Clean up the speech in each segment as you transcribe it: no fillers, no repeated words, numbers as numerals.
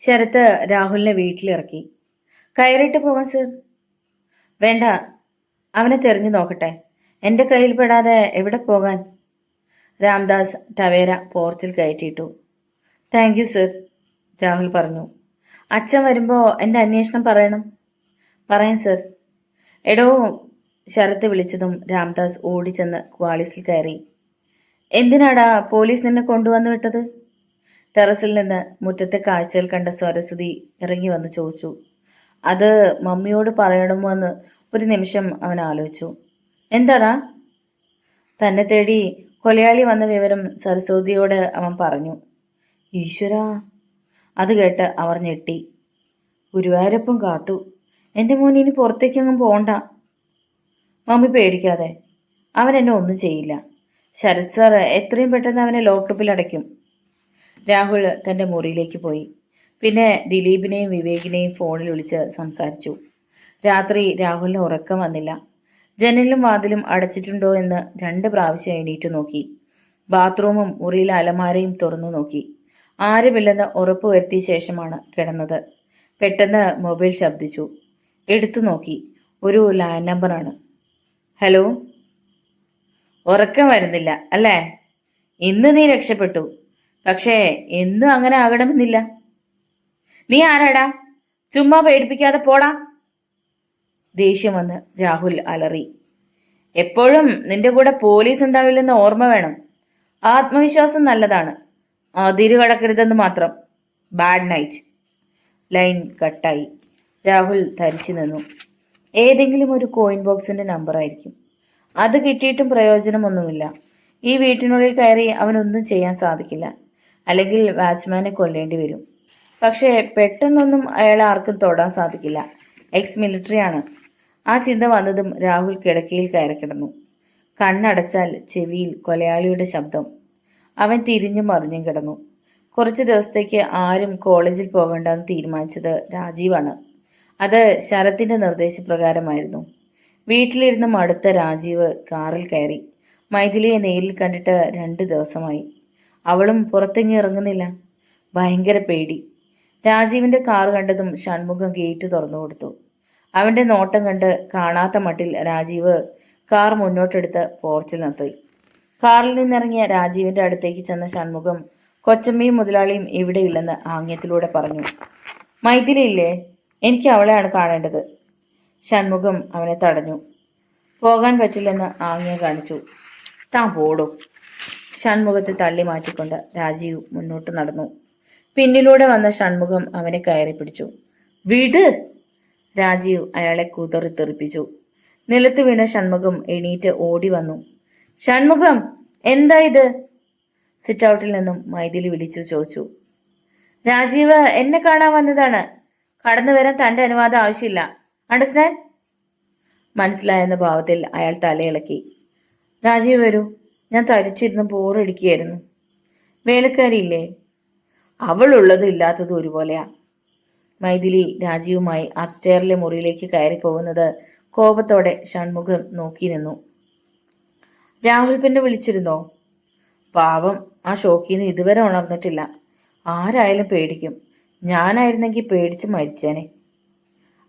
ശരത്ത് രാഹുലിനെ വീട്ടിലിറക്കി. കയറിയിട്ട് പോകാൻ സർ. വേണ്ട, അവനെ തെരഞ്ഞു നോക്കട്ടെ. എൻ്റെ കയ്യിൽ പെടാതെ എവിടെ പോകാൻ? രാംദാസ് ടവേര പോർച്ചിൽ കയറ്റിയിട്ടു. താങ്ക് യു സർ, രാഹുൽ പറഞ്ഞു. അച്ഛൻ വരുമ്പോൾ എൻ്റെ അന്വേഷണം പറയണം. പറയാം സർ. എടോ, ശരത്ത് വിളിച്ചതും രാംദാസ് ഓടിച്ചെന്ന് ക്വാളിസിൽ കയറി. എന്തിനാടാ പോലീസ് നിന്നെ കൊണ്ടുവന്നു വിട്ടത്? ടെറസിൽ നിന്ന് മുറ്റത്തെ കാഴ്ചകൾ കണ്ട സരസ്വതി ഇറങ്ങി വന്ന് ചോദിച്ചു. അത് മമ്മിയോട് പറയണമോ എന്ന് ഒരു നിമിഷം അവൻ ആലോചിച്ചു. എന്താടാ? തന്നെ തേടി കൊലയാളി വന്ന വിവരം സരസ്വതിയോട് അവൻ പറഞ്ഞു. ഈശ്വരാ, അത് കേട്ട് അവർ ഞെട്ടി. ഗുരുവായൂരപ്പം കാത്തു. എൻ്റെ മോൻ ഇനി പുറത്തേക്കൊന്നും പോണ്ട. മമ്മി പേടിക്കാതെ, അവൻ എന്നെ ഒന്നും ചെയ്യില്ല. ശരത് സാർ എത്രയും പെട്ടെന്ന് അവനെ ലോക്കപ്പിൽ അടയ്ക്കും. രാഹുൽ തൻ്റെ മുറിയിലേക്ക് പോയി. പിന്നെ ദിലീപിനെയും വിവേകിനെയും ഫോണിൽ വിളിച്ച് സംസാരിച്ചു. രാത്രി രാഹുലിന് ഉറക്കം വന്നില്ല. ജനലും വാതിലും അടച്ചിട്ടുണ്ടോ എന്ന് 2 പ്രാവശ്യം എണീറ്റു നോക്കി. ബാത്റൂമും മുറിയിലെ അലമാരയും തുറന്നു നോക്കി. ആരുമില്ലെന്ന് ഉറപ്പുവരുത്തിയ ശേഷമാണ് കിടന്നത്. പെട്ടെന്ന് മൊബൈൽ ശബ്ദിച്ചു. എടുത്തു നോക്കി. ഒരു ലാൻഡ് നമ്പറാണ്. ഹലോ. ഉറക്കം വരുന്നില്ല അല്ലേ? ഇന്ന് നീ രക്ഷപ്പെട്ടു. പക്ഷേ എന്നും അങ്ങനെ ആകണമെന്നില്ല. നീ ആരാടാ? ചുമ്മാ പേടിപ്പിക്കാതെ പോടാ. ദേഷ്യം വന്ന് രാഹുൽ അലറി. എപ്പോഴും നിന്റെ കൂടെ പോലീസ് ഉണ്ടാവില്ലെന്ന് ഓർമ്മ വേണം. ആത്മവിശ്വാസം നല്ലതാണ്, അതിര് കടക്കരുതെന്ന് മാത്രം. Bad night. ലൈൻ കട്ടായി. രാഹുൽ ധരിച്ചു നിന്നു. ഏതെങ്കിലും ഒരു കോയിൻ ബോക്സിന്റെ നമ്പറായിരിക്കും. അത് കിട്ടിയിട്ടും പ്രയോജനമൊന്നുമില്ല. ഈ വീട്ടിനുള്ളിൽ കയറി അവനൊന്നും ചെയ്യാൻ സാധിക്കില്ല. അല്ലെങ്കിൽ വാച്ച്മാനെ കൊല്ലേണ്ടി വരും. പക്ഷേ പെട്ടെന്നൊന്നും അയാളെ ആർക്കും തൊടാൻ സാധിക്കില്ല. എക്സ് മിലിറ്ററി ആണ്. ആ ചിന്ത വന്നതും രാഹുൽ കിടക്കയിൽ കയറി കിടന്നു. കണ്ണടച്ചാൽ ചെവിയിൽ കൊലയാളിയുടെ ശബ്ദം. അവൻ തിരിഞ്ഞും മറിഞ്ഞും കിടന്നു. കുറച്ച് ദിവസത്തേക്ക് ആരും കോളേജിൽ പോകണ്ടെന്ന് തീരുമാനിച്ചത് രാജീവാണ്. അത് ശരത്തിന്റെ നിർദ്ദേശപ്രകാരമായിരുന്നു. വീട്ടിലിരുന്ന് മടുത്ത രാജീവ് കാറിൽ കയറി. മൈഥിലിയെ നേരിൽ കണ്ടിട്ട് 2 ദിവസമായി. അവളും പുറത്തെങ്ങി ഇറങ്ങുന്നില്ല. ഭയങ്കര പേടി. രാജീവിന്റെ കാർ കണ്ടതും ഷൺമുഖം ഗേറ്റ് തുറന്നു കൊടുത്തു. അവന്റെ നോട്ടം കണ്ട് കാണാത്ത മട്ടിൽ രാജീവ് കാർ മുന്നോട്ടെടുത്ത് പോർച്ചിൽ നിർത്തി. കാറിൽ നിന്നിറങ്ങിയ രാജീവിന്റെ അടുത്തേക്ക് ചെന്ന ഷൺമുഖം കൊച്ചമ്മയും മുതലാളിയും ഇവിടെയില്ലെന്ന് ആംഗ്യത്തിലൂടെ പറഞ്ഞു. മൈഥിലി ഇല്ലേ? എനിക്ക് അവളെയാണ് കാണേണ്ടത്. ഷൺമുഖം അവനെ തടഞ്ഞു. പോകാൻ പറ്റില്ലെന്ന് ആംഗ്യം കാണിച്ചു. താൻ പോടോ. ഷൺമുഖത്തെ തള്ളി മാറ്റിക്കൊണ്ട് രാജീവ് മുന്നോട്ട് നടന്നു. പിന്നിലൂടെ വന്ന ഷൺമുഖം അവനെ കയറി പിടിച്ചു. വിട്! രാജീവ് അയാളെ കുതറി തെറിപ്പിച്ചു. നിലത്ത് വീണ ഷൺമുഖം എണീറ്റ് ഓടി വന്നു. ഷൺമുഖം, എന്താ ഇത്? സിറ്റ് ഔട്ടിൽ നിന്നും മൈഥിലി വിളിച്ചു ചോദിച്ചു. രാജീവ് എന്നെ കാണാൻ വന്നതാണ്. കടന്നു വരാൻ തന്റെ അനുവാദം ആവശ്യമില്ല. അണ്ടർസ്റ്റാൻഡ്? മനസ്സിലായെന്ന ഭാവത്തിൽ അയാൾ തലയിളക്കി. രാജീവ് വരൂ, ഞാൻ തരിച്ചിരുന്ന് ബോറടിക്കുകയായിരുന്നു. വേലക്കാരിയില്ലേ? അവളുള്ളതും ഇല്ലാത്തതും ഒരുപോലെയാ. മൈഥിലി രാജീവുമായി അപ്സ്റ്റെയറിലെ മുറിയിലേക്ക് കയറി പോകുന്നത് കോപത്തോടെ ഷൺമുഖം നോക്കി നിന്നു. രാഹുൽ പിന്നെ വിളിച്ചിരുന്നോ? പാവം, ആ ഷോക്കിന്ന് ഇതുവരെ ഉണർന്നിട്ടില്ല. ആരായാലും പേടിക്കും. ഞാനായിരുന്നെങ്കിൽ പേടിച്ച് മരിച്ചേനെ.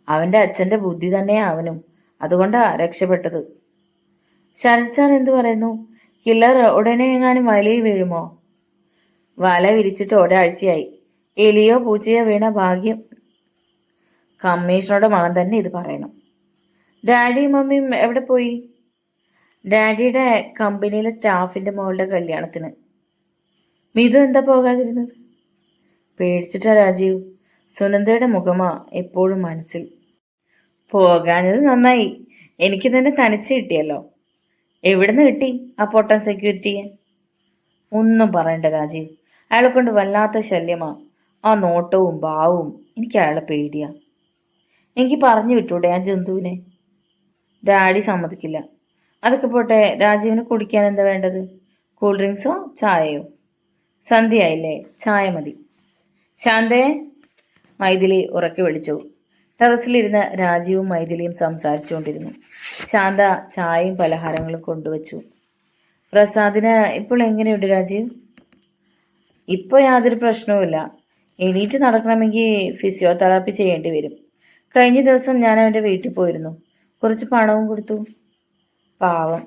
അവന്റെ അച്ഛന്റെ ബുദ്ധി തന്നെയാ അവനും. അതുകൊണ്ടാ രക്ഷപ്പെട്ടത്. ശരത് സാർ എന്തു പറയുന്നു? കില്ലർ ഉടനെ എങ്ങാനും വലയിൽ വീഴുമോ? വല വിരിച്ചിട്ട് ഒരാഴ്ചയായി. എലിയോ പൂച്ചയോ വീണ ഭാഗ്യം. കമ്മീഷണറുടെ മകൻ തന്നെ ഇത് പറയണം. ഡാഡിയും മമ്മിയും എവിടെ പോയി? ഡാഡിയുടെ കമ്പനിയിലെ സ്റ്റാഫിന്റെ മോളുടെ കല്യാണത്തിന്. മിതു എന്താ പോകാതിരുന്നത്? പേടിച്ചിട്ടാ രാജീവ്. സുനന്ദയുടെ മുഖമാ എപ്പോഴും മനസ്സിൽ. പോകാഞ്ഞത് നന്നായി. എനിക്ക് തന്നെ തനിച്ച് കിട്ടിയല്ലോ. എവിടുന്ന് കിട്ടി ആ പൊട്ടൻ സെക്യൂരിറ്റിയെ? ഒന്നും പറയണ്ട രാജീവ്. അയാളെ കൊണ്ട് വല്ലാത്ത ശല്യമാ. ആ നോട്ടവും ഭാവവും. എനിക്ക് അയാളെ പേടിയാ. എനിക്ക് പറഞ്ഞു വിട്ടൂടെ ആ ജന്തുവിനെ? ഡാഡി സമ്മതിക്കില്ല. അതൊക്കെ പോട്ടെ, രാജീവിന് കുടിക്കാൻ എന്താ വേണ്ടത്? കൂൾ ഡ്രിങ്ക്സോ ചായയോ? സന്ധ്യയായില്ലേ, ചായ മതി. ശാന്തേ, മൈഥിലി ഉറക്കെ വിളിച്ചു. ടെറസിലിരുന്ന് രാജീവും മൈഥിലിയും സംസാരിച്ചുകൊണ്ടിരുന്നു. ശാന്ത ചായയും പലഹാരങ്ങളും കൊണ്ടുവച്ചു. പ്രസാദിന് ഇപ്പോൾ എങ്ങനെയുണ്ട് രാജീവ്? ഇപ്പോൾ യാതൊരു പ്രശ്നവുമില്ല. എണീറ്റ് നടക്കണമെങ്കിൽ ഫിസിയോതെറാപ്പി ചെയ്യേണ്ടി വരും. കഴിഞ്ഞ ദിവസം ഞാൻ അവൻ്റെ വീട്ടിൽ പോയിരുന്നു. കുറച്ച് പണവും കൊടുത്തു. പാവം.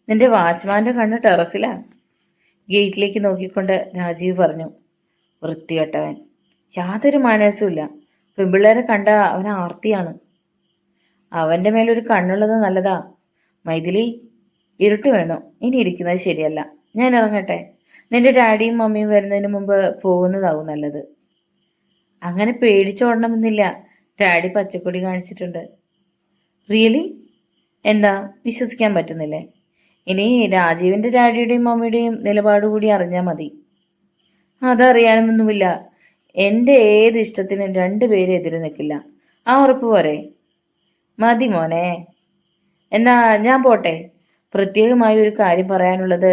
നിന്റെ വാച്ച്മാൻ്റെ കണ്ണ് ടെറസിലാണ്. ഗേറ്റിലേക്ക് നോക്കിക്കൊണ്ട് രാജീവ് പറഞ്ഞു. വൃത്തികെട്ടവൻ. യാതൊരു മാനേഴ്സും ഇല്ല. പെൺപിള്ളേരെ കണ്ട അവൻ ആർത്തിയാണ്. അവൻ്റെ മേലൊരു കണ്ണുള്ളത് നല്ലതാ. മൈഥിലി, ഇരുട്ട് വേണം. ഇനി ഇരിക്കുന്നത് ശരിയല്ല. ഞാൻ ഇറങ്ങട്ടെ. നിന്റെ ഡാഡിയും മമ്മിയും വരുന്നതിന് മുമ്പ് പോകുന്നതാവും നല്ലത്. അങ്ങനെ പേടിച്ചോടണമെന്നില്ല. ഡാഡി പച്ചക്കൊടി കാണിച്ചിട്ടുണ്ട്. റിയലി? എന്താ, വിശ്വസിക്കാൻ പറ്റുന്നില്ലേ? ഇനി രാജീവിൻ്റെ ഡാഡിയുടെയും മമ്മിയുടെയും നിലപാട് കൂടി അറിഞ്ഞാൽ മതി. അതറിയാനൊന്നുമില്ല. എൻ്റെ ഏത് ഇഷ്ടത്തിനും രണ്ടുപേരും എതിര് നിൽക്കില്ല. ആ ഉറപ്പ് പോരെ? മതി മോനെ. എന്നാ ഞാൻ പോട്ടെ. പ്രത്യേകമായി ഒരു കാര്യം പറയാനുള്ളത്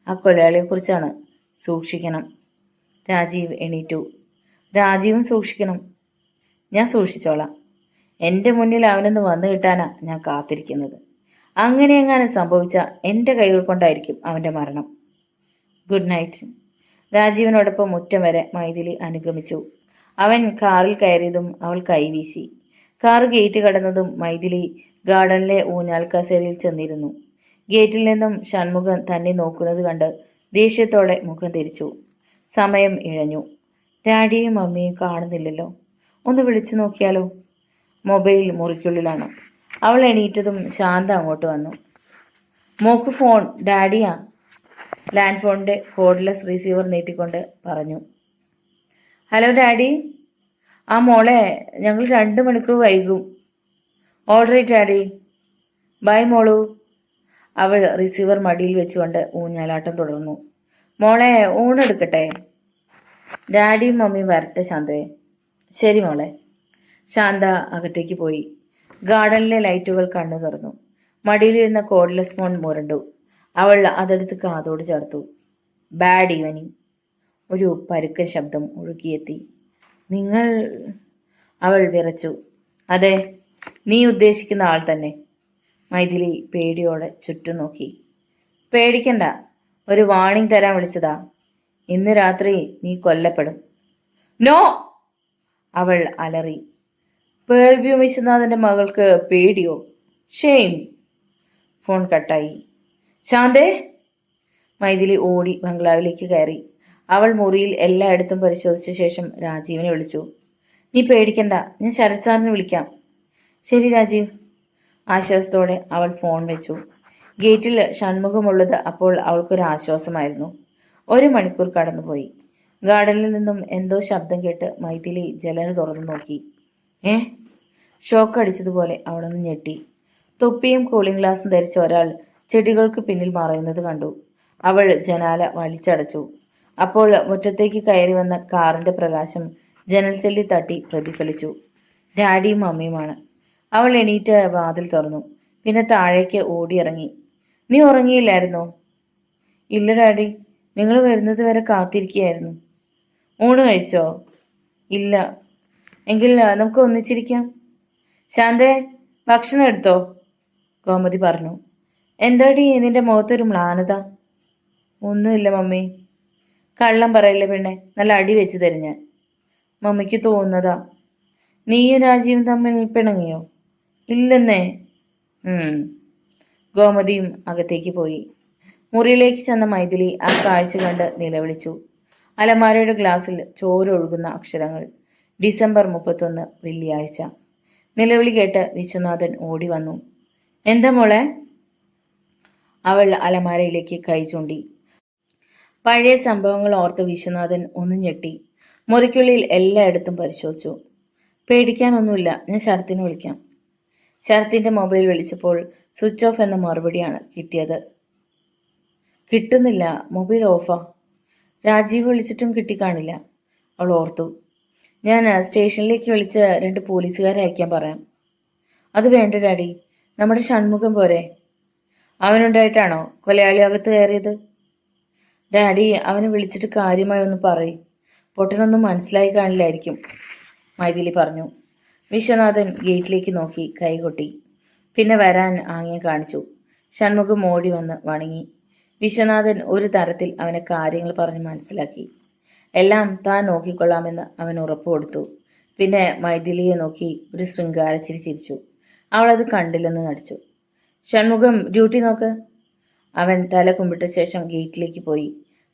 ആ കൊലയാളിയെക്കുറിച്ചാണ്. സൂക്ഷിക്കണം. രാജീവ് എണീറ്റു. രാജീവും സൂക്ഷിക്കണം. ഞാൻ സൂക്ഷിച്ചോളാം. എൻ്റെ മുന്നിൽ അവനൊന്ന് വന്നു കിട്ടാനാ ഞാൻ കാത്തിരിക്കുന്നത്. അങ്ങനെ എങ്ങാനും സംഭവിച്ച എൻ്റെ കൈകൾ കൊണ്ടായിരിക്കും അവൻ്റെ മരണം. Good night. രാജീവിനോടൊപ്പം മുറ്റം വരെ മൈഥിലി അനുഗമിച്ചു. അവൻ കാറിൽ കയറിയതും അവൾ കൈവീശി. കാർ ഗേറ്റ് കടന്നതും മൈഥിലി ഗാർഡനിലെ ഊഞ്ഞാൽ കസേരയിൽ ചെന്നിരുന്നു. ഗേറ്റിൽ നിന്നും ഷൺമുഖൻ തന്നെ നോക്കുന്നത് കണ്ട് ദേഷ്യത്തോടെ മുഖം തിരിച്ചു. സമയം ഇഴഞ്ഞു. ഡാഡിയും മമ്മിയും കാണുന്നില്ലല്ലോ. ഒന്ന് വിളിച്ചു നോക്കിയാലോ? മൊബൈൽ മുറിക്കുള്ളിലാണ്. അവൾ എണീറ്റതും ശാന്ത അങ്ങോട്ട് വന്നു. മോക്ക് ഫോൺ. ഡാഡിയാ. ലാൻഡ് ഫോണിൻ്റെ കോഡ്ലെസ് റിസീവർ നീട്ടിക്കൊണ്ട് പറഞ്ഞു. Hello daddy. ആ മോളെ, ഞങ്ങൾ 2 മണിക്കൂർ വൈകും. Alright daddy. ബൈ മോളു. അവൾ റിസീവർ മടിയിൽ വെച്ചുകൊണ്ട് ഊഞ്ഞാലാട്ടം തുടർന്നു. മോളെ, ഊണെടുക്കട്ടെ? ഡാഡിയും മമ്മിയും വരട്ടെ ശാന്തയെ. ശരി മോളെ. ശാന്ത അകത്തേക്ക് പോയി. ഗാർഡനിലെ ലൈറ്റുകൾ കണ്ണു തുറന്നു. മടിയിലിരുന്ന കോഡ്ലെസ് ഫോൺ മുരണ്ടു. അവൾ അതെടുത്ത് കാതോട് ചേർത്തു. Bad evening. ഒരു പരുക്കൻ ശബ്ദം ഒഴുകിയെത്തി. നിങ്ങൾ? അവൾ വിറച്ചു. അതെ, നീ ഉദ്ദേശിക്കുന്ന ആൾ തന്നെ. മൈഥിലി പേടിയോടെ ചുറ്റും നോക്കി. പേടിക്കണ്ട, ഒരു വാണിംഗ് തരാൻ വിളിച്ചതാ. ഇന്ന് രാത്രി നീ കൊല്ലപ്പെടും. നോ! അവൾ അലറി. പേൾവ്യൂ വിശ്വനാഥൻ്റെ മകൾക്ക് പേടിയോ? ഷെയിം. ഫോൺ കട്ടായി. ശാന്തേ! മൈഥിലി ഓടി ബംഗ്ലാവിലേക്ക് കയറി. അവൾ മുറിയിൽ എല്ലായിടത്തും പരിശോധിച്ച ശേഷം രാജീവിനെ വിളിച്ചു. നീ പേടിക്കണ്ട, ഞാൻ ശരത് സാറിനെ വിളിക്കാം. ശരി രാജീവ്. ആശ്വാസത്തോടെ അവൾ ഫോൺ വെച്ചു. ഗേറ്റിൽ ഷൺമുഖമുള്ളത് അപ്പോൾ അവൾക്കൊരു ആശ്വാസമായിരുന്നു. 1 മണിക്കൂർ കടന്നുപോയി. ഗാർഡനിൽ നിന്നും എന്തോ ശബ്ദം കേട്ട് മൈഥിലി ജനൽ തുറന്നു നോക്കി. ഷോക്ക് അടിച്ചതുപോലെ അവളൊന്ന് ഞെട്ടി. തൊപ്പിയും കൂളിംഗ് ഗ്ലാസും ധരിച്ച ഒരാൾ ചെടികൾക്ക് പിന്നിൽ മറയുന്നത് കണ്ടു. അവൾ ജനാല വലിച്ചടച്ചു. അപ്പോൾ മുറ്റത്തേക്ക് കയറി വന്ന കാറിന്റെ പ്രകാശം ജനൽ ചെല്ലി തട്ടി പ്രതിഫലിച്ചു. ഡാഡിയും മമ്മിയുമാണ്. അവൾ എണീറ്റ് വാതിൽ തുറന്നു. പിന്നെ താഴേക്ക് ഓടിയിറങ്ങി. നീ ഉറങ്ങിയില്ലായിരുന്നോ? ഇല്ല ഡാഡി, നിങ്ങൾ വരുന്നത് വരെ കാത്തിരിക്കുകയായിരുന്നു. ഊണ് കഴിച്ചോ? ഇല്ല. എങ്കിൽ നമുക്ക് ഒന്നിച്ചിരിക്കാം. ശാന്തേ, ഭക്ഷണം എടുത്തോ? ഗോമതി പറഞ്ഞു. എന്താടി നിന്റെ മുഖത്തൊരു മ്ലാനത? ഒന്നുമില്ല മമ്മി. കള്ളം പറയില്ല പെണ്ണെ, നല്ല അടി വെച്ച് തരും ഞാൻ. മമ്മിക്ക് തോന്നുന്നതാ. നീയും രാജീവും തമ്മിൽ പിണങ്ങിയോ? ഇല്ലെന്നേ. ഗോമതിയും അകത്തേക്ക് പോയി. മുറിയിലേക്ക് ചെന്ന മൈഥിലി ആ കാഴ്ച കണ്ട് നിലവിളിച്ചു. അലമാരയുടെ ഗ്ലാസ്സിൽ ചോരൊഴുകുന്ന അക്ഷരങ്ങൾ. ഡിസംബർ 31, വെള്ളിയാഴ്ച. നിലവിളി കേട്ട് വിശ്വനാഥൻ ഓടി വന്നു. എന്താ മോളെ? അവൾ അലമാരയിലേക്ക് കൈ ചൂണ്ടി. പഴയ സംഭവങ്ങൾ ഓർത്ത് വിശ്വനാഥൻ ഒന്ന് ഞെട്ടി. മുറിക്കുള്ളിൽ എല്ലായിടത്തും പരിശോധിച്ചു. പേടിക്കാനൊന്നുമില്ല, ഞാൻ ശരത്തിനെ വിളിക്കാം. ശരത്തിൻ്റെ മൊബൈൽ വിളിച്ചപ്പോൾ സ്വിച്ച് ഓഫ് എന്ന മറുപടിയാണ് കിട്ടിയത്. കിട്ടുന്നില്ല, മൊബൈൽ ഓഫാ. രാജീവ് വിളിച്ചിട്ടും കിട്ടിക്കാണില്ല. അവൾ ഓർത്തു. ഞാൻ സ്റ്റേഷനിലേക്ക് വിളിച്ച് 2 പോലീസുകാരെ അയക്കാൻ പറയാം. അത് വേണ്ട ഡാഡി, നമ്മുടെ ഷൺമുഖം പോരെ. അവനുണ്ടായിട്ടാണോ കൊലയാളി അകത്ത് കയറിയത്? ഡാഡി, അവനെ വിളിച്ചിട്ട് കാര്യമായി ഒന്ന് പറയും. പൊട്ടനൊന്നും മനസ്സിലായി കാണില്ലായിരിക്കും, മൈഥിലി പറഞ്ഞു. വിശ്വനാഥൻ ഗേറ്റിലേക്ക് നോക്കി കൈകൊട്ടി. പിന്നെ വരാൻ ആംഗ്യം കാണിച്ചു. ഷൺമുഖം ഓടി വന്ന് വണങ്ങി. വിശ്വനാഥൻ ഒരു തരത്തിൽ അവനെ കാര്യങ്ങൾ പറഞ്ഞ് മനസ്സിലാക്കി. എല്ലാം താൻ നോക്കിക്കൊള്ളാമെന്ന് അവൻ ഉറപ്പ് കൊടുത്തു. പിന്നെ മൈഥിലിയെ നോക്കി ഒരു ശൃംഗാരച്ചിരി ചിരിച്ചു. അവളത് കണ്ടില്ലെന്ന് നടിച്ചു. ഷൺമുഖം, ഡ്യൂട്ടി നോക്ക്. അവൻ തല കുമ്പിട്ട ശേഷം ഗേറ്റിലേക്ക് പോയി.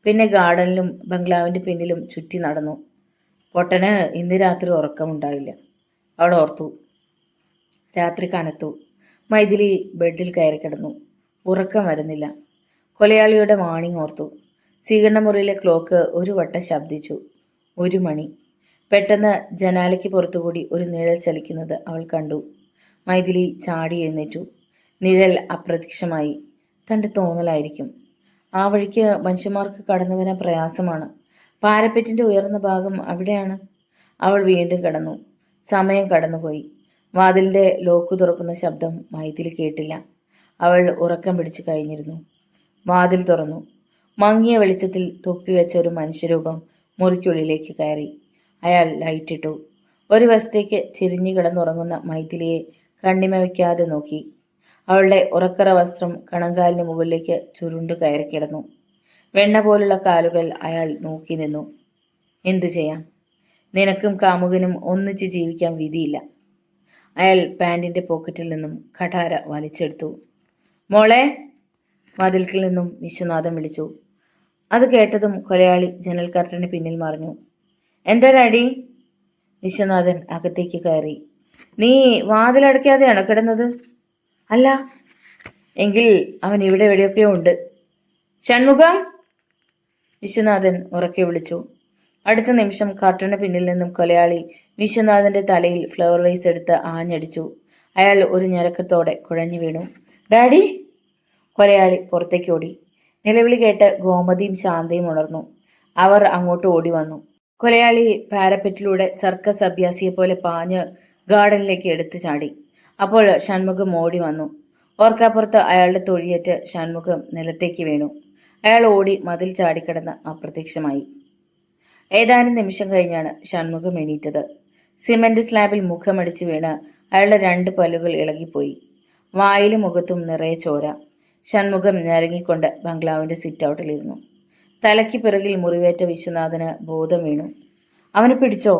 പിന്നെ ഗാർഡനിലും ബംഗ്ലാവിൻ്റെ പിന്നിലും ചുറ്റി നടന്നു. പൊട്ടന് ഇന്ന് രാത്രി ഉറക്കമുണ്ടാവില്ല, അവൾ ഓർത്തു. രാത്രി കനത്തു. മൈഥിലി ബെഡിൽ കയറി കിടന്നു. ഉറക്കം വരുന്നില്ല. കൊലയാളിയുടെ വാണിംഗ് ഓർത്തു. സ്വീകരണമുറിയിലെ ക്ലോക്ക് ഒരു വട്ടം ശബ്ദിച്ചു. 1 മണി. പെട്ടെന്ന് ജനാലയ്ക്ക് പുറത്തുകൂടി ഒരു നിഴൽ ചലിക്കുന്നത് അവൾ കണ്ടു. മൈഥിലി ചാടി എഴുന്നേറ്റു. നിഴൽ അപ്രത്യക്ഷമായി. തൻ്റെ തോന്നലായിരിക്കും. ആ വഴിക്ക് മനുഷ്യന്മാർക്ക് കടന്നു വരാൻ പ്രയാസമാണ്. പാരപ്പറ്റിൻ്റെ ഉയർന്ന ഭാഗം അവിടെയാണ്. അവൾ വീണ്ടും കിടന്നു. സമയം കടന്നുപോയി. വാതിലിൻ്റെ ലോക്ക് തുറക്കുന്ന ശബ്ദം മൈഥിലി കേട്ടില്ല. അവൾ ഉറക്കം പിടിച്ചു കഴിഞ്ഞിരുന്നു. വാതിൽ തുറന്നു. മങ്ങിയ വെളിച്ചത്തിൽ തൊപ്പിവെച്ച ഒരു മനുഷ്യരൂപം മുറിക്കുള്ളിലേക്ക് കയറി. അയാൾ ലൈറ്റിട്ടു. ഒരു വശത്തേക്ക് ചിരിഞ്ഞു കിടന്നുറങ്ങുന്ന മൈഥിലിയെ കണ്ണിമ വയ്ക്കാതെ നോക്കി. അവളുടെ ഉറക്കറ വസ്ത്രം കണങ്കാലിന് മുകളിലേക്ക് ചുരുണ്ടു കയറി കിടന്നു. വെണ്ണ പോലുള്ള കാലുകൾ അയാൾ നോക്കി നിന്നു. എന്തു ചെയ്യാം? നിനക്കും കാമുകനും ഒന്നിച്ച് ജീവിക്കാൻ വിധിയില്ല. അയാൾ പാൻറ്റിൻ്റെ പോക്കറ്റിൽ നിന്നും കഠാര വലിച്ചെടുത്തു. മോളെ, വാതിൽക്കിൽ നിന്നും വിശ്വനാഥൻ വിളിച്ചു. അത് കേട്ടതും കൊലയാളി ജനൽ കർട്ടന് പിന്നിൽ മറിഞ്ഞു. എന്താ ഡാഡി? വിശ്വനാഥൻ അകത്തേക്ക് കയറി. നീ വാതിലടയ്ക്കാതെയാണോ കിടന്നത്? അല്ല. എങ്കിൽ അവൻ ഇവിടെ എവിടെയൊക്കെയോ ഉണ്ട്. ഷൺമുഖം! വിശ്വനാഥൻ ഉറക്കെ വിളിച്ചു. അടുത്ത നിമിഷം കർട്ടന് പിന്നിൽ നിന്നും കൊലയാളി വിശ്വനാഥന്റെ തലയിൽ ഫ്ലവർ വൈസ് എടുത്ത് ആഞ്ഞടിച്ചു. അയാൾ ഒരു ഞരക്കത്തോടെ കുഴഞ്ഞു വീണു. ഡാഡി! കൊലയാളി പുറത്തേക്ക് ഓടി. നിലവിളി കേട്ട് ഗോമതിയും ശാന്തയും ഉണർന്നു. അവർ അങ്ങോട്ട് ഓടി വന്നു. കൊലയാളി പാരപ്പറ്റിലൂടെ സർക്കസ് അഭ്യാസിയെ പോലെ പാഞ്ഞ് ഗാർഡനിലേക്ക് എടുത്തു ചാടി. അപ്പോൾ ഷൺമുഖം ഓടി വന്നു. ഓർക്കാപ്പുറത്ത് അയാളുടെ തൊഴിയേറ്റ് ഷൺമുഖം നിലത്തേക്ക് വീണു. അയാൾ ഓടി മതിൽ ചാടിക്കിടന്ന് അപ്രത്യക്ഷമായി. ഏതാനും നിമിഷം കഴിഞ്ഞാണ് ഷൺമുഖം എണീറ്റത്. സിമന്റ് സ്ലാബിൽ മുഖമടിച്ച് വീണ് അയാളുടെ 2 പല്ലുകൾ ഇളകിപ്പോയി. വായിലും മുഖത്തും നിറയെ ചോര. ഷൺമുഖം ഞരങ്ങിക്കൊണ്ട് ബംഗ്ലാവിൻ്റെ സിറ്റ് ഔട്ടിലിരുന്നു. തലയ്ക്ക് പിറകിൽ മുറിവേറ്റ വിശ്വനാഥന് ബോധം വീണു. അവനെ പിടിച്ചോ?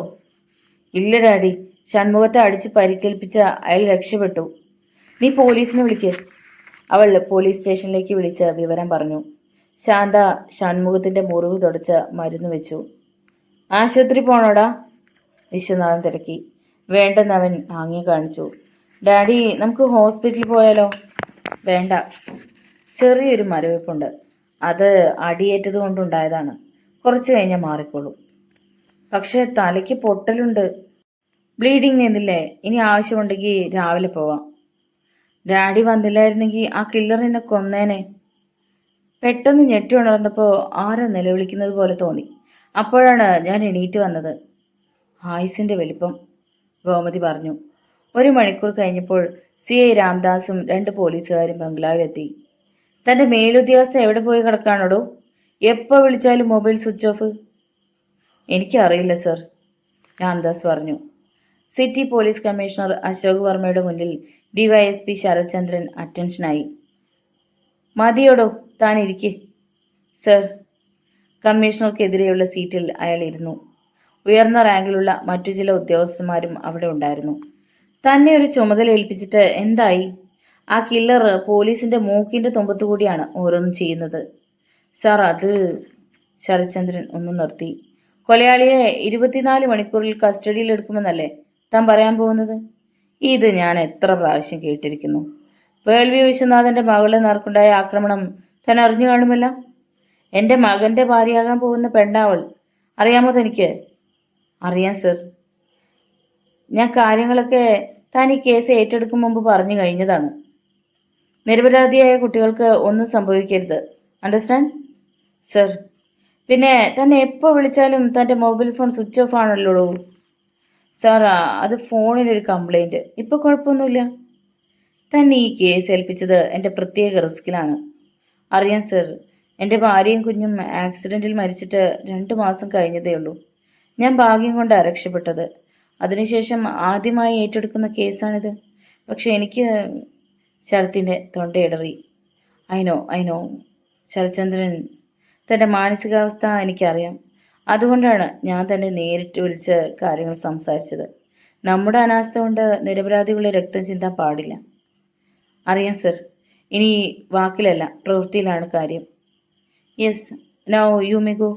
ഇല്ല ഡാഡി. ഷൺമുഖത്തെ അടിച്ച് പരിക്കേൽപ്പിച്ച അയാൾ രക്ഷപ്പെട്ടു. നീ പോലീസിനെ വിളിക്ക്. അവൾ പോലീസ് സ്റ്റേഷനിലേക്ക് വിളിച്ച് വിവരം പറഞ്ഞു. ശാന്ത ഷൺമുഖത്തിൻ്റെ മുറിവ് തുടച്ച് മരുന്ന് വെച്ചു. ആശുപത്രി പോണോടാ? വിശ്വനാഥൻ തിരക്കി. വേണ്ടെന്നവൻ ആംഗ്യം കാണിച്ചു. ഡാഡി, നമുക്ക് ഹോസ്പിറ്റലിൽ പോയാലോ? വേണ്ട. ചെറിയൊരു മരവിപ്പുണ്ട്. അത് അടിയേറ്റത് കൊണ്ടുണ്ടായതാണ്. കുറച്ച് കഴിഞ്ഞാൽ മാറിക്കോളും. പക്ഷേ തലയ്ക്ക് പൊട്ടലുണ്ട്. ബ്ലീഡിങ് നിന്നില്ലേ? ഇനി ആവശ്യമുണ്ടെങ്കിൽ രാവിലെ പോവാം. ഡാഡി വന്നില്ലായിരുന്നെങ്കിൽ ആ കില്ലർ എന്നെ കൊന്നേനെ. പെട്ടെന്ന് ഞെട്ടി ഉണർന്നപ്പോൾ ആരോ നിലവിളിക്കുന്നത് പോലെ തോന്നി. അപ്പോഴാണ് ഞാൻ എണീറ്റ് വന്നത്. ആയുസിൻ്റെ വലിപ്പം, ഗോമതി പറഞ്ഞു. 1 മണിക്കൂർ കഴിഞ്ഞപ്പോൾ CI രാംദാസും 2 പോലീസുകാരും ബംഗ്ലാവിലെത്തി. തൻ്റെ മേലുദ്യോഗസ്ഥ എവിടെ പോയി കിടക്കാണോടോ? എപ്പോൾ വിളിച്ചാലും മൊബൈൽ സ്വിച്ച് ഓഫ്. എനിക്കറിയില്ല സർ, രാംദാസ് പറഞ്ഞു. സിറ്റി പോലീസ് കമ്മീഷണർ അശോക് വർമ്മയുടെ മുന്നിൽ DYSP ശരത് ചന്ദ്രൻ അറ്റൻഷനായി. മതിയോടോ, താൻ ഇരിക്കെ. സർ. കമ്മീഷണർക്കെതിരെയുള്ള സീറ്റിൽ അയാൾ ഇരുന്നു. ഉയർന്ന റാങ്കിലുള്ള മറ്റു ചില ഉദ്യോഗസ്ഥന്മാരും അവിടെ ഉണ്ടായിരുന്നു. തന്നെ ഒരു ചുമതല ഏൽപ്പിച്ചിട്ട് എന്തായി? ആ കില്ലർ പോലീസിന്റെ മൂക്കിന്റെ തുമ്പത്തുകൂടിയാണ് ഓരോന്നും ചെയ്യുന്നത്. സാർ, അത്... ശരത്ചന്ദ്രൻ ഒന്ന് നിർത്തി. കൊലയാളിയെ 24 മണിക്കൂറിൽ കസ്റ്റഡിയിൽ എടുക്കുമെന്നല്ലേ താൻ പറയാൻ പോകുന്നത്? ഇത് ഞാൻ എത്ര പ്രാവശ്യം കേട്ടിരിക്കുന്നു. വേൾവി വിശ്വനാഥന്റെ മകളുടെ നേർക്കുണ്ടായ ആക്രമണം താൻ അറിഞ്ഞു കാണുമല്ലോ. എൻ്റെ മകൻ്റെ ഭാര്യയാകാൻ പോകുന്ന പെണ്ണാവൾ. അറിയാമോ തനിക്ക്? അറിയാം സർ. ഞാൻ കാര്യങ്ങളൊക്കെ താൻ ഈ കേസ് ഏറ്റെടുക്കും മുമ്പ് പറഞ്ഞു കഴിഞ്ഞതാണ്. നിരപരാധിയായ കുട്ടികൾക്ക് ഒന്നും സംഭവിക്കരുത്. അണ്ടർസ്റ്റാൻഡ്? സർ. പിന്നെ തന്നെ എപ്പോൾ വിളിച്ചാലും തൻ്റെ മൊബൈൽ ഫോൺ സ്വിച്ച് ഓഫ് ആണല്ലോ. സാർ, അത് ഫോണിനൊരു കംപ്ലൈൻറ്റ്. ഇപ്പോൾ കുഴപ്പമൊന്നുമില്ല. തന്നെ ഈ കേസ് ഏൽപ്പിച്ചത് എൻ്റെ പ്രത്യേക റിസ്കിലാണ്. അറിയാം സർ. എൻ്റെ ഭാര്യയും കുഞ്ഞും ആക്സിഡൻറ്റിൽ മരിച്ചിട്ട് 2 മാസം കഴിഞ്ഞതേ ഉള്ളൂ. ഞാൻ ഭാഗ്യം കൊണ്ടാണ് രക്ഷപ്പെട്ടത്. അതിനുശേഷം ആദ്യമായി ഏറ്റെടുക്കുന്ന കേസാണിത്. പക്ഷെ എനിക്ക്... ശരത്തിൻ്റെ തൊണ്ടയിടറി. I know. ശരത്ചന്ദ്രൻ, തൻ്റെ മാനസികാവസ്ഥ എനിക്കറിയാം. അതുകൊണ്ടാണ് ഞാൻ തന്നെ നേരിട്ട് വിളിച്ച് കാര്യങ്ങൾ സംസാരിച്ചത്. നമ്മുടെ അനാസ്ഥ കൊണ്ട് നിരപരാധികളുടെ രക്തം ചിന്താൻ പാടില്ല. അറിയാം സർ. ഇനി വാക്കിലല്ല, പ്രവൃത്തിയിലാണ് കാര്യം. Yes, now you may go.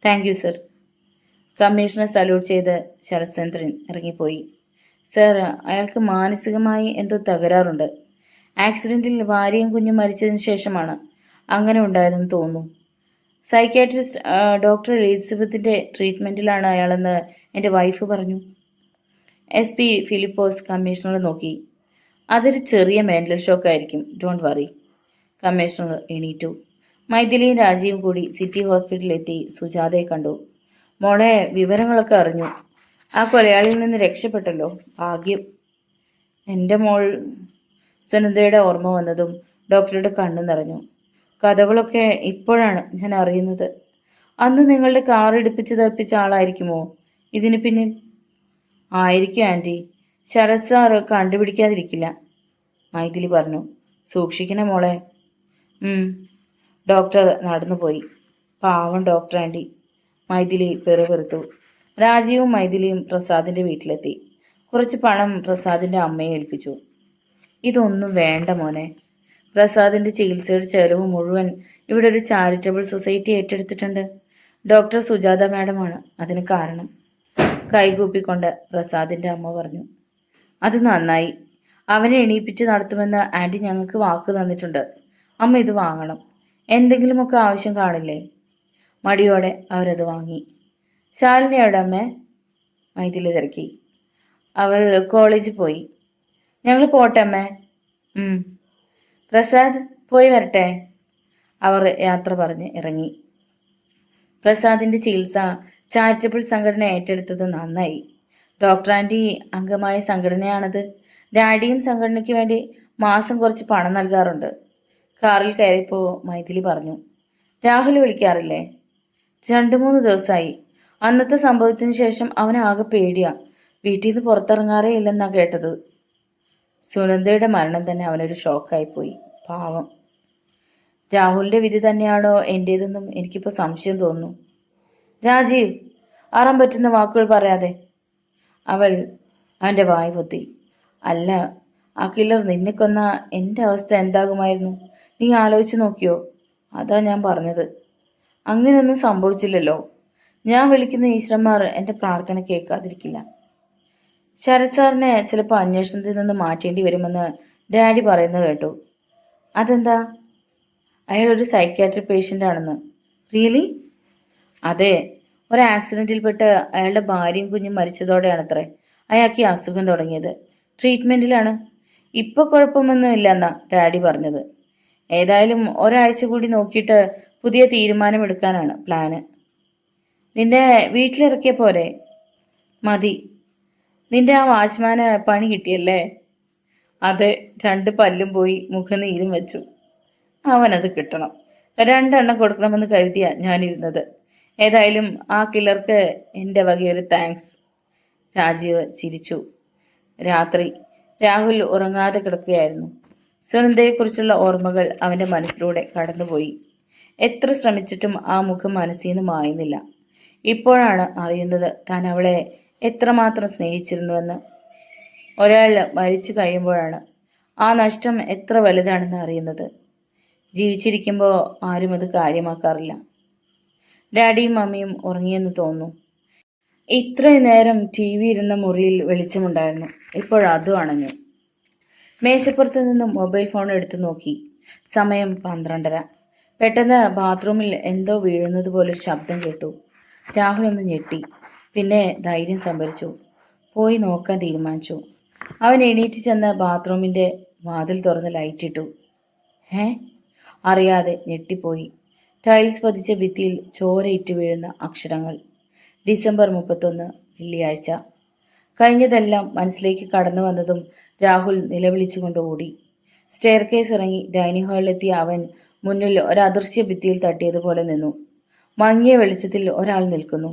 Thank you sir. Commissioner salute ചെയ്ത് ശരത്ചന്ദ്രൻ ഇറങ്ങിപ്പോയി. സർ, അയാൾക്ക് മാനസികമായി എന്തോ തകരാറുണ്ട്. ആക്സിഡൻറ്റിൽ ഭാര്യയും കുഞ്ഞും മരിച്ചതിന് ശേഷമാണ് അങ്ങനെ ഉണ്ടായതെന്ന് തോന്നുന്നു. സൈക്യാട്രിസ്റ്റ് ഡോക്ടർ എലിസബത്തിൻ്റെ ട്രീറ്റ്മെൻറ്റിലാണ് അയാളെന്ന് എൻ്റെ വൈഫ് പറഞ്ഞു. SP ഫിലിപ്പോസ് കമ്മീഷണറെ നോക്കി. അതൊരു ചെറിയ മെൻ്റൽ ഷോക്കായിരിക്കും, ഡോണ്ട് വറി. കമ്മീഷണർ എണീറ്റു. മൈഥിലിയും രാജീവും കൂടി സിറ്റി ഹോസ്പിറ്റലിൽ എത്തി സുജാതയെ കണ്ടു. മോളെ, വിവരങ്ങളൊക്കെ അറിഞ്ഞു. ആ കൊലയാളിയിൽ നിന്ന് രക്ഷപ്പെട്ടല്ലോ, ഭാഗ്യം. എൻ്റെ മോൾ. സുനന്ദയുടെ ഓർമ്മ വന്നതും ഡോക്ടറുടെ കണ്ണു നിറഞ്ഞു. കഥകളൊക്കെ ഇപ്പോഴാണ് ഞാൻ അറിയുന്നത്. അന്ന് നിങ്ങളുടെ കാർ ഇടിപ്പിച്ച് തെറിപ്പിച്ച ആളായിരിക്കുമോ ഇതിന് പിന്നിൽ? ആയിരിക്കും ആൻറ്റി. ശരത് സാർ കണ്ടുപിടിക്കാതിരിക്കില്ല, മൈഥിലി പറഞ്ഞു. സൂക്ഷിക്കണേ മോളെ. ഡോക്ടർ നടന്നുപോയി. പാവം ഡോക്ടർ ആൻറ്റി, മൈഥിലി പെറുപെറുത്തു. രാജീവും മൈഥിലിയും പ്രസാദിൻ്റെ വീട്ടിലെത്തി. കുറച്ച് പണം പ്രസാദിൻ്റെ അമ്മയെ ഏൽപ്പിച്ചു. ഇതൊന്നും വേണ്ട മോനെ. പ്രസാദിൻ്റെ ചികിത്സയുടെ ചെലവ് മുഴുവൻ ഇവിടെ ഒരു ചാരിറ്റബിൾ സൊസൈറ്റി ഏറ്റെടുത്തിട്ടുണ്ട്. ഡോക്ടർ സുജാത മാഡമാണ് അതിന് കാരണം. കൈകൂപ്പിക്കൊണ്ട് പ്രസാദിൻ്റെ അമ്മ പറഞ്ഞു. അത് നന്നായി. അവനെ എണീപ്പിച്ച് നടത്തുമെന്ന് ആൻറ്റി ഞങ്ങൾക്ക് വാക്ക് തന്നിട്ടുണ്ട്. അമ്മ ഇത് വാങ്ങണം. എന്തെങ്കിലുമൊക്കെ ആവശ്യം കാണില്ലേ? മടിയോടെ അവരത് വാങ്ങി. ശാലിനി എവിടെ അമ്മേ? മൈഥിലി തിരക്കി. അവൾ കോളേജിൽ പോയി. ഞങ്ങൾ പോട്ടെ അമ്മേ. പ്രസാദ്, പോയി വരട്ടെ. അവർ യാത്ര പറഞ്ഞ് ഇറങ്ങി. പ്രസാദിൻ്റെ ചികിത്സ ചാരിറ്റബിൾ സംഘടന ഏറ്റെടുത്തത് നന്നായി. ഡോക്ടർ ആൻറ്റി അംഗമായ സംഘടനയാണത്. ഡാഡിയും സംഘടനയ്ക്ക് വേണ്ടി മാസം കുറച്ച് പണം നൽകാറുണ്ട്. കാറിൽ കയറിയപ്പോൾ മൈഥിലി പറഞ്ഞു. രാഹുൽ വിളിക്കാറില്ലേ? 2-3 ദിവസമായി. അന്നത്തെ സംഭവത്തിന് ശേഷം അവനാകെ പേടിയാ. വീട്ടിൽ നിന്ന് പുറത്തിറങ്ങാറേ ഇല്ലെന്നാ കേട്ടത്. സുനന്ദയുടെ മരണം തന്നെ അവനൊരു ഷോക്കായിപ്പോയി. പാവം. രാഹുലിൻ്റെ വിധി തന്നെയാണോ എൻ്റേതെന്നും എനിക്കിപ്പോൾ സംശയം തോന്നുന്നു. രാജീവ്, അറാൻ പറ്റുന്ന വാക്കുകൾ പറയാതെ. അവൻ്റെ വായ് പൊത്തി. അല്ല, ആ കില്ലർ നിന്നെ കൊന്ന എൻ്റെ അവസ്ഥ എന്താകുമായിരുന്നു? നീ ആലോചിച്ച് നോക്കിയോ? അതാ ഞാൻ പറഞ്ഞത്. അങ്ങനെയൊന്നും സംഭവിച്ചില്ലല്ലോ. ഞാൻ വിളിക്കുന്ന ഈശ്വരന്മാർ എൻ്റെ പ്രാർത്ഥന കേൾക്കാതിരിക്കില്ല. ശരത് സാറിനെ ചിലപ്പോൾ അന്വേഷണത്തിൽ നിന്ന് മാറ്റേണ്ടി വരുമെന്ന് ഡാഡി പറയുന്നത് കേട്ടു. അതെന്താ? അയാളൊരു സൈക്യാട്രിക് പേഷ്യൻ്റ് ആണെന്ന്. റിയലി? അതെ. ഒരു ആക്സിഡൻറ്റിൽപ്പെട്ട് അയാളുടെ ഭാര്യയും കുഞ്ഞും മരിച്ചതോടെയാണത്രേ അയാൾക്ക് ഈ അസുഖം തുടങ്ങിയത്. ട്രീറ്റ്മെൻറ്റിലാണ്. ഇപ്പോൾ കുഴപ്പമൊന്നും ഇല്ലെന്നാ ഡാഡി പറഞ്ഞത്. ഏതായാലും ഒരാഴ്ച കൂടി നോക്കിയിട്ട് പുതിയ തീരുമാനമെടുക്കാനാണ് പ്ലാന്. നിന്റെ വീട്ടിലിറക്കിയ പോരെ? മതി. നിന്റെ ആ വാച്ച്മാന് പണി കിട്ടിയല്ലേ? അതെ, 2 പല്ലും പോയി, മുഖനീരും വെച്ചു. അവനത് കിട്ടണം. 2 എണ്ണം കൊടുക്കണമെന്ന് കരുതിയാ ഞാനിരുന്നത്. ഏതായാലും ആ കില്ലർക്ക് എൻ്റെ വകയൊരു താങ്ക്സ്. രാജീവ് ചിരിച്ചു. രാത്രി രാഹുൽ ഉറങ്ങാതെ കിടക്കുകയായിരുന്നു. സുനന്ദയെക്കുറിച്ചുള്ള ഓർമ്മകൾ അവൻ്റെ മനസ്സിലൂടെ കടന്നുപോയി. എത്ര ശ്രമിച്ചിട്ടും ആ മുഖം മനസ്സിൽ നിന്ന് മായുന്നില്ല. ഇപ്പോഴാണ് അറിയുന്നത് താൻ അവളെ എത്രമാത്രം സ്നേഹിച്ചിരുന്നുവെന്ന്. ഒരാൾ മരിച്ചു കഴിയുമ്പോഴാണ് ആ നഷ്ടം എത്ര വലുതാണെന്ന് അറിയുന്നത്. ജീവിച്ചിരിക്കുമ്പോൾ ആരും അത് കാര്യമാക്കാറില്ല. ഡാഡിയും മമ്മിയും ഉറങ്ങിയെന്ന് തോന്നുന്നു. ഇത്രയും നേരം TV ഇരുന്ന മുറിയിൽ വെളിച്ചമുണ്ടായിരുന്നു. ഇപ്പോഴതും അണഞ്ഞു. മേശപ്പുറത്ത് നിന്നും മൊബൈൽ ഫോൺ എടുത്തു നോക്കി. സമയം 12:30. പെട്ടെന്ന് ബാത്റൂമിൽ എന്തോ വീഴുന്നത് പോലൊരു ശബ്ദം കേട്ടു. രാഹുൽ ഒന്ന് ഞെട്ടി. പിന്നെ ധൈര്യം സംഭരിച്ചു. പോയി നോക്കാൻ തീരുമാനിച്ചു. അവൻ എണീറ്റ് ചെന്ന് ബാത്റൂമിൻ്റെ വാതിൽ തുറന്ന് ലൈറ്റിട്ടു. അറിയാതെ ഞെട്ടിപ്പോയി. ടൈൽസ് പതിച്ച ഭിത്തിയിൽ ചോരയിട്ട് വീഴുന്ന അക്ഷരങ്ങൾ. ഡിസംബർ 31, വെള്ളിയാഴ്ച. കഴിഞ്ഞതെല്ലാം മനസ്സിലേക്ക് കടന്നു വന്നതും രാഹുൽ നിലവിളിച്ചുകൊണ്ട് ഓടി. സ്റ്റെയർ കേസ് ഇറങ്ങി ഡൈനിങ് ഹാളിലെത്തിയ അവൻ മുന്നിൽ ഒരദൃശ്യ ഭിത്തിയിൽ തട്ടിയതുപോലെ നിന്നു. മങ്ങിയ വെളിച്ചത്തിൽ ഒരാൾ നിൽക്കുന്നു.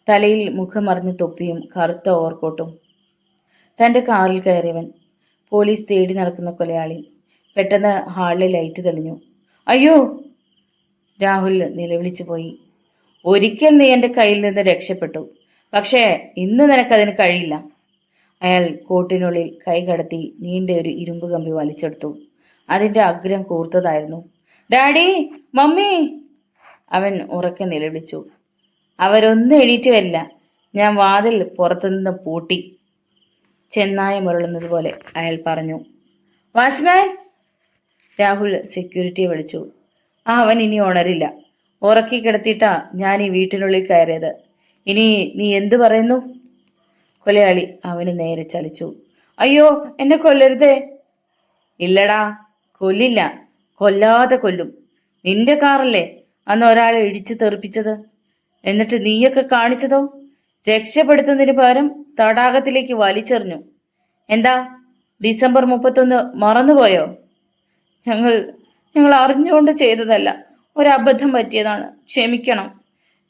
തലയിൽ മുഖമറിഞ്ഞ തൊപ്പിയും കറുത്ത ഓവർകോട്ടും. തൻ്റെ കാറിൽ കയറിയവൻ. പോലീസ് തേടി നടക്കുന്ന കൊലയാളി. പെട്ടെന്ന് ഹാളിലെ ലൈറ്റ് തെളിഞ്ഞു. അയ്യോ! രാഹുൽ നിലവിളിച്ചു പോയി. ഒരിക്കൽ നീ എൻ്റെ കയ്യിൽ നിന്ന് രക്ഷപ്പെട്ടു. പക്ഷേ ഇന്ന് നിനക്കതിന് കഴിയില്ല. അയാൾ കോട്ടിനുള്ളിൽ കൈ കടത്തി നീണ്ട ഒരു ഇരുമ്പ് കമ്പി വലിച്ചെടുത്തു. അതിൻ്റെ അഗ്രം കൂർത്തതായിരുന്നു. ഡാഡി, മമ്മി, അവൻ ഉറക്കെ നിലവിളിച്ചു. അവരൊന്നും എണീറ്റ് വരില്ല. ഞാൻ വാതിൽ പുറത്തുനിന്ന് പൂട്ടി. ചെന്നായ മുരളുന്നത് പോലെ അയാൾ പറഞ്ഞു. വാച്ച്മാൻ! രാഹുൽ സെക്യൂരിറ്റിയെ വിളിച്ചു. അവൻ ഇനി ഉണരില്ല. ഉറക്കി കിടത്തിയിട്ടാ ഞാൻ ഈ വീട്ടിനുള്ളിൽ കയറിയത്. ഇനി നീ എന്തു പറയുന്നു? കൊലയാളി അവന് നേരെ ചലിച്ചു. അയ്യോ, എന്നെ കൊല്ലരുതേ. ഇല്ലടാ, കൊല്ലില്ല. കൊല്ലാതെ കൊല്ലും. നിന്റെ കാറല്ലേ അന്ന് ഒരാളെ ഇടിച്ചു തെറിപ്പിച്ചത്? എന്നിട്ട് നീയൊക്കെ കാണിച്ചതോ? രക്ഷപ്പെടുത്തുന്നതിന് പകരം തടാകത്തിലേക്ക് വലിച്ചെറിഞ്ഞു. എന്താ, ഡിസംബർ 31 മറന്നുപോയോ? ഞങ്ങൾ ഞങ്ങൾ അറിഞ്ഞുകൊണ്ട് ചെയ്തതല്ല. ഒരബദ്ധം പറ്റിയതാണ്. ക്ഷമിക്കണം.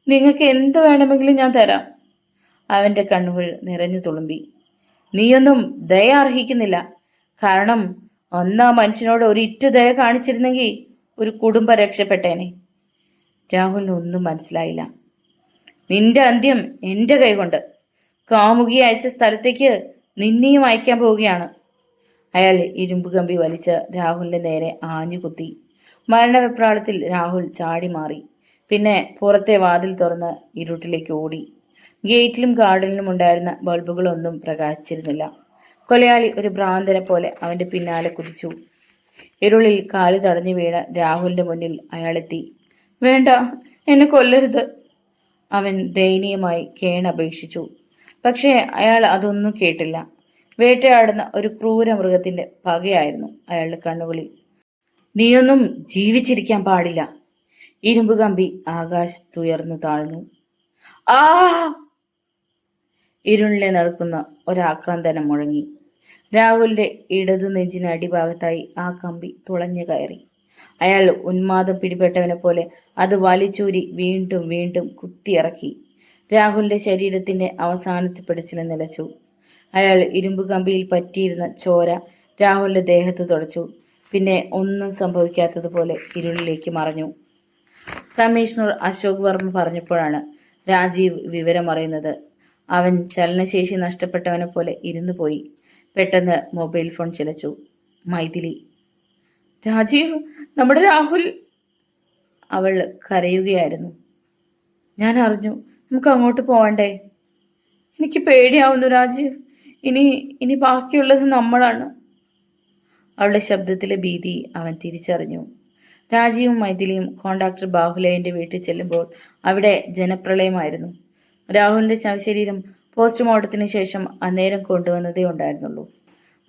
നിങ്ങൾക്ക് എന്ത് വേണമെങ്കിലും ഞാൻ തരാം. അവൻ്റെ കണ്ണുകൾ നിറഞ്ഞു തുളുമ്പി. നീയൊന്നും ദയ അർഹിക്കുന്നില്ല. കാരണം അന്ന് ആ മനുഷ്യനോട് ഒരു ഇറ്റു ദയ കാണിച്ചിരുന്നെങ്കിൽ ഒരു കുടുംബം രക്ഷപ്പെട്ടേനെ. രാഹുലിന് ഒന്നും മനസ്സിലായില്ല. നിന്റെ അന്ത്യം എൻ്റെ കൈകൊണ്ട്. കാമുകി അയച്ച സ്ഥലത്തേക്ക് നിന്നെയും അയക്കാൻ പോവുകയാണ്. അയാൾ ഇരുമ്പ് കമ്പി വലിച്ച് രാഹുലിന്റെ നേരെ ആഞ്ഞു കുത്തി. മരണവെപ്രാളത്തിൽ രാഹുൽ ചാടി മാറി. പിന്നെ പുറത്തെ വാതിൽ തുറന്ന് ഇരുട്ടിലേക്ക് ഓടി. ഗേറ്റിലും ഗാർഡനിലും ഉണ്ടായിരുന്ന ബൾബുകളൊന്നും പ്രകാശിച്ചിരുന്നില്ല. കൊലയാളി ഒരു ഭ്രാന്തനെ പോലെ അവന്റെ പിന്നാലെ കുതിച്ചു. ഇരുളിൽ കാല് തടഞ്ഞു വീണ രാഹുലിന്റെ മുന്നിൽ അയാളെത്തി. വേണ്ട, എന്നെ കൊല്ലരുത്, അവൻ ദയനീയമായി കേണപേക്ഷിച്ചു. പക്ഷേ അയാൾ അതൊന്നും കേട്ടില്ല. വേട്ടയാടുന്ന ഒരു ക്രൂര മൃഗത്തിന്റെ പകയായിരുന്നു അയാളുടെ കണ്ണുകളിൽ. നീയൊന്നും ജീവിച്ചിരിക്കാൻ പാടില്ല. ഇരുമ്പ് കമ്പി ആകാശത്തുയർന്നു താഴ്ന്നു. ആ! ഇരുളിനെ നടക്കുന്ന ഒരാക്രാന്തനം മുഴങ്ങി. രാഹുലിന്റെ ഇടതു നെഞ്ചിന് അടിഭാഗത്തായി ആ കമ്പി തുളഞ്ഞു കയറി. അയാൾ ഉന്മാദം പിടിപെട്ടവനെ പോലെ അത് വലിച്ചൂരി വീണ്ടും വീണ്ടും കുത്തിയിറക്കി. രാഹുലിന്റെ ശരീരത്തിന്റെ അവസാനത്തെ പിടിച്ചിൽ നിലച്ചു. അയാൾ ഇരുമ്പ് കമ്പിയിൽ പറ്റിയിരുന്ന ചോര രാഹുലിന്റെ ദേഹത്ത് തുടച്ചു. പിന്നെ ഒന്നും സംഭവിക്കാത്തതുപോലെ ഇരുളിലേക്ക് മറഞ്ഞു. കമ്മീഷണർ അശോക് വർമ്മ പറഞ്ഞപ്പോഴാണ് രാജീവ് വിവരമറിയുന്നത്. അവൻ ചലനശേഷി നഷ്ടപ്പെട്ടവനെ പോലെ ഇരുന്നു പോയി. പെട്ടെന്ന് മൊബൈൽ ഫോൺ ചിലച്ചു. മൈഥിലി. രാജീവ്, നമ്മുടെ രാഹുൽ. അവൾ കരയുകയായിരുന്നു. ഞാൻ അറിഞ്ഞു. നമുക്ക് അങ്ങോട്ട് പോവണ്ടേ? എനിക്ക് പേടിയാവുന്നു രാജീവ്. ഇനി ബാക്കിയുള്ളത് നമ്മളാണ്. അവളുടെ ശബ്ദത്തിലെ ഭീതി അവൻ തിരിച്ചറിഞ്ഞു. രാജീവും മൈഥിലിയും കോൺട്രാക്ടർ ബാഹുലേയന്റെ വീട്ടിൽ ചെല്ലുമ്പോൾ അവിടെ ജനപ്രളയമായിരുന്നു. രാഹുലിന്റെ ശവശരീരം പോസ്റ്റ്മോർട്ടത്തിന് ശേഷം അന്നേരം കൊണ്ടുവന്നതേ ഉണ്ടായിരുന്നുള്ളൂ.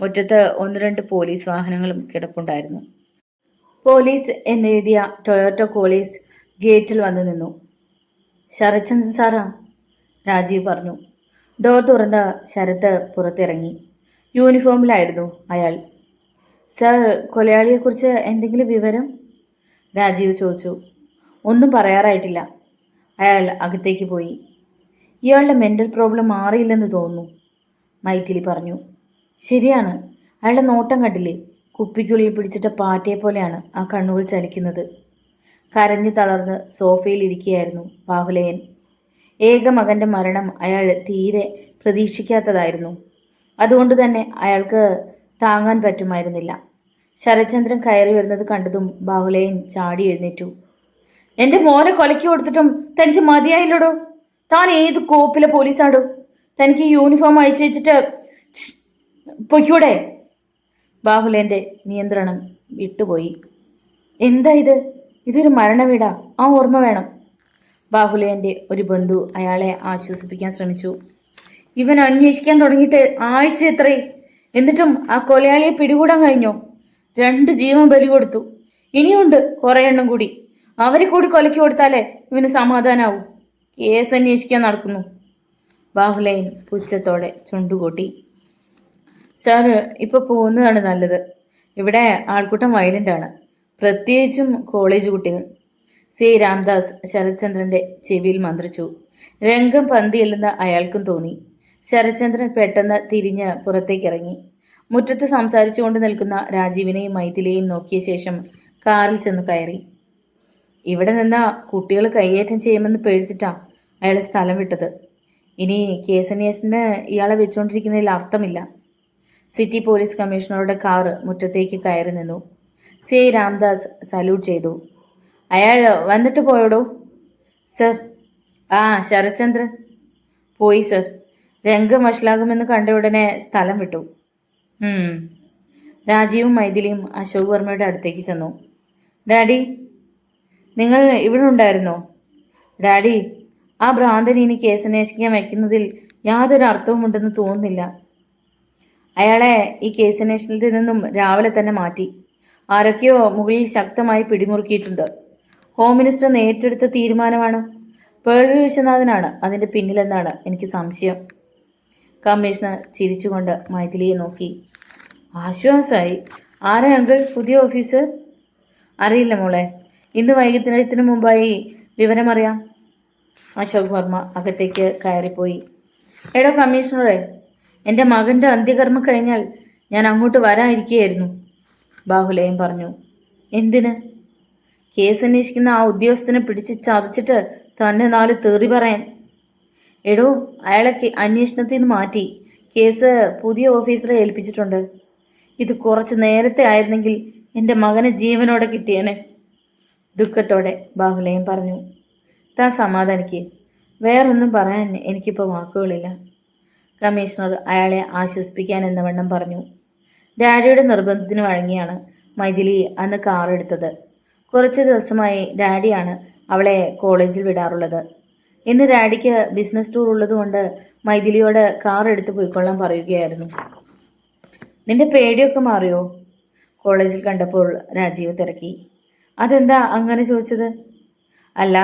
മുറ്റത്ത് 1-2 പോലീസ് വാഹനങ്ങളും കിടപ്പുണ്ടായിരുന്നു. പോലീസ് എന്നെഴുതിയ ടൊയോട്ടോ കോളീസ് ഗേറ്റിൽ വന്നു നിന്നു. ശരത്ചന്ദ്രൻ സാറാ, രാജീവ് പറഞ്ഞു. ഡോർ തുറന്ന ശരത്ത് പുറത്തിറങ്ങി. യൂണിഫോമിലായിരുന്നു അയാൾ. സാർ, കൊലയാളിയെക്കുറിച്ച് എന്തെങ്കിലും വിവരം? രാജീവ് ചോദിച്ചു. ഒന്നും പറയാറായിട്ടില്ല. അയാൾ അകത്തേക്ക് പോയി. ഇയാളുടെ മെൻ്റൽ പ്രോബ്ലം മാറിയില്ലെന്ന് തോന്നുന്നു, മൈഥിലി പറഞ്ഞു. ശരിയാണ്. അയാളുടെ നോട്ടം കണ്ടില്ലേ? കുപ്പിക്കുള്ളിൽ പിടിച്ചിട്ട പാറ്റയെ പോലെയാണ് ആ കണ്ണുകൾ ചലിക്കുന്നത്. കരഞ്ഞു തളർന്ന് സോഫയിൽ ഇരിക്കുകയായിരുന്നു ബാഹുലേയൻ. ഏക മകൻ്റെ മരണം അയാൾ തീരെ പ്രതീക്ഷിക്കാത്തതായിരുന്നു. അതുകൊണ്ട് തന്നെ അയാൾക്ക് താങ്ങാൻ പറ്റുമായിരുന്നില്ല. ശരത്ചന്ദ്രൻ കയറി വരുന്നത് കണ്ടതും ബാഹുലേയൻ ചാടി എഴുന്നേറ്റു. എൻ്റെ മോനെ കൊലയ്ക്ക് കൊടുത്തിട്ടും തനിക്ക് മതിയായില്ലടോ. താൻ ഏത് കോപ്പിലെ പോലീസാടോ? തനിക്ക് യൂണിഫോം അഴിച്ചു വെച്ചിട്ട് പൊയ്ക്കൂടെ? ബാഹുലേൻ്റെ നിയന്ത്രണം വിട്ടുപോയി. എന്താ ഇത്? ഇതൊരു മരണവീടാ, ആ ഓർമ്മ വേണം. ബാഹുലേയൻ്റെ ഒരു ബന്ധു അയാളെ ആശ്വസിപ്പിക്കാൻ ശ്രമിച്ചു. ഇവൻ അന്വേഷിക്കാൻ തുടങ്ങിയിട്ട് ആഴ്ച എത്രേ? എന്നിട്ടും ആ കൊലയാളിയെ പിടികൂടാൻ കഴിഞ്ഞോ? 2 ജീവൻ ബലി കൊടുത്തു. ഇനിയുണ്ട് കുറേ എണ്ണം കൂടി. അവരെ കൂടി കൊലയ്ക്ക് കൊടുത്താലേ ഇവന് സമാധാനാവും. കേസ് അന്വേഷിക്കാൻ നടക്കുന്നു. ബാഹുലേയൻ പുച്ഛത്തോടെ ചുണ്ടുകൂട്ടി. സാറ് ഇപ്പോൾ പോകുന്നതാണ് നല്ലത്. ഇവിടെ ആൾക്കൂട്ടം വയലൻ്റാണ്, പ്രത്യേകിച്ചും കോളേജ് കുട്ടികൾ. സി രാംദാസ് ശരത്ചന്ദ്രന്റെ ചെവിയിൽ മന്ത്രിച്ചു. രംഗം പന്തിയല്ലെന്ന് അയാൾക്കും തോന്നി. ശരത്ചന്ദ്രൻ പെട്ടെന്ന് തിരിഞ്ഞ് പുറത്തേക്കിറങ്ങി. മുറ്റത്ത് സംസാരിച്ചുകൊണ്ട് നിൽക്കുന്ന രാജീവിനെയും മൈഥിലിയെയും നോക്കിയ ശേഷം കാറിൽ ചെന്ന് കയറി. ഇവിടെ നിന്നാ കുട്ടികൾ കൈയേറ്റം ചെയ്യുമെന്ന് പേടിച്ചിട്ടാ അയാൾ സ്ഥലം വിട്ടത്. ഇനി കേസന്വേഷണത്തിന് ഇയാളെ വെച്ചുകൊണ്ടിരിക്കുന്നതിൽ അർത്ഥമില്ല. സിറ്റി പോലീസ് കമ്മീഷണറുടെ കാറ് മുറ്റത്തേക്ക് കയറി നിന്നു. CI രാംദാസ് സല്യൂട്ട് ചെയ്തു. അയാൾ വന്നിട്ട് പോയോടോ? സർ. ആ, ശരത്ചന്ദ്രൻ പോയി സർ. രംഗം വഷളാകുമെന്ന് കണ്ട ഉടനെ സ്ഥലം വിട്ടു. രാജീവും മൈഥിലിയും അശോക് വർമ്മയുടെ അടുത്തേക്ക് ചെന്നു. ഡാഡി, നിങ്ങൾ ഇവിടെ ഉണ്ടായിരുന്നോ? ഡാഡി, ആ ഭ്രാന്തൻ ഇനി കേസന്വേഷിക്കാൻ വയ്ക്കുന്നതിൽ യാതൊരു അർത്ഥവുമുണ്ടെന്ന് തോന്നുന്നില്ല. അയാളെ ഈ കേസന്വേഷണത്തിൽ നിന്നും രാവിലെ തന്നെ മാറ്റി. ആരൊക്കെയോ മുകളിൽ ശക്തമായി പിടിമുറുക്കിയിട്ടുണ്ട്. ഹോം മിനിസ്റ്റർ നേരിട്ടെടുത്ത തീരുമാനമാണ്. പേൾവി വിശ്വനാഥനാണ് അതിൻ്റെ പിന്നിലെന്നാണ് എനിക്ക് സംശയം. കമ്മീഷണർ ചിരിച്ചുകൊണ്ട് മൈഥിലിയെ നോക്കി. ആശ്വാസമായി. ആരാ അങ്കിൾ പുതിയ ഓഫീസർ? അറിയില്ല മോളെ. ഇന്ന് വൈകുന്നേരത്തിന് മുമ്പായി വിവരമറിയാം. അശോക് വർമ്മ അകത്തേക്ക് കയറിപ്പോയി. എടോ കമ്മീഷണറെ, എൻ്റെ മകൻ്റെ അന്ത്യകർമ്മം കഴിഞ്ഞാൽ ഞാൻ അങ്ങോട്ട് വരാനിരിക്കുകയായിരുന്നു. ബാഹുലയം പറഞ്ഞു. എന്തിന്? കേസ് അന്വേഷിക്കുന്ന ആ ഉദ്യോഗസ്ഥനെ പിടിച്ച് ചതച്ചിട്ട് തന്നെ 4 തെറി പറയാൻ. എടോ, അയാളെ അന്വേഷണത്തിൽ നിന്ന് മാറ്റി കേസ് പുതിയ ഓഫീസറെ ഏൽപ്പിച്ചിട്ടുണ്ട്. ഇത് കുറച്ച് നേരത്തെ ആയിരുന്നെങ്കിൽ എൻ്റെ മകനെ ജീവനോടെ കിട്ടിയേനെ. ദുഃഖത്തോടെ ബാഹുലയം പറഞ്ഞു. താൻ സമാധാനിക്ക്. വേറൊന്നും പറയാൻ എനിക്കിപ്പോൾ വാക്കുകളില്ല. കമ്മീഷണർ അയാളെ ആശ്വസിപ്പിക്കാൻ എന്നവണ്ണം പറഞ്ഞു. ഡാഡിയുടെ നിർബന്ധത്തിന് വഴങ്ങിയാണ് മൈഥിലി അന്ന് കാർ എടുത്തത്. കുറച്ച് ദിവസമായി ഡാഡിയാണ് അവളെ കോളേജിൽ വിടാറുള്ളത്. ഇന്ന് ഡാഡിക്ക് ബിസിനസ് ടൂർ ഉള്ളതുകൊണ്ട് മൈഥിലിയോട് കാർ എടുത്ത് പോയിക്കൊള്ളാൻ പറയുകയായിരുന്നു. നിന്റെ പേടിയൊക്കെ മാറിയോ? കോളേജിൽ കണ്ടപ്പോൾ രാജീവ് തിരക്കി. അതെന്താ അങ്ങനെ ചോദിച്ചത്? അല്ല,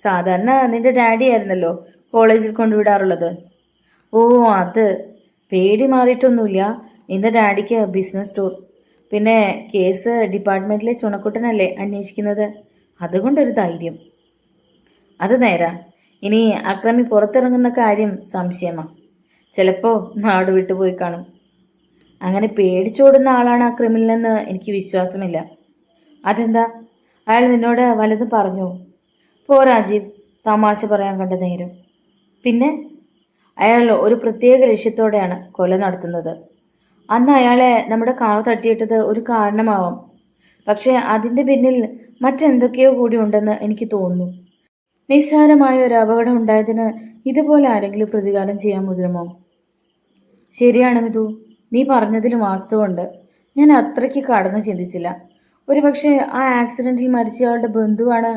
സാധാരണ നിന്റെ ഡാഡി ആയിരുന്നല്ലോ കോളേജിൽ കൊണ്ടുവിടാറുള്ളത്. ഓ, അത്. പേടി മാറിയിട്ടൊന്നുമില്ല. ഇന്ന് ഡാഡിക്ക് ബിസിനസ് ടൂർ. പിന്നെ കേസ് ഡിപ്പാർട്ട്മെൻറ്റിലെ ചുണക്കുട്ടനല്ലേ അന്വേഷിക്കുന്നത്, അതുകൊണ്ടൊരു ധൈര്യം. അത് നേരാ. ഇനി അക്രമി പുറത്തിറങ്ങുന്ന കാര്യം സംശയമാണ്. ചിലപ്പോൾ നാട് വിട്ടുപോയി കാണും. അങ്ങനെ പേടിച്ചോടുന്ന ആളാണ് ആ ക്രിമിനലെന്ന് എനിക്ക് വിശ്വാസമില്ല. അതെന്താ? അയാൾ നിന്നോട് വല്ലതും പറഞ്ഞോ? പോ രാജീവ്, തമാശ പറയാൻ കണ്ട നേരം. പിന്നെ അയാൾ ഒരു പ്രത്യേക ലക്ഷ്യത്തോടെയാണ് കൊല നടത്തുന്നത്. അന്ന് അയാളെ നമ്മുടെ കാർ തട്ടിയിട്ടത് ഒരു കാരണമാവാം. പക്ഷേ അതിൻ്റെ പിന്നിൽ മറ്റെന്തൊക്കെയോ കൂടി ഉണ്ടെന്ന് എനിക്ക് തോന്നുന്നു. നിസ്സാരമായ ഒരു അപകടം ഉണ്ടായതിന് ഇതുപോലെ ആരെങ്കിലും പ്രതികാരം ചെയ്യാൻ മുതിരുമോ? ശരിയാണ് മിതു, നീ പറഞ്ഞതിലും വാസ്തവമുണ്ട്. ഞാൻ അത്രയ്ക്ക് കടന്നു ചിന്തിച്ചില്ല. ഒരു പക്ഷേ ആ ആക്സിഡൻറ്റിൽ മരിച്ചയാളുടെ ബന്ധുവാണ്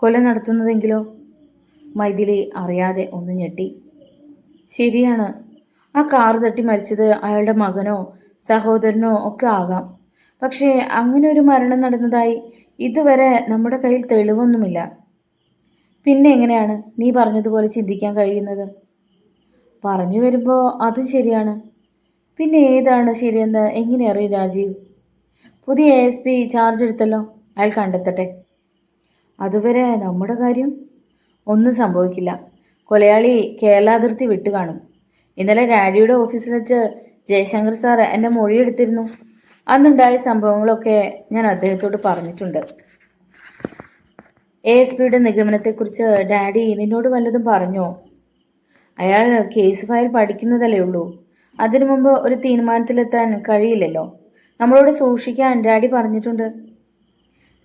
കൊല നടത്തുന്നതെങ്കിലോ? മൈഥിലി അറിയാതെ ഒന്ന് ഞെട്ടി. ശരിയാണ്. ആ കാർ തട്ടി മരിച്ചത് അയാളുടെ മകനോ സഹോദരനോ ഒക്കെ ആകാം. പക്ഷേ അങ്ങനെ ഒരു മരണം നടന്നതായി ഇതുവരെ നമ്മുടെ കയ്യിൽ തെളിവൊന്നുമില്ല. പിന്നെ എങ്ങനെയാണ് നീ പറഞ്ഞതുപോലെ ചിന്തിക്കാൻ കഴിയുന്നത്? പറഞ്ഞു വരുമ്പോൾ അതും ശരിയാണ്. പിന്നെ ഏതാണ് ശരിയെന്ന് എങ്ങനെ അറിയും രാജീവ്? പുതിയ ASP ചാർജ് എടുത്തല്ലോ, അയാൾ കണ്ടെത്തട്ടെ. അതുവരെ നമ്മുടെ കാര്യം ഒന്നും സംഭവിക്കില്ല. കൊലയാളി കേരളാതിർത്തി വിട്ടു കാണും. ഇന്നലെ ഡാഡിയുടെ ഓഫീസിൽ വെച്ച് ജയശങ്കർ സാർ എൻ്റെ മൊഴിയെടുത്തിരുന്നു. അന്നുണ്ടായ സംഭവങ്ങളൊക്കെ ഞാൻ അദ്ദേഹത്തോട് പറഞ്ഞിട്ടുണ്ട്. ASPയുടെ നിഗമനത്തെക്കുറിച്ച് ഡാഡി നിന്നോട് വല്ലതും പറഞ്ഞോ? അയാൾ കേസ് ഫയൽ പഠിക്കുന്നതല്ലേ ഉള്ളൂ. അതിനു മുമ്പ് ഒരു തീരുമാനത്തിലെത്താൻ കഴിയില്ലല്ലോ. നമ്മളോട് സൂക്ഷിക്കാൻ ഡാഡി പറഞ്ഞിട്ടുണ്ട്.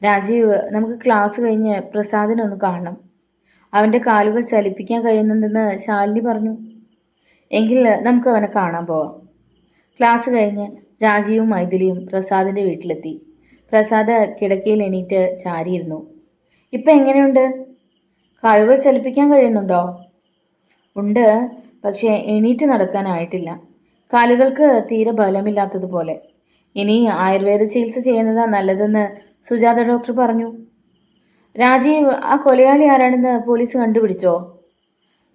രാജീവ്, നമുക്ക് ക്ലാസ് കഴിഞ്ഞ് പ്രസാദിനെ ഒന്ന് കാണണം. അവൻ്റെ കാലുകൾ ചലിപ്പിക്കാൻ കഴിയുന്നുണ്ടെന്ന് ശാലിനി പറഞ്ഞു. എങ്കിൽ നമുക്ക് അവനെ കാണാൻ പോവാം. ക്ലാസ് കഴിഞ്ഞ് രാജീവും മൈഥിലിയും പ്രസാദിൻ്റെ വീട്ടിലെത്തി. പ്രസാദ് കിടക്കയിൽ എണീറ്റ് ചാരിയിരുന്നു. ഇപ്പം എങ്ങനെയുണ്ട്? കാലുകൾ ചലിപ്പിക്കാൻ കഴിയുന്നുണ്ടോ? ഉണ്ട്, പക്ഷേ എണീറ്റ് നടക്കാനായിട്ടില്ല. കാലുകൾക്ക് തീരെ ബലമില്ലാത്തതുപോലെ. ഇനി ആയുർവേദ ചികിത്സ ചെയ്യുന്നതാണ് നല്ലതെന്ന് സുജാത ഡോക്ടർ പറഞ്ഞു. രാജീവ്, ആ കൊലയാളി ആരാണെന്ന് പോലീസ് കണ്ടുപിടിച്ചോ?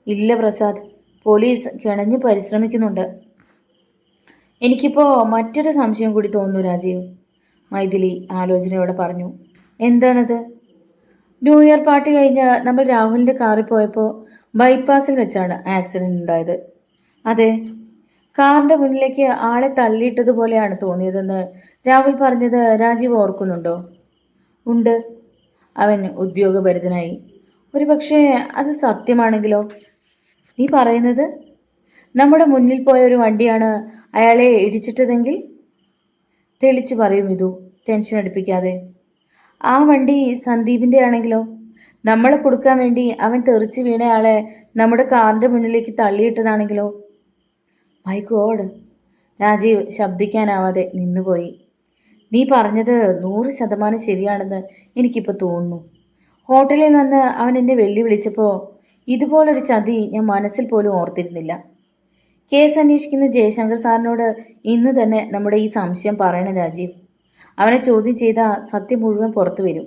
ഇല്ല പ്രസാദ്, പോലീസ് കിണഞ്ഞു പരിശ്രമിക്കുന്നുണ്ട്. എനിക്കിപ്പോൾ മറ്റൊരു സംശയം കൂടി തോന്നുന്നു രാജീവ്, മൈഥിലി ആലോചനയോടെ പറഞ്ഞു. എന്താണത്? ന്യൂ ഇയർ പാർട്ടി കഴിഞ്ഞ് നമ്മൾ രാഹുലിൻ്റെ കാറിൽ പോയപ്പോൾ ബൈപ്പാസിൽ വെച്ചാണ് ആക്സിഡൻ്റ് ഉണ്ടായത്. അതെ, കാറിൻ്റെ മുന്നിലേക്ക് ആളെ തള്ളിയിട്ടതുപോലെയാണ് തോന്നിയതെന്ന് രാഹുൽ പറഞ്ഞത് രാജീവ് ഓർക്കുന്നുണ്ടോ? ഉണ്ട്. അവൻ ഉദ്യോഗഭരിതനായി. ഒരു പക്ഷേ അത് സത്യമാണെങ്കിലോ? നീ പറയുന്നത് നമ്മുടെ മുന്നിൽ പോയ ഒരു വണ്ടിയാണ് അയാളെ ഇടിച്ചിട്ടതെങ്കിൽ? തെളിച്ചു പറയും ഇതു, ടെൻഷൻ അടുപ്പിക്കാതെ. ആ വണ്ടി സന്ദീപിൻ്റെ ആണെങ്കിലോ? നമ്മളെ കൊടുക്കാൻ വേണ്ടി അവൻ തെറിച്ച് വീണയാളെ നമ്മുടെ കാറിൻ്റെ മുന്നിലേക്ക് തള്ളിയിട്ടതാണെങ്കിലോ? My god! രാജീവ് ശബ്ദിക്കാനാവാതെ നിന്നുപോയി. നീ പറഞ്ഞത് 100% ശരിയാണെന്ന് എനിക്കിപ്പോൾ തോന്നുന്നു. ഹോട്ടലിൽ വന്ന് അവൻ എന്നെ വെല്ലുവിളിച്ചപ്പോൾ ഇതുപോലൊരു ചതി ഞാൻ മനസ്സിൽ പോലും ഓർത്തിരുന്നില്ല. കേസ് അന്വേഷിക്കുന്ന ജയശങ്കർ സാറിനോട് ഇന്ന് തന്നെ നമ്മുടെ ഈ സംശയം പറയണം രാജീവ്. അവനെ ചോദ്യം ചെയ്താൽ സത്യം മുഴുവൻ പുറത്തു വരും.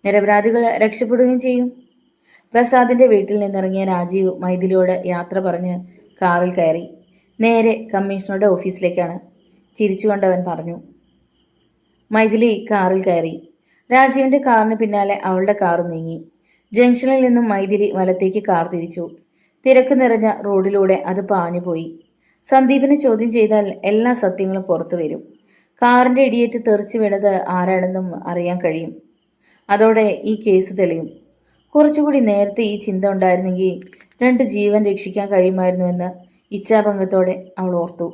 നിരപരാധികൾ രക്ഷപ്പെടുകയും ചെയ്യും. പ്രസാദിൻ്റെ വീട്ടിൽ നിന്നിറങ്ങിയ രാജീവ് മൈഥിലിയോട് യാത്ര പറഞ്ഞ് കാറിൽ കയറി. നേരെ കമ്മീഷണറുടെ ഓഫീസിലേക്കാണ്. ചിരിച്ചുകൊണ്ടവൻ പറഞ്ഞു. മൈഥിലി കാറിൽ കയറി. രാജീവിൻ്റെ കാറിന് പിന്നാലെ അവളുടെ കാർ നീങ്ങി. ജംഗ്ഷനിൽ നിന്നും മൈഥിലി വലത്തേക്ക് കാർ തിരിച്ചു. തിരക്ക് നിറഞ്ഞ റോഡിലൂടെ അത് പാഞ്ഞുപോയി. സന്ദീപിനെ ചോദ്യം ചെയ്താൽ എല്ലാ സത്യങ്ങളും പുറത്തു വരും. കാറിൻ്റെ ഇടിയേറ്റ് തെറിച്ചു വീണത് ആരാണെന്നും അറിയാൻ കഴിയും. അതോടെ ഈ കേസ് തെളിയും. കുറച്ചുകൂടി നേരത്തെ ഈ ചിന്ത ഉണ്ടായിരുന്നെങ്കിൽ 2 ജീവൻ രക്ഷിക്കാൻ കഴിയുമായിരുന്നുവെന്ന് ഇച്ഛാഭംഗത്തോടെ അവൾ ഓർത്തു.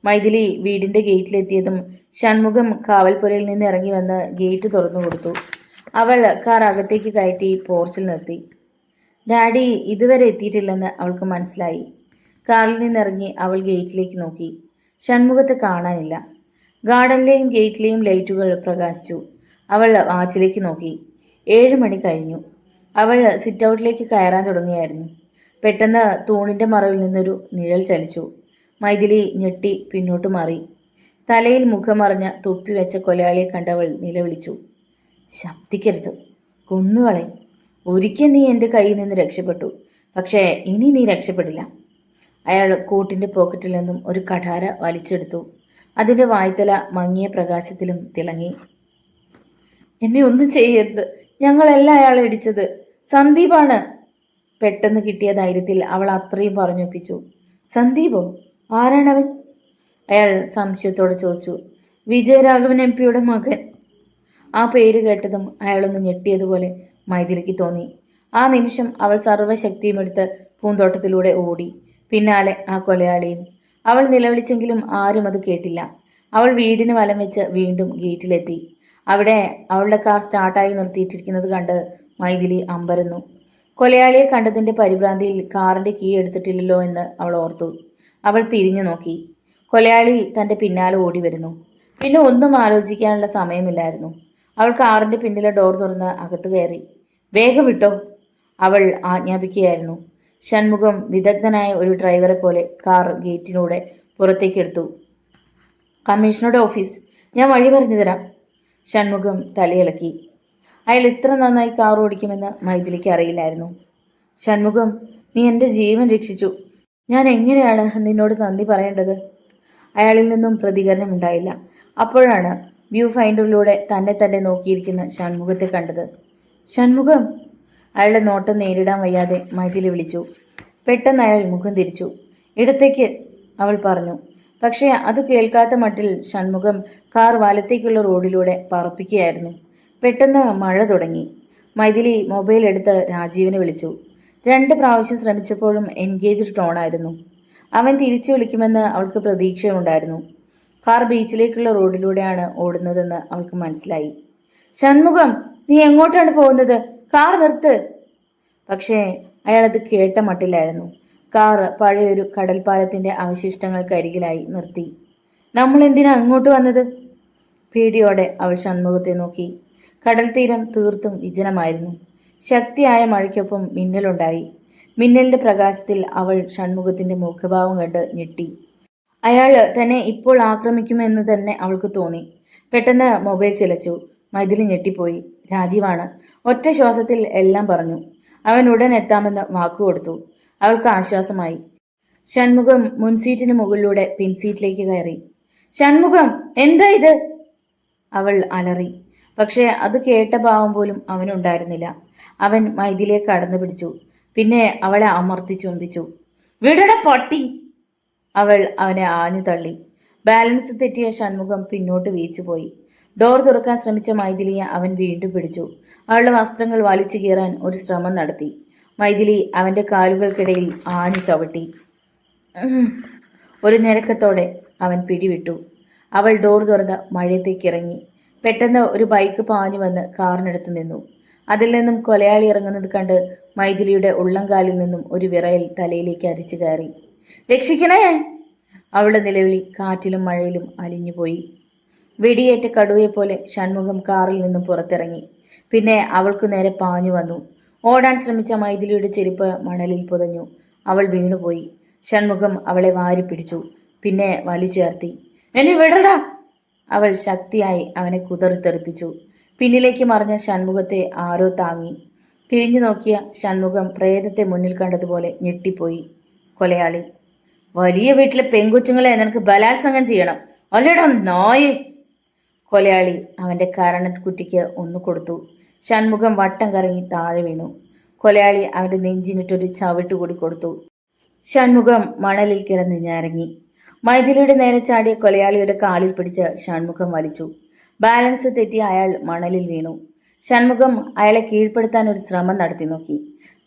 മൈഥിലി വീടിൻ്റെ ഗേറ്റിലെത്തിയതും ഷൺമുഖം കാവൽപ്പുരയിൽ നിന്ന് ഇറങ്ങി വന്ന് ഗേറ്റ് തുറന്നു കൊടുത്തു. അവൾ കാർ അകത്തേക്ക് കയറ്റി പോർച്ചിൽ നിർത്തി. ഡാഡി ഇതുവരെ എത്തിയിട്ടില്ലെന്ന് അവൾക്ക് മനസ്സിലായി. കാറിൽ നിന്നിറങ്ങി അവൾ ഗേറ്റിലേക്ക് നോക്കി. ഷൺമുഖത്തെ കാണാനില്ല. ഗാർഡനിലെയും ഗേറ്റിലെയും ലൈറ്റുകൾ പ്രകാശിച്ചു. അവൾ വാച്ചിലേക്ക് നോക്കി. 7 മണി കഴിഞ്ഞു. അവൾ സിറ്റ് ഔട്ടിലേക്ക് കയറാൻ തുടങ്ങിയായിരുന്നു. പെട്ടെന്ന് തൂണിൻ്റെ മറവിൽ നിന്നൊരു നിഴൽ ചലിച്ചു. മൈഥിലി ഞെട്ടി പിന്നോട്ട് മാറി. തലയിൽ മുഖം മറഞ്ഞ തൊപ്പി വെച്ച കൊലയാളിയെ കണ്ടവൾ നിലവിളിച്ചു. ശബ്ദിക്കരുത്, കൊന്നുകളയും. ഒരിക്കൽ നീ എൻ്റെ കയ്യിൽ നിന്ന് രക്ഷപ്പെട്ടു, പക്ഷേ ഇനി നീ രക്ഷപ്പെടില്ല. അയാൾ കോട്ടിൻ്റെ പോക്കറ്റിൽ നിന്നും ഒരു കഠാര വലിച്ചെടുത്തു. അതിൻ്റെ വായ്ത്തല മങ്ങിയ പ്രകാശത്തിലും തിളങ്ങി. എന്നെ ഒന്നും ചെയ്യരുത്, ഞങ്ങളല്ല അയാളെ ഇടിച്ചത്, സന്ദീപാണ്. പെട്ടെന്ന് കിട്ടിയ ധൈര്യത്തിൽ അവൾ അത്രയും പറഞ്ഞൊപ്പിച്ചു. സന്ദീപോ? ആരാണവൻ? അയാൾ സംശയത്തോടെ ചോദിച്ചു. വിജയരാഘവൻ MP മകൻ. ആ പേര് കേട്ടതും അയാളൊന്ന് ഞെട്ടിയതുപോലെ മൈഥിലിക്ക് തോന്നി. ആ നിമിഷം അവൾ സർവ്വശക്തിയും എടുത്ത് പൂന്തോട്ടത്തിലൂടെ ഓടി. പിന്നാലെ ആ കൊലയാളിയും. അവൾ നിലവിളിച്ചെങ്കിലും ആരും അത് കേട്ടില്ല. അവൾ വീടിന് വലം വെച്ച് വീണ്ടും ഗേറ്റിലെത്തി. അവിടെ അവളുടെ കാർ സ്റ്റാർട്ടായി നിർത്തിയിട്ടിരിക്കുന്നത് കണ്ട് മൈഥിലി അമ്പരന്നു. കൊലയാളിയെ കണ്ടതിൻ്റെ പരിഭ്രാന്തിയിൽ കാറിൻ്റെ കീ എടുത്തിട്ടില്ലല്ലോ എന്ന് അവൾ ഓർത്തു. അവൾ തിരിഞ്ഞു നോക്കി. കൊലയാളി തൻ്റെ പിന്നാലെ ഓടി വരുന്നു. പിന്നെ ഒന്നും ആലോചിക്കാനുള്ള സമയമില്ലായിരുന്നു. അവൾ കാറിൻ്റെ പിന്നിലെ ഡോർ തുറന്ന് അകത്ത് കയറി. വേഗം വിട്ടോ, അവൾ ആജ്ഞാപിക്കുകയായിരുന്നു. ഷൺമുഖം വിദഗ്ധനായ ഒരു ഡ്രൈവറെ പോലെ കാർ ഗേറ്റിലൂടെ പുറത്തേക്കെടുത്തു. കമ്മീഷണറുടെ ഓഫീസ്, ഞാൻ വഴി പറഞ്ഞു തരാം. ഷൺമുഖം തലയിളക്കി. അയാൾ ഇത്ര നന്നായി കാർ ഓടിക്കുമെന്ന് മൈഥിലിക്ക് അറിയില്ലായിരുന്നു. ഷൺമുഖം, നീ എൻ്റെ ജീവൻ രക്ഷിച്ചു. ഞാൻ എങ്ങനെയാണ് നിന്നോട് നന്ദി പറയേണ്ടത്? അയാളിൽ നിന്നും പ്രതികരണമുണ്ടായില്ല. അപ്പോഴാണ് വ്യൂ ഫൈൻഡറിലൂടെ തന്നെ നോക്കിയിരിക്കുന്ന ഷൺമുഖത്തെ കണ്ടത്. ഷൺമുഖം! അയാളുടെ നോട്ടം നേരിടാൻ വയ്യാതെ മൈഥിലി വിളിച്ചു. പെട്ടെന്ന് അയാൾ മുഖം തിരിച്ചു. ഇടത്തേക്ക്, അവൾ പറഞ്ഞു. പക്ഷേ അത് കേൾക്കാത്ത മട്ടിൽ ഷൺമുഖം കാർ വലത്തേക്കുള്ള റോഡിലൂടെ പറപ്പിക്കുകയായിരുന്നു. പെട്ടെന്ന് മഴ തുടങ്ങി. മൈഥിലി മൊബൈൽ എടുത്ത് രാജീവിനെ വിളിച്ചു. 2 പ്രാവശ്യം ശ്രമിച്ചപ്പോഴും എൻഗേജ്ഡ് ടോണായിരുന്നു. അവൻ തിരിച്ചു വിളിക്കുമെന്ന് അവൾക്ക് പ്രതീക്ഷയുണ്ടായിരുന്നു. കാർ ബീച്ചിലേക്കുള്ള റോഡിലൂടെയാണ് ഓടുന്നതെന്ന് അവൾക്ക് മനസ്സിലായി. ഷൺമുഖം, നീ എങ്ങോട്ടാണ് പോകുന്നത്? കാർ നിർത്ത്! പക്ഷേ അയാളത് കേട്ട മട്ടില്ലായിരുന്നു. കാർ പഴയൊരു കടൽപ്പാലത്തിൻ്റെ അവശിഷ്ടങ്ങൾക്കരികിലായി നിർത്തി. നമ്മൾ എന്തിനാ അങ്ങോട്ട് വന്നത്? പേടിയോടെ അവൾ ഷൺമുഖത്തെ നോക്കി. കടൽ തീരം തീർത്തും വിജനമായിരുന്നു. ശക്തിയായ മഴയ്ക്കൊപ്പം മിന്നലുണ്ടായി. മിന്നലിൻ്റെ പ്രകാശത്തിൽ അവൾ ഷൺമുഖത്തിൻ്റെ മുഖഭാവം കണ്ട് ഞെട്ടി. അയാൾ തന്നെ ഇപ്പോൾ ആക്രമിക്കുമെന്ന് തന്നെ അവൾക്ക് തോന്നി. പെട്ടെന്ന് മൊബൈൽ ചിലച്ചു. മൈഥിലി ഞെട്ടിപ്പോയി. രാജീവാണ്. ഒറ്റ ശ്വാസത്തിൽ എല്ലാം പറഞ്ഞു. അവൻ ഉടൻ എത്താമെന്ന് വാക്കുകൊടുത്തു. അവൾക്ക് ആശ്വാസമായി. ഷൺമുഖം മുൻസീറ്റിന് മുകളിലൂടെ പിൻസീറ്റിലേക്ക് കയറി. ഷൺമുഖം, എന്താ ഇത്? അവൾ അലറി. പക്ഷേ അത് കേട്ട ഭാവം പോലും അവനുണ്ടായിരുന്നില്ല. അവൻ മൈഥിലിയെ കടന്നു പിടിച്ചു. പിന്നെ അവളെ അമർത്തി ചുംബിച്ചു. വിടട പട്ടി! അവൾ അവനെ ആഞ്ഞു തള്ളി. ബാലൻസ് തെറ്റിയ ഷൺമുഖം പിന്നോട്ട് വീച്ചുപോയി. ഡോർ തുറക്കാൻ ശ്രമിച്ച മൈഥിലിയെ അവൻ വീണ്ടും പിടിച്ചു. അവളുടെ വസ്ത്രങ്ങൾ വലിച്ചു കീറാൻ ഒരു ശ്രമം നടത്തി. മൈഥിലി അവൻ്റെ കാലുകൾക്കിടയിൽ ആഞ്ഞു ചവിട്ടി. ഒരു ഞരക്കത്തോടെ അവൻ പിടിവിട്ടു. അവൾ ഡോർ തുറന്ന് മഴയത്തേക്ക് ഇറങ്ങി. പെട്ടെന്ന് ഒരു ബൈക്ക് പാഞ്ഞു വന്ന് കാറിനടുത്ത് നിന്നു. അതിൽ നിന്നും കൊലയാളി ഇറങ്ങുന്നത് കണ്ട് മൈഥിലിയുടെ ഉള്ളംകാലിൽ നിന്നും ഒരു വിറയൽ തലയിലേക്ക് അരിച്ചു കയറി. രക്ഷിക്കണേ! അവളുടെ നിലവിളി കാറ്റിലും മഴയിലും അലിഞ്ഞുപോയി. വെടിയേറ്റ കടുവയെപ്പോലെ ഷൺമുഖം കാറിൽ നിന്നും പുറത്തിറങ്ങി. പിന്നെ അവൾക്കു നേരെ പാഞ്ഞു വന്നു. ഓടാൻ ശ്രമിച്ച മൈഥിലിയുടെ ചെരുപ്പ് മണലിൽ പുതഞ്ഞു. അവൾ വീണുപോയി. ഷൺമുഖം അവളെ വാരി പിടിച്ചു. പിന്നെ വലിച്ചേർത്തി. എന്നെ വിടടാ! അവൾ ശക്തിയായി അവനെ കുതറിത്തെറിപ്പിച്ചു. പിന്നിലേക്ക് മറിഞ്ഞ ഷൺമുഖത്തെ ആരോ താങ്ങി. തിരിഞ്ഞു നോക്കിയ ഷൺമുഖം പ്രേതത്തെ മുന്നിൽ കണ്ടതുപോലെ ഞെട്ടിപ്പോയി. കൊലയാളി. വലിയ വീട്ടിലെ പെങ്കൊച്ചുങ്ങളെ നിനക്ക് ബലാത്സംഗം ചെയ്യണം അല്ലേടാ നായേ! കൊലയാളി അവൻ്റെ കരണക്കുറ്റിക്ക് ഒന്ന് കൊടുത്തു. ഷൺമുഖം വട്ടം കറങ്ങി താഴെ വീണു. കൊലയാളി അവൻ്റെ നെഞ്ചിനിട്ടൊരു ചവിട്ടുകൂടി കൊടുത്തു. ഷൺമുഖം മണലിൽ കിടന്ന് ഞരങ്ങി. മൈഥിലിയുടെ നേരെ ചാടിയ കൊലയാളിയുടെ കാലിൽ പിടിച്ച് ഷൺമുഖം വലിച്ചു. ബാലൻസ് തെറ്റി അയാൾ മണലിൽ വീണു. ഷൺമുഖം അയാളെ കീഴ്പ്പെടുത്താൻ ഒരു ശ്രമം നടത്തി നോക്കി.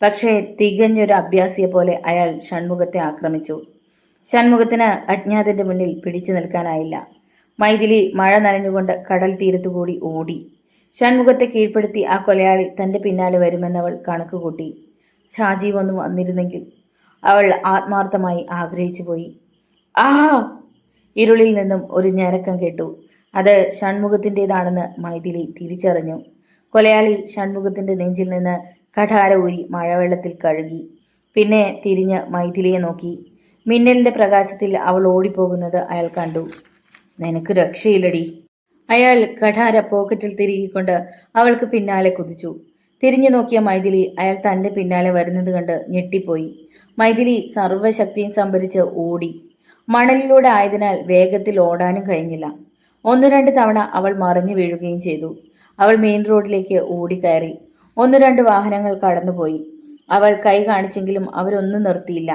പക്ഷേ തികഞ്ഞൊരു അഭ്യാസിയെ പോലെ അയാൾ ഷൺമുഖത്തെ ആക്രമിച്ചു. ഷൺമുഖത്തിന് അജ്ഞാതന്റെ മുന്നിൽ പിടിച്ചു നിൽക്കാനായില്ല. മൈഥിലി മഴ നനഞ്ഞുകൊണ്ട് കടൽ തീരത്തുകൂടി ഓടി. ഷൺമുഖത്തെ കീഴ്പ്പെടുത്തി ആ കൊലയാളി തൻ്റെ പിന്നാലെ വരുമെന്നവൾ കണക്കുകൂട്ടി. രാജീവ് ഒന്നും വന്നിരുന്നെങ്കിൽ അവൾ ആത്മാർത്ഥമായി ആഗ്രഹിച്ചു പോയി. ആ! ഇരുളിൽ നിന്നും ഒരു ഞരക്കം കേട്ടു. അത് ഷൺമുഖത്തിൻ്റെതാണെന്ന് മൈഥിലി തിരിച്ചറിഞ്ഞു. കൊലയാളി ഷൺമുഖത്തിൻ്റെ നെഞ്ചിൽ നിന്ന് കഠാര ഊരി മഴവെള്ളത്തിൽ കഴുകി. പിന്നെ തിരിഞ്ഞ് മൈഥിലിയെ നോക്കി. മിന്നലിൻ്റെ പ്രകാശത്തിൽ അവൾ ഓടിപ്പോകുന്നത് അയാൾ കണ്ടു. നിനക്ക് രക്ഷയില്ലടി! അയാൾ കഠാര പോക്കറ്റിൽ തിരികിക്കൊണ്ട് അവൾക്ക് പിന്നാലെ കുതിച്ചു. തിരിഞ്ഞു നോക്കിയ മൈഥിലി അയാൾ തൻ്റെ പിന്നാലെ വരുന്നത് കണ്ട് ഞെട്ടിപ്പോയി. മൈഥിലി സർവ്വശക്തിയും സംഭരിച്ച് ഓടി. മണലിലൂടെ ആയതിനാൽ വേഗത്തിൽ ഓടാനും കഴിഞ്ഞില്ല. ഒന്ന് രണ്ട് തവണ അവൾ മറിഞ്ഞു വീഴുകയും ചെയ്തു. അവൾ മെയിൻ റോഡിലേക്ക് ഓടിക്കയറി. ഒന്ന് രണ്ട് വാഹനങ്ങൾ കടന്നുപോയി. അവൾ കൈ കാണിച്ചെങ്കിലും അവരൊന്നും നിർത്തിയില്ല.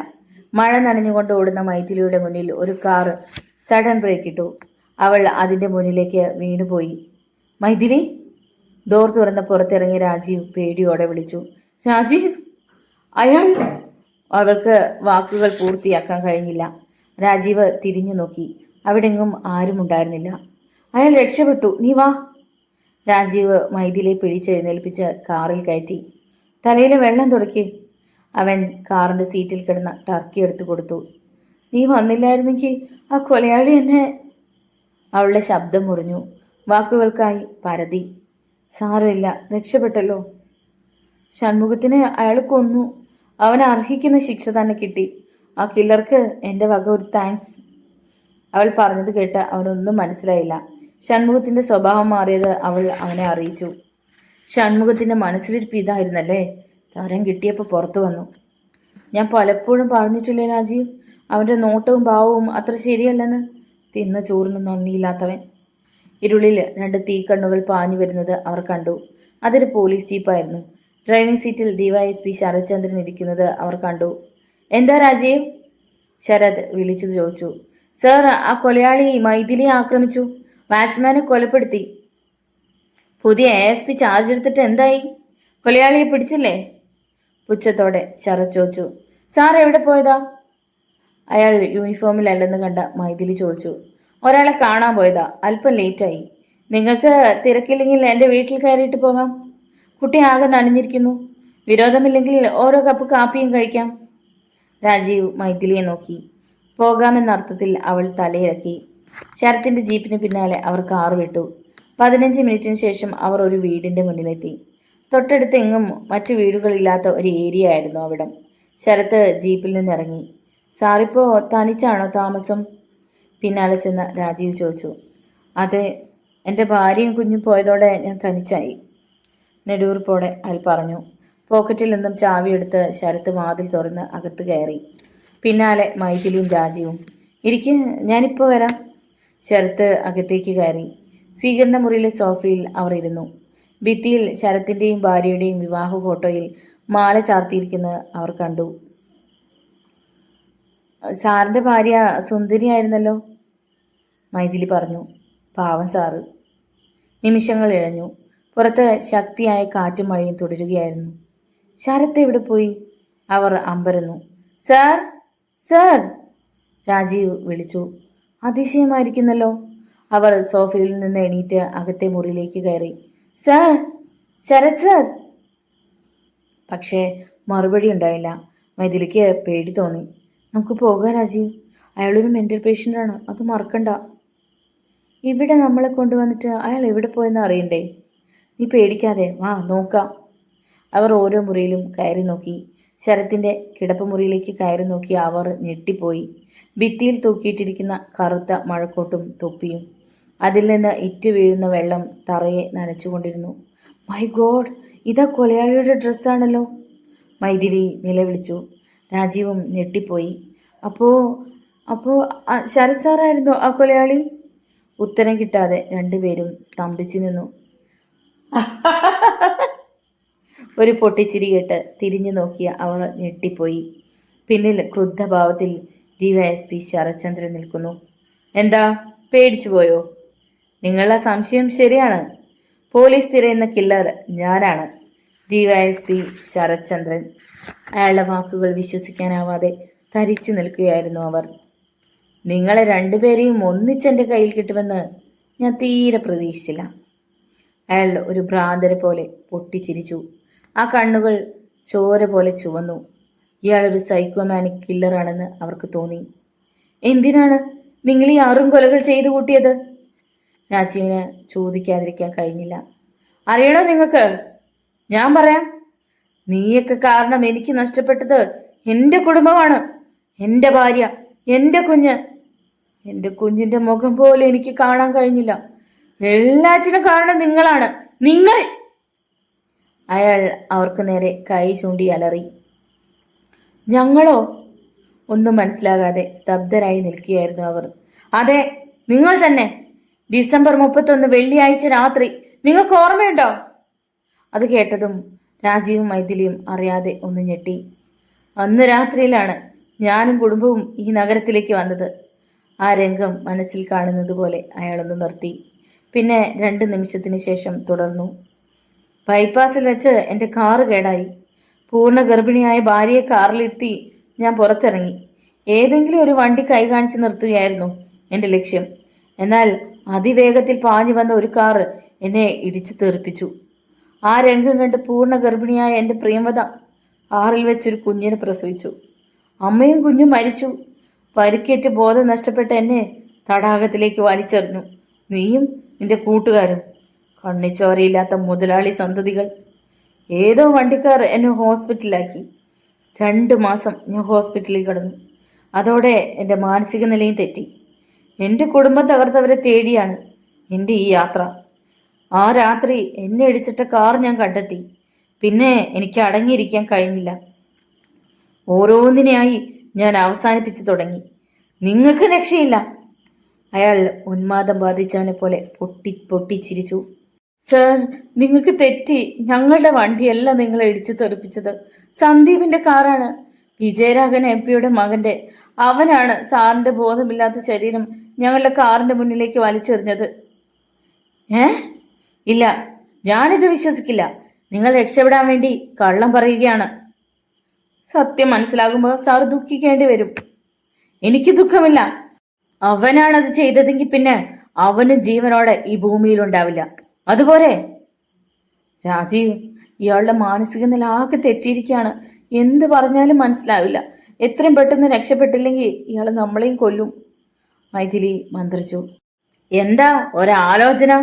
മഴ നനഞ്ഞുകൊണ്ട് ഓടുന്ന മൈഥിലിയുടെ മുന്നിൽ ഒരു കാർ സഡൻ ബ്രേക്ക് ഇട്ടു. അവൾ അതിൻ്റെ മുന്നിലേക്ക് വീണുപോയി. മൈഥിലി! ഡോർ തുറന്ന് പുറത്തിറങ്ങിയ രാജീവ് പേടിയോടെ വിളിച്ചു. രാജീവ്! അയാൾ! അവൾക്ക് വാക്കുകൾ പൂർത്തിയാക്കാൻ കഴിഞ്ഞില്ല. രാജീവ് തിരിഞ്ഞു നോക്കി. അവിടെങ്ങും ആരുമുണ്ടായിരുന്നില്ല. അയാൾ രക്ഷപ്പെട്ടു. നീ വാ! രാജീവ് മൈഥിലിയെ പിടിച്ചെഴുന്നേൽപ്പിച്ച് കാറിൽ കയറ്റി. തലയിലെ വെള്ളം തുടക്കി. അവൻ കാറിൻ്റെ സീറ്റിൽ കിടന്ന ടർക്കി എടുത്തു കൊടുത്തു. നീ വന്നില്ലായിരുന്നെങ്കിൽ ആ കൊലയാളി എന്നെ... അവളുടെ ശബ്ദം മുറിഞ്ഞു. വാക്കുകൾക്കായി പരതി. സാരമില്ല, രക്ഷപ്പെട്ടല്ലോ. ഷൺമുഖത്തിനെ അയാൾ കൊന്നു. അവൻ അർഹിക്കുന്ന ശിക്ഷ തന്നെ കിട്ടി. ആ കില്ലർക്ക് എൻ്റെ വക ഒരു താങ്ക്സ്. അവൾ പറഞ്ഞത് കേട്ട് അവനൊന്നും മനസ്സിലായില്ല. ഷൺമുഖത്തിൻ്റെ സ്വഭാവം മാറിയത് അവൾ അവനെ അറിയിച്ചു. ഷൺമുഖത്തിൻ്റെ മനസ്സിലിരിപ്പ് ഇതായിരുന്നല്ലേ? തരം കിട്ടിയപ്പോൾ പുറത്തു വന്നു. ഞാൻ പലപ്പോഴും പറഞ്ഞിട്ടില്ലേ രാജീവ്, അവൻ്റെ നോട്ടവും ഭാവവും അത്ര ശരിയല്ലെന്ന്. തിന്ന ചോറിന് നന്ദിയില്ലാത്തവൻ. ഇരുളിൽ രണ്ട് തീക്കണ്ണുകൾ പാഞ്ഞു വരുന്നത് അവർ കണ്ടു. അതൊരു പോലീസ് ജീപ്പായിരുന്നു. ഡ്രൈവിംഗ് സീറ്റിൽ DYSP ശരത്ചന്ദ്രൻ ഇരിക്കുന്നത് അവർ കണ്ടു. എന്താ രാജീവ്? ശരത് വിളിച്ചു ചോദിച്ചു. സർ, ആ കൊലയാളി മൈഥിലിയെ ആക്രമിച്ചു. വാച്ച്മാനെ കൊലപ്പെടുത്തി. പുതിയ ASP ചാർജ് എടുത്തിട്ട് എന്തായി? കൊലയാളിയെ പിടിച്ചില്ലേ? പുച്ഛത്തോടെ ശരത് ചോദിച്ചു. സാർ എവിടെ പോയതാ? അയാൾ യൂണിഫോമിലല്ലെന്ന് കണ്ട മൈഥിലി ചോദിച്ചു. ഒരാളെ കാണാൻ പോയതാ, അല്പം ലേറ്റായി. നിങ്ങൾക്ക് തിരക്കില്ലെങ്കിൽ എൻ്റെ വീട്ടിൽ കയറിയിട്ട് പോകാം. കുട്ടി ആകെ നനഞ്ഞിരിക്കുന്നു. വിരോധമില്ലെങ്കിൽ ഓരോ കപ്പ് കാപ്പിയും കഴിക്കാം. രാജീവ് മൈഥിലിയെ നോക്കി. പോകാമെന്നർത്ഥത്തിൽ അവൾ തലയിറക്കി. ശരത്തിൻ്റെ ജീപ്പിന് പിന്നാലെ അവർ കാർ വിട്ടു. 15 മിനിറ്റിന് ശേഷം അവർ ഒരു വീടിൻ്റെ മുന്നിലെത്തി. തൊട്ടടുത്ത് എങ്ങും മറ്റു വീടുകളില്ലാത്ത ഒരു ഏരിയ ആയിരുന്നു അവിടം. ശരത്ത് ജീപ്പിൽ നിന്നിറങ്ങി. സാറിപ്പോ തനിച്ചാണോ താമസം? പിന്നാലെ ചെന്ന് രാജീവ് ചോദിച്ചു. അതെ, എൻ്റെ ഭാര്യയും കുഞ്ഞും പോയതോടെ ഞാൻ തനിച്ചായി. നെടുവീർപ്പോടെ അയാൾ പറഞ്ഞു. പോക്കറ്റിൽ നിന്നും ചാവിയെടുത്ത് ശരത്ത് വാതിൽ തുറന്ന് അകത്ത് കയറി. പിന്നാലെ മൈഥിലിയും രാജീവും. ഇരിക്ക്, ഞാനിപ്പോൾ വരാം. ശരത്ത് അകത്തേക്ക് കയറി. സ്വീകരണ മുറിയിലെ സോഫയിൽ അവർ ഇരുന്നു. ഭിത്തിയിൽ ശരത്തിൻ്റെയും ഭാര്യയുടെയും വിവാഹ ഫോട്ടോയിൽ മാല ചാർത്തിയിരിക്കുന്നത് അവർ കണ്ടു. സാറിൻ്റെ ഭാര്യ സുന്ദരിയായിരുന്നല്ലോ, മൈഥിലി പറഞ്ഞു. പാവം സാറ്. നിമിഷങ്ങൾ ഇഴഞ്ഞു. പുറത്ത് ശക്തിയായ കാറ്റും മഴയും തുടരുകയായിരുന്നു. ശരത്ത് എവിടെ പോയി? അവർ അമ്പരന്നു. സാർ, സാർ, രാജീവ് വിളിച്ചു. അതിശയമായിരിക്കുന്നല്ലോ. അവർ സോഫയിൽ നിന്ന് എണീറ്റ് അകത്തെ മുറിയിലേക്ക് കയറി. Sir, Sarath sir. പക്ഷേ മറുപടി ഉണ്ടായില്ല. മൈഥിലിക്ക് പേടി തോന്നി. നമുക്ക് പോകാം രാജീവ്, അയാളൊരു മെൻ്റൽ പേഷ്യൻ്റാണ്, അത് മറക്കണ്ട. ഇവിടെ നമ്മളെ കൊണ്ടുവന്നിട്ട് അയാൾ എവിടെ പോയെന്ന് അറിയണ്ടേ? നീ പേടിക്കാതെ വാ, നോക്കാം. അവർ ഓരോ മുറിയിലും കയറി നോക്കി. ശരത്തിൻ്റെ കിടപ്പ് മുറിയിലേക്ക് കയറി നോക്കി അവർ ഞെട്ടിപ്പോയി. ഭിത്തിയിൽ തൂക്കിയിട്ടിരിക്കുന്ന കറുത്ത മഴക്കോട്ടും തൊപ്പിയും, അതിൽ നിന്ന് ഇറ്റ് വീഴുന്ന വെള്ളം തറയെ നനച്ചുകൊണ്ടിരുന്നു. മൈ ഗോഡ്, ഇതാ കൊലയാളിയുടെ ഡ്രസ്സാണല്ലോ. മൈഥിലി നിലവിളിച്ചു. രാജീവും ഞെട്ടിപ്പോയി. അപ്പോ അപ്പോ ശരത് സാറായിരുന്നു ആ കൊലയാളി? ഉത്തരം കിട്ടാതെ രണ്ടുപേരും സ്തംഭിച്ചു നിന്നു. ഒരു പൊട്ടിച്ചിരി കേട്ട് തിരിഞ്ഞു നോക്കിയ അവർ ഞെട്ടിപ്പോയി. പിന്നിൽ ക്രുദ്ധഭാവത്തിൽ DYSP ശരത്ചന്ദ്രൻ നിൽക്കുന്നു. എന്താ, പേടിച്ചു പോയോ? നിങ്ങളുടെ സംശയം ശരിയാണ്. പോലീസ് തിരയുന്ന കില്ലർ ഞാനാണ്, DYSP ശരത്ചന്ദ്രൻ. അയാളുടെ വാക്കുകൾ വിശ്വസിക്കാനാവാതെ തരിച്ചു നിൽക്കുകയായിരുന്നു അവർ. നിങ്ങളെ രണ്ടുപേരെയും ഒന്നിച്ചെൻ്റെ കയ്യിൽ കിട്ടുമെന്ന് ഞാൻ തീരെ പ്രതീക്ഷിച്ചില്ല. അയാൾ ഒരു ഭ്രാന്തരെ പോലെ പൊട്ടിച്ചിരിച്ചു. ആ കണ്ണുകൾ ചോര പോലെ ചുവന്നു. ഇയാളൊരു സൈക്കോമാനിക് കില്ലറാണെന്ന് അവർക്ക് തോന്നി. എന്തിനാണ് നിങ്ങൾ ഈ 6 കൊലകൾ ചെയ്തു കൂട്ടിയത്? രാജീവിന് ചോദിക്കാതിരിക്കാൻ കഴിഞ്ഞില്ല. അറിയണോ നിങ്ങൾക്ക്? ഞാൻ പറയാം. നീയൊക്കെ കാരണം എനിക്ക് നഷ്ടപ്പെട്ടത് എൻ്റെ കുടുംബമാണ്, എൻ്റെ ഭാര്യ, എൻ്റെ കുഞ്ഞ്. എൻ്റെ കുഞ്ഞിൻ്റെ മുഖം പോലെ എനിക്ക് കാണാൻ കഴിഞ്ഞില്ല. എല്ലാറ്റിനും കാരണം നിങ്ങളാണ്, നിങ്ങൾ. അയാൾ അവർക്ക് നേരെ കൈ ചൂണ്ടി അലറി. ഞങ്ങളോ? ഒന്നും മനസ്സിലാകാതെ സ്തബ്ധരായി നിൽക്കുകയായിരുന്നു അവർ. അതെ, നിങ്ങൾ തന്നെ. ഡിസംബർ 31 വെള്ളിയാഴ്ച രാത്രി. നിങ്ങൾക്ക് ഓർമ്മയുണ്ടോ? അത് കേട്ടതും രാജീവും മൈഥിലിയും അറിയാതെ ഒന്ന് ഞെട്ടി. അന്ന് രാത്രിയിലാണ് ഞാനും കുടുംബവും ഈ നഗരത്തിലേക്ക് വന്നത്. ആ രംഗം മനസ്സിൽ കാണുന്നത് പോലെ അയാളൊന്ന് നിർത്തി. പിന്നെ 2 നിമിഷത്തിന് ശേഷം തുടർന്നു. ബൈപ്പാസിൽ വെച്ച് എൻ്റെ കാറ് കേടായി. പൂർണ്ണ ഗർഭിണിയായ ഭാര്യയെ കാറിലിരുത്തി ഞാൻ പുറത്തിറങ്ങി. ഏതെങ്കിലും ഒരു വണ്ടി കൈ കാണിച്ച് നിർത്തുകയായിരുന്നു എൻ്റെ ലക്ഷ്യം. എന്നാൽ അതിവേഗത്തിൽ പാഞ്ഞു വന്ന ഒരു കാറ് എന്നെ ഇടിച്ചു തെറിപ്പിച്ചു. ആ രംഗം കണ്ട് പൂർണ്ണ ഗർഭിണിയായ എൻ്റെ പ്രിയമത കാറിൽ വെച്ചൊരു കുഞ്ഞിനെ പ്രസവിച്ചു. അമ്മയും കുഞ്ഞും മരിച്ചു. പരിക്കേറ്റ് ബോധം നഷ്ടപ്പെട്ട എന്നെ തടാകത്തിലേക്ക് വലിച്ചെറിഞ്ഞു. നീയും നിന്റെ കൂട്ടുകാരും, കണ്ണിച്ചോരയില്ലാത്ത മുതലാളി സന്തതികൾ. ഏതോ വണ്ടിക്കാർ എന്നെ ഹോസ്പിറ്റലിലാക്കി. 2 മാസം ഞാൻ ഹോസ്പിറ്റലിൽ കിടന്നു. അതോടെ എൻ്റെ മാനസിക നിലയും തെറ്റി. എൻ്റെ കുടുംബം തകർത്തവരെ തേടിയാണ് എൻ്റെ ഈ യാത്ര. ആ രാത്രി എന്നെ ഇടിച്ചിട്ട കാർ ഞാൻ കണ്ടെത്തി. പിന്നെ എനിക്ക് അടങ്ങിയിരിക്കാൻ കഴിഞ്ഞില്ല. ഓരോന്നിനെയായി ഞാൻ അവസാനിപ്പിച്ചു തുടങ്ങി. നിങ്ങൾക്ക് രക്ഷയില്ല. അയാൾ ഉന്മാദം ബാധിച്ചവനെ പോലെ പൊട്ടിച്ചിരിച്ചു. സർ, നിങ്ങൾക്ക് തെറ്റി. ഞങ്ങളുടെ വണ്ടിയല്ല നിങ്ങളെ ഇടിച്ചു തെറിപ്പിച്ചത്. സന്ദീപിന്റെ കാറാണ്. വിജയരാഘവൻ MP മകന്റെ. അവനാണ് സാറിന്റെ ബോധമില്ലാത്ത ശരീരം ഞങ്ങളുടെ കാറിന്റെ മുന്നിലേക്ക് വലിച്ചെറിഞ്ഞത്. ഇല്ല, ഞാനിത് വിശ്വസിക്കില്ല. നിങ്ങൾ രക്ഷപ്പെടാൻ വേണ്ടി കള്ളം പറയുകയാണ്. സത്യം മനസ്സിലാകുമ്പോൾ സാർ ദുഃഖിക്കേണ്ടി വരും. എനിക്ക് ദുഃഖമില്ല. അവനാണത് ചെയ്തതെങ്കിൽ പിന്നെ അവന് ജീവനോടെ ഈ ഭൂമിയിൽ ഉണ്ടാവില്ല. അതുപോലെ രാജീവ്, ഇയാളുടെ മാനസിക നില ആകെ തെറ്റിയിരിക്കുകയാണ്. എന്ത് പറഞ്ഞാലും മനസ്സിലാവില്ല. എത്രയും പെട്ടെന്ന് രക്ഷപ്പെട്ടില്ലെങ്കിൽ ഇയാൾ നമ്മളെയും കൊല്ലും. മൈഥിലി മന്ത്രിച്ചു. എന്താ ഒരാലോചന?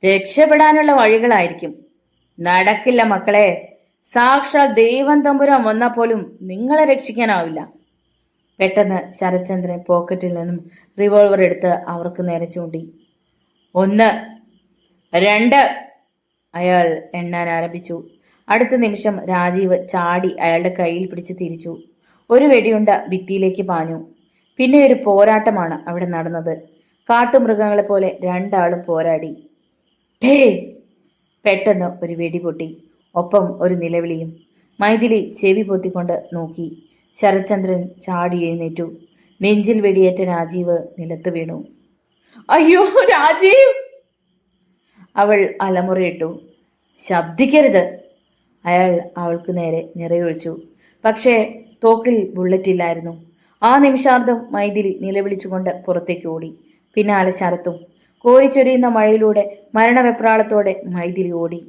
രക്ഷപ്പെടാനുള്ള വഴികളായിരിക്കും. നടക്കില്ല മക്കളെ. സാക്ഷാൽ ദൈവം തമ്പുരാൻ വന്നാൽ പോലും നിങ്ങളെ രക്ഷിക്കാനാവില്ല. പെട്ടെന്ന് ശരത്ചന്ദ്രൻ പോക്കറ്റിൽ നിന്നും റിവോൾവർ എടുത്ത് അവർക്ക് നേരെ ചൂണ്ടി. 1, 2 അയാൾ എണ്ണാൻ ആരംഭിച്ചു. അടുത്ത നിമിഷം രാജീവ് ചാടി അയാളുടെ കയ്യിൽ പിടിച്ച് തിരിച്ചു. ഒരു വെടിയുണ്ട ഭിത്തിയിലേക്ക് പാഞ്ഞു. പിന്നെ ഒരു പോരാട്ടമാണ് അവിടെ നടന്നത്. കാട്ടുമൃഗങ്ങളെപ്പോലെ 2 ആളും പോരാടി. ടേ! പെട്ടെന്ന് ഒരു വെടി പൊട്ടി. ഒപ്പം ഒരു നിലവിളിയും. മൈഥിലി ചെവി പൊത്തിക്കൊണ്ട് നോക്കി. ശരത്ചന്ദ്രൻ ചാടി എഴുന്നേറ്റു. നെഞ്ചിൽ വെടിയേറ്റ രാജീവ് നിലത്ത് വീണു. അയ്യോ രാജീവ്! അവൾ അലമുറയിട്ടു. ശബ്ദിക്കരുത്. അയാൾ അവൾക്ക് നേരെ നിറയൊഴിച്ചു. പക്ഷേ തോക്കിൽ ബുള്ളറ്റ് ഇല്ലായിരുന്നു. ആ നിമിഷാർദ്ധം മൈഥിലി നിലവിളിച്ചുകൊണ്ട് പുറത്തേക്ക് ഓടി. പിന്നാലെ ശരത്തും. കോരിച്ചൊരിയുന്ന മഴയിലൂടെ മരണവെപ്രാളത്തോടെ മൈഥിലി ഓടി.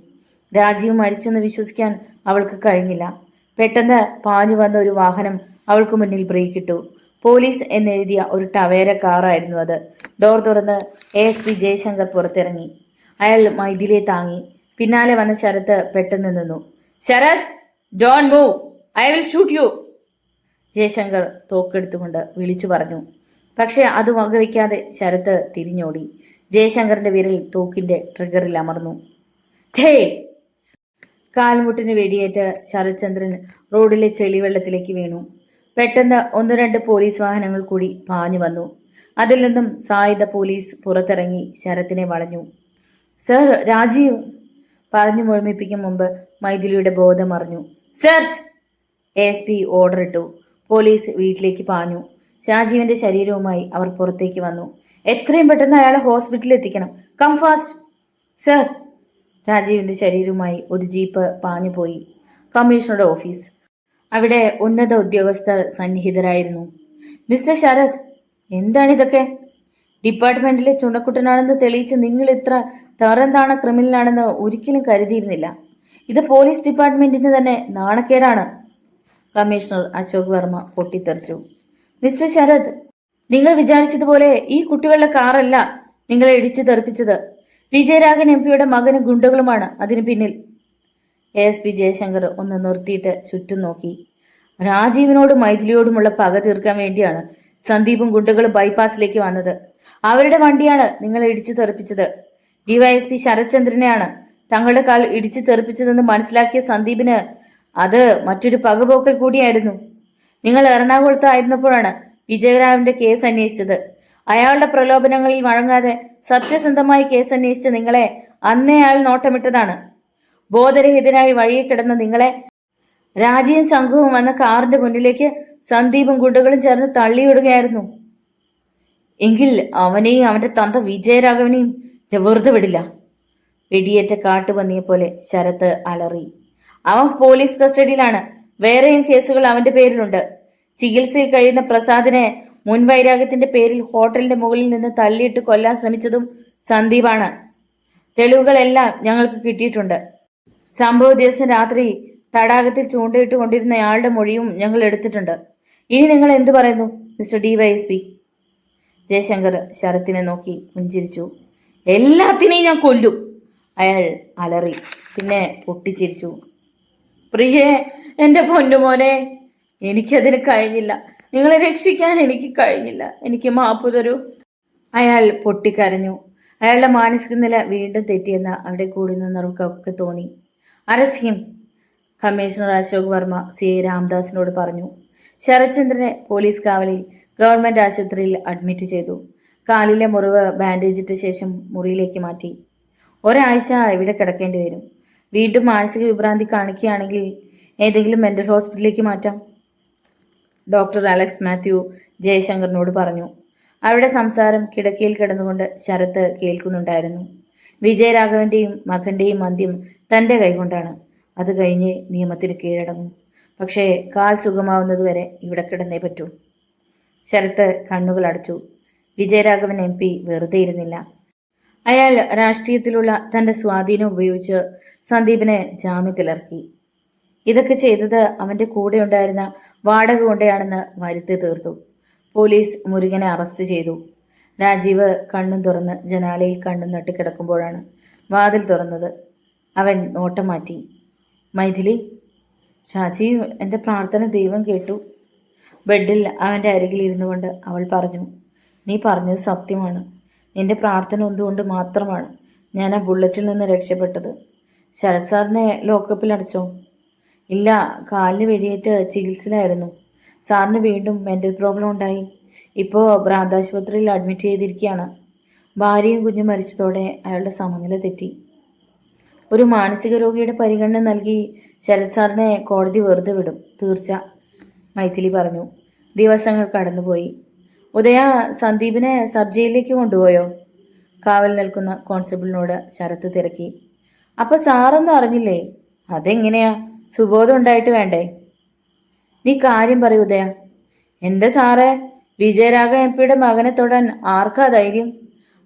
രാജീവ് മരിച്ചെന്ന് വിശ്വസിക്കാൻ അവൾക്ക് കഴിഞ്ഞില്ല. പെട്ടെന്ന് പാഞ്ഞു വന്ന ഒരു വാഹനം അവൾക്ക് മുന്നിൽ ബ്രേക്കിട്ടു. പോലീസ് എന്നെഴുതിയ ഒരു ടവേര കാറായിരുന്നു അത്. ഡോർ തുറന്ന് ASP ജയശങ്കർ പുറത്തിറങ്ങി. അയാൾ മൈഥിലിയെ താങ്ങി. പിന്നാലെ വന്ന ശരത്ത് പെട്ടെന്ന് നിന്നു. Sarath, don't move, I will shoot you, Jayashankar തോക്കെടുത്തുകൊണ്ട് വിളിച്ചു പറഞ്ഞു. പക്ഷെ അത് വകവയ്ക്കാതെ ശരത്ത് തിരിഞ്ഞോടി. ജയശങ്കറിന്റെ വിരൽ തോക്കിന്റെ ട്രിഗറിൽ അമർന്നു. ഥേ! കാൽമുട്ടിന് വെടിയേറ്റ് ശരത്ചന്ദ്രൻ റോഡിലെ ചെളിവെള്ളത്തിലേക്ക് വീണു. പെട്ടെന്ന് 1-2 പോലീസ് വാഹനങ്ങൾ കൂടി പാഞ്ഞു വന്നു. അതിൽ നിന്നും സായുധ പോലീസ് പുറത്തിറങ്ങി ശരത്തിനെ വളഞ്ഞു. സർ, രാജീവ് പറഞ്ഞു മുഴുമിപ്പിക്കും മുമ്പ് മൈഥിലിയുടെ ബോധം അറിഞ്ഞു. സെർച്ച്! ASP ഓർഡർ ഇട്ടു. പോലീസ് വീട്ടിലേക്ക് പാഞ്ഞു. രാജീവിന്റെ ശരീരവുമായി അവർ പുറത്തേക്ക് വന്നു. എത്രയും പെട്ടെന്ന് അയാളെ ഹോസ്പിറ്റലിൽ എത്തിക്കണം. Come fast. സർ. രാജീവിന്റെ ശരീരവുമായി ഒരു ജീപ്പ് പാഞ്ഞുപോയി. കമ്മീഷണറുടെ ഓഫീസ്. അവിടെ ഉന്നത ഉദ്യോഗസ്ഥർ സന്നിഹിതരായിരുന്നു. മിസ്റ്റർ ശരത്, എന്താണിതൊക്കെ? ഡിപ്പാർട്ട്മെന്റിലെ ചുണക്കുട്ടനാണെന്ന് തെളിയിച്ച് നിങ്ങൾ ഇത്ര തറന്താണ ക്രിമിനലാണെന്ന് ഒരിക്കലും കരുതിയിരുന്നില്ല. ഇത് പോലീസ് ഡിപ്പാർട്ട്മെന്റിന് തന്നെ നാണക്കേടാണ്. കമ്മീഷണർ അശോക് വർമ്മ പൊട്ടിത്തെറിച്ചു. മിസ്റ്റർ ശരത്, നിങ്ങൾ വിചാരിച്ചതുപോലെ ഈ കുട്ടികളുടെ കാറല്ല നിങ്ങളെ ഇടിച്ചു തെറിപ്പിച്ചത്. വിജയരാഘവൻ MP മകനും ഗുണ്ടകളുമാണ് അതിന് പിന്നിൽ. ASP ജയശങ്കർ ഒന്ന് നിർത്തിയിട്ട് ചുറ്റും നോക്കി. രാജീവിനോടും മൈഥിലിയോടുമുള്ള പക തീർക്കാൻ വേണ്ടിയാണ് സന്ദീപും ഗുണ്ടകളും ബൈപ്പാസിലേക്ക് വന്നത്. അവരുടെ വണ്ടിയാണ് നിങ്ങളെ ഇടിച്ചു തെറിപ്പിച്ചത്. DYSP ശരത്ചന്ദ്രനെയാണ് തങ്ങളുടെ കാൽ ഇടിച്ചു തെറിപ്പിച്ചതെന്ന് മനസ്സിലാക്കിയ സന്ദീപിന് അത് മറ്റൊരു പകപോക്കൽ കൂടിയായിരുന്നു. നിങ്ങൾ എറണാകുളത്ത് ആയിരുന്നപ്പോഴാണ് വിജയരാഘവന്റെ കേസ് അന്വേഷിച്ചത്. അയാളുടെ പ്രലോഭനങ്ങളിൽ വഴങ്ങാതെ സത്യസന്ധമായി കേസ് അന്വേഷിച്ച് നിങ്ങളെ അന്നേ അയാൾ നോട്ടമിട്ടതാണ്. ബോധരഹിതരായി വഴിയെ കിടന്ന നിങ്ങളെ രാജീവും സംഘവും വന്ന കാറിന്റെ മുന്നിലേക്ക് സന്ദീപും ഗുണ്ടകളും ചേർന്ന് തള്ളിയിടുകയായിരുന്നു. എങ്കിൽ അവനെയും അവന്റെ തന്ത വിജയരാഘവനെയും വെറുതെ വിടില്ല. വെടിയേറ്റ കാട്ടുപന്നിയെ പോലെ ശരത്ത് അലറി. അവൻ പോലീസ് കസ്റ്റഡിയിലാണ്. വേറെയും കേസുകൾ അവന്റെ പേരിലുണ്ട്. ചികിത്സയിൽ കഴിയുന്ന പ്രസാദിനെ മുൻവൈരാഗ്യത്തിന്റെ പേരിൽ ഹോട്ടലിന്റെ മുകളിൽ നിന്ന് തള്ളിയിട്ട് കൊല്ലാൻ ശ്രമിച്ചതും സന്ദീപാണ്. തെളിവുകളെല്ലാം ഞങ്ങൾക്ക് കിട്ടിയിട്ടുണ്ട്. സംഭവ ദിവസം രാത്രി തടാകത്തിൽ ചൂണ്ടയിട്ട് കൊണ്ടിരുന്നയാളുടെ മൊഴിയും ഞങ്ങൾ എടുത്തിട്ടുണ്ട്. ഇനി നിങ്ങൾ എന്തു പറയുന്നു മിസ്റ്റർ DYSP? ജയശങ്കർ ശരത്തിനെ നോക്കി പുഞ്ചിരിച്ചു. എല്ലാത്തിനെയും ഞാൻ കൊല്ലും, അയാൾ അലറി. പിന്നെ പൊട്ടിച്ചിരിച്ചു. പ്രിയേ, എൻ്റെ പൊന്നുമോനെ, എനിക്കതിന് കഴിഞ്ഞില്ല. നിങ്ങളെ രക്ഷിക്കാൻ എനിക്ക് കഴിഞ്ഞില്ല. എനിക്ക് മാപ്പ് തരൂ. അയാൾ പൊട്ടിക്കരഞ്ഞു. അയാളുടെ മാനസിക നില വീണ്ടും തെറ്റിയെന്ന് അവിടെ കൂടി നിന്നവർക്കൊക്കെ തോന്നി. Arrest. Commissioner Ashok Varma CI രാംദാസിനോട് പറഞ്ഞു. ശരത്ചന്ദ്രനെ പോലീസ് കാവലിൽ ഗവൺമെന്റ് ആശുപത്രിയിൽ അഡ്മിറ്റ് ചെയ്തു. കാലിലെ മുറിവ് ബാൻഡേജ് ഇട്ട ശേഷം മുറിയിലേക്ക് മാറ്റി. ഒരാഴ്ച ഇവിടെ കിടക്കേണ്ടി വരും. വീണ്ടും മാനസിക വിഭ്രാന്തി കാണിക്കുകയാണെങ്കിൽ ഏതെങ്കിലും മെന്റൽ ഹോസ്പിറ്റലിലേക്ക് മാറ്റാം, ഡോക്ടർ അലക്സ് മാത്യു ജയശങ്കറിനോട് പറഞ്ഞു. അവരുടെ സംസാരം കിടക്കയിൽ കിടന്നുകൊണ്ട് ശരത്ത് കേൾക്കുന്നുണ്ടായിരുന്നു. വിജയരാഘവന്റെയും മകന്റെയും അന്ത്യം തൻ്റെ കൈകൊണ്ടാണ്. അത് കഴിഞ്ഞ് നിയമത്തിന് കീഴടങ്ങും. പക്ഷേ കാൽ സുഖമാവുന്നതുവരെ ഇവിടെ കിടന്നേ പറ്റൂ. ശരത്ത് കണ്ണുകൾ അടച്ചു. വിജയരാഘവൻ MP വെറുതെ ഇരുന്നില്ല. അയാൾ രാഷ്ട്രീയത്തിലുള്ള തൻ്റെ സ്വാധീനം ഉപയോഗിച്ച് സന്ദീപിനെ ജാമ്യത്തിലിറക്കി. ഇതൊക്കെ ചെയ്തത് അവൻ്റെ കൂടെ ഉണ്ടായിരുന്ന വാടക കൊണ്ടയാണെന്ന് വരുത്തി തീർത്തു. പോലീസ് മുരുകനെ അറസ്റ്റ് ചെയ്തു. രാജീവ് കണ്ണും തുറന്ന് ജനാലയിൽ കണ്ണും നട്ട് കിടക്കുമ്പോഴാണ് വാതിൽ തുറന്നത്. അവൻ നോട്ടം മാറ്റി. മൈഥിലി. രാജീവ്, എൻ്റെ പ്രാർത്ഥന ദൈവം കേട്ടു. ബെഡിൽ അവൻ്റെ അരികിൽ ഇരുന്നു കൊണ്ട് അവൾ പറഞ്ഞു. നീ പറഞ്ഞത് സത്യമാണ്. നിന്റെ പ്രാർത്ഥന ഒന്നുകൊണ്ട് മാത്രമാണ് ഞാൻ ആ ബുള്ളറ്റിൽ നിന്ന് രക്ഷപ്പെട്ടത്. ശരത് സാറിനെ ലോക്കപ്പിൽ അടച്ചോ? ഇല്ല, കാലിന് വെടിയേറ്റ് ചികിത്സയിലായിരുന്നു. സാറിന് വീണ്ടും മെൻ്റൽ പ്രോബ്ലം ഉണ്ടായി. ഇപ്പോൾ ഭ്രാന്താശുപത്രിയിൽ അഡ്മിറ്റ് ചെയ്തിരിക്കുകയാണ്. ഭാര്യയും കുഞ്ഞും മരിച്ചതോടെ അയാളുടെ സമനില തെറ്റി. ഒരു മാനസിക രോഗിയുടെ പരിഗണന നൽകി ശരത് സാറിനെ കോടതി വെറുതെ വിടും, തീർച്ച, മൈഥിലി പറഞ്ഞു. ദിവസങ്ങൾ കടന്നുപോയി. ഉദയ, സന്ദീപിനെ സബ് ജയിലിലേക്ക് കൊണ്ടുപോയോ? കാവൽ നിൽക്കുന്ന കോൺസ്റ്റബിളിനോട് ശരത്ത് തിരക്കി. അപ്പൊ സാറൊന്നും അറിഞ്ഞില്ലേ? അതെങ്ങനെയാ? സുബോധം ഉണ്ടായിട്ട് വേണ്ടേ? നീ കാര്യം പറയൂ ഉദയ. എന്റെ സാറേ, വിജയരാഘ എം പിയുടെ മകനെ തൊടാൻ ആർക്കാ ധൈര്യം?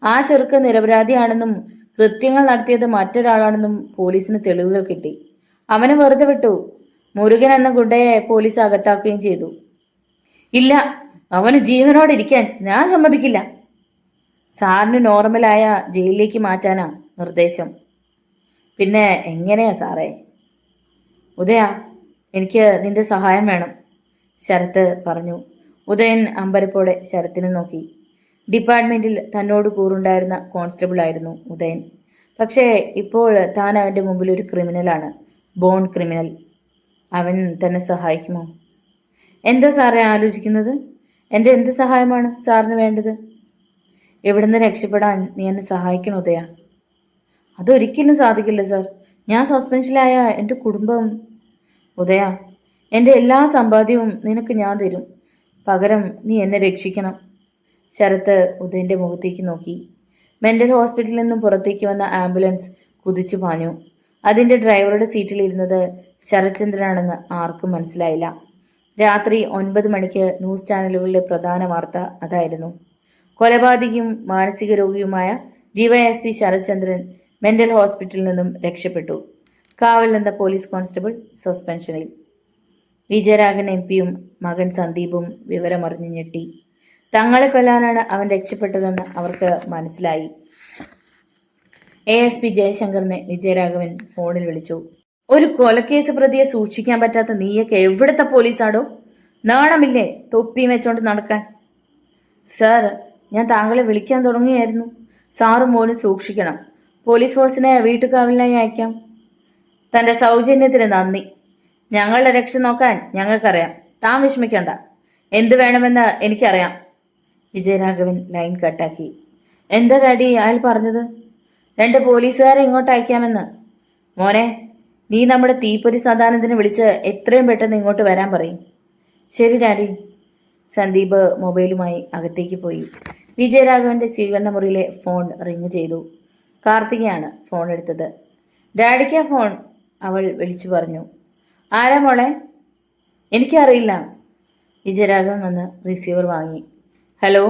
ആ ചെറുക്ക് നിരപരാധിയാണെന്നും കൃത്യങ്ങൾ നടത്തിയത് മറ്റൊരാളാണെന്നും പോലീസിന് തെളിവുകൾ കിട്ടി. അവനെ വെറുതെ വിട്ടു. മുരുകൻ എന്ന ഗുണ്ടയെ പോലീസ് അകത്താക്കുകയും ചെയ്തു. ഇല്ല, അവന് ജീവനോടെ ഇരിക്കാൻ ഞാൻ സമ്മതിക്കില്ല. സാറിന് നോർമലായ ജയിലിലേക്ക് മാറ്റാനാ നിർദ്ദേശം. പിന്നെ എങ്ങനെയാ സാറേ? ഉദയ, എനിക്ക് നിന്റെ സഹായം വേണം, ശരത്ത് പറഞ്ഞു. ഉദയൻ അമ്പരപ്പോടെ ശരത്തിനെ നോക്കി. ഡിപ്പാർട്ട്മെന്റിൽ തന്നോട് കൂറുണ്ടായിരുന്ന കോൺസ്റ്റബിൾ ആയിരുന്നു ഉദയൻ. പക്ഷേ ഇപ്പോൾ താൻ അവൻ്റെ മുമ്പിൽ ഒരു ക്രിമിനലാണ്, ബോൺ ക്രിമിനൽ. അവൻ തന്നെ സഹായിക്കുമോ? എന്താ സാറേ ആലോചിക്കുന്നത്? എൻ്റെ എന്ത് സഹായമാണ് സാറിന് വേണ്ടത്? എവിടുന്ന് രക്ഷപ്പെടാൻ നീ എന്നെ സഹായിക്കണം ഉദയ. അതൊരിക്കലും സാധിക്കില്ല സാർ. ഞാൻ സസ്പെൻഷനിലായ എൻ്റെ കുടുംബം. ഉദയ, എൻ്റെ എല്ലാ സമ്പാദ്യവും നിനക്ക് ഞാൻ തരും. പകരം നീ എന്നെ രക്ഷിക്കണം. ശരത്ത് ഉദയൻ്റെ മുഖത്തേക്ക് നോക്കി. മെൻ്റൽ ഹോസ്പിറ്റലിൽ നിന്നും പുറത്തേക്ക് വന്ന ആംബുലൻസ് കുതിച്ചു പാഞ്ഞു. അതിൻ്റെ ഡ്രൈവറുടെ സീറ്റിലിരുന്നത് ശരത്ചന്ദ്രനാണെന്ന് ആർക്കും മനസ്സിലായില്ല. രാത്രി 9 മണിക്ക് ന്യൂസ് ചാനലുകളിലെ പ്രധാന വാർത്ത അതായിരുന്നു. കൊലപാതകിയും മാനസിക രോഗിയുമായ ഡിവൈഎസ്പി ശരത്ചന്ദ്രൻ മെൻ്റൽ ഹോസ്പിറ്റലിൽ നിന്നും രക്ഷപ്പെട്ടു. കാവൽ നിന്ന പോലീസ് കോൺസ്റ്റബിൾ സസ്പെൻഷനിൽ. വിജയരാഘവൻ എം പിയും മകൻ സന്ദീപും വിവരമറിഞ്ഞ് ഞെട്ടി. തങ്ങളെ കൊല്ലാനാണ് അവൻ രക്ഷപ്പെട്ടതെന്ന് അവർക്ക് മനസ്സിലായി. ASP ജയശങ്കറിനെ വിജയരാഘവൻ ഫോണിൽ വിളിച്ചു. ഒരു കൊലക്കേസ് പ്രതിയെ സൂക്ഷിക്കാൻ പറ്റാത്ത നീയൊക്കെ എവിടുത്തെ പോലീസാടോ? നാണമില്ലേ തൊപ്പിയും വെച്ചോണ്ട് നടക്കാൻ? സാർ, ഞാൻ താങ്കളെ വിളിക്കാൻ തുടങ്ങിയായിരുന്നു. സാറും മോനും സൂക്ഷിക്കണം. പോലീസ് ഫോഴ്സിനെ വീട്ടുകാവലിനായി അയക്കാം. തൻ്റെ സൗജന്യത്തിന് നന്ദി. ഞങ്ങളുടെ രക്ഷ നോക്കാൻ ഞങ്ങൾക്കറിയാം. താൻ വിഷമിക്കണ്ട. എന്ത് വേണമെന്ന് എനിക്കറിയാം. വിജയരാഘവൻ ലൈൻ കട്ടാക്കി. എന്താ ഡാഡി അയാൾ പറഞ്ഞത്? 2 പോലീസുകാരെ ഇങ്ങോട്ട് അയക്കാമെന്ന്. മോനെ, നീ നമ്മുടെ തീപ്പൊരി സദാനന്ദനെ വിളിച്ച് എത്രയും പെട്ടെന്ന് ഇങ്ങോട്ട് വരാൻ പറയും. ശരി ഡാഡി. സന്ദീപ് മൊബൈലുമായി അകത്തേക്ക് പോയി. വിജയരാഘവന്റെ സ്വീകരണ മുറിയിലെ ഫോൺ റിങ് ചെയ്തു. കാർത്തികയാണ് ഫോൺ എടുത്തത്. ഡാഡിക്കാ ഫോൺ, അവൾ വിളിച്ചു പറഞ്ഞു. ആരാ മോളെ? എനിക്കറിയില്ല. വിജയരാഘവൻ വന്ന് റിസീവർ വാങ്ങി. ഹലോ.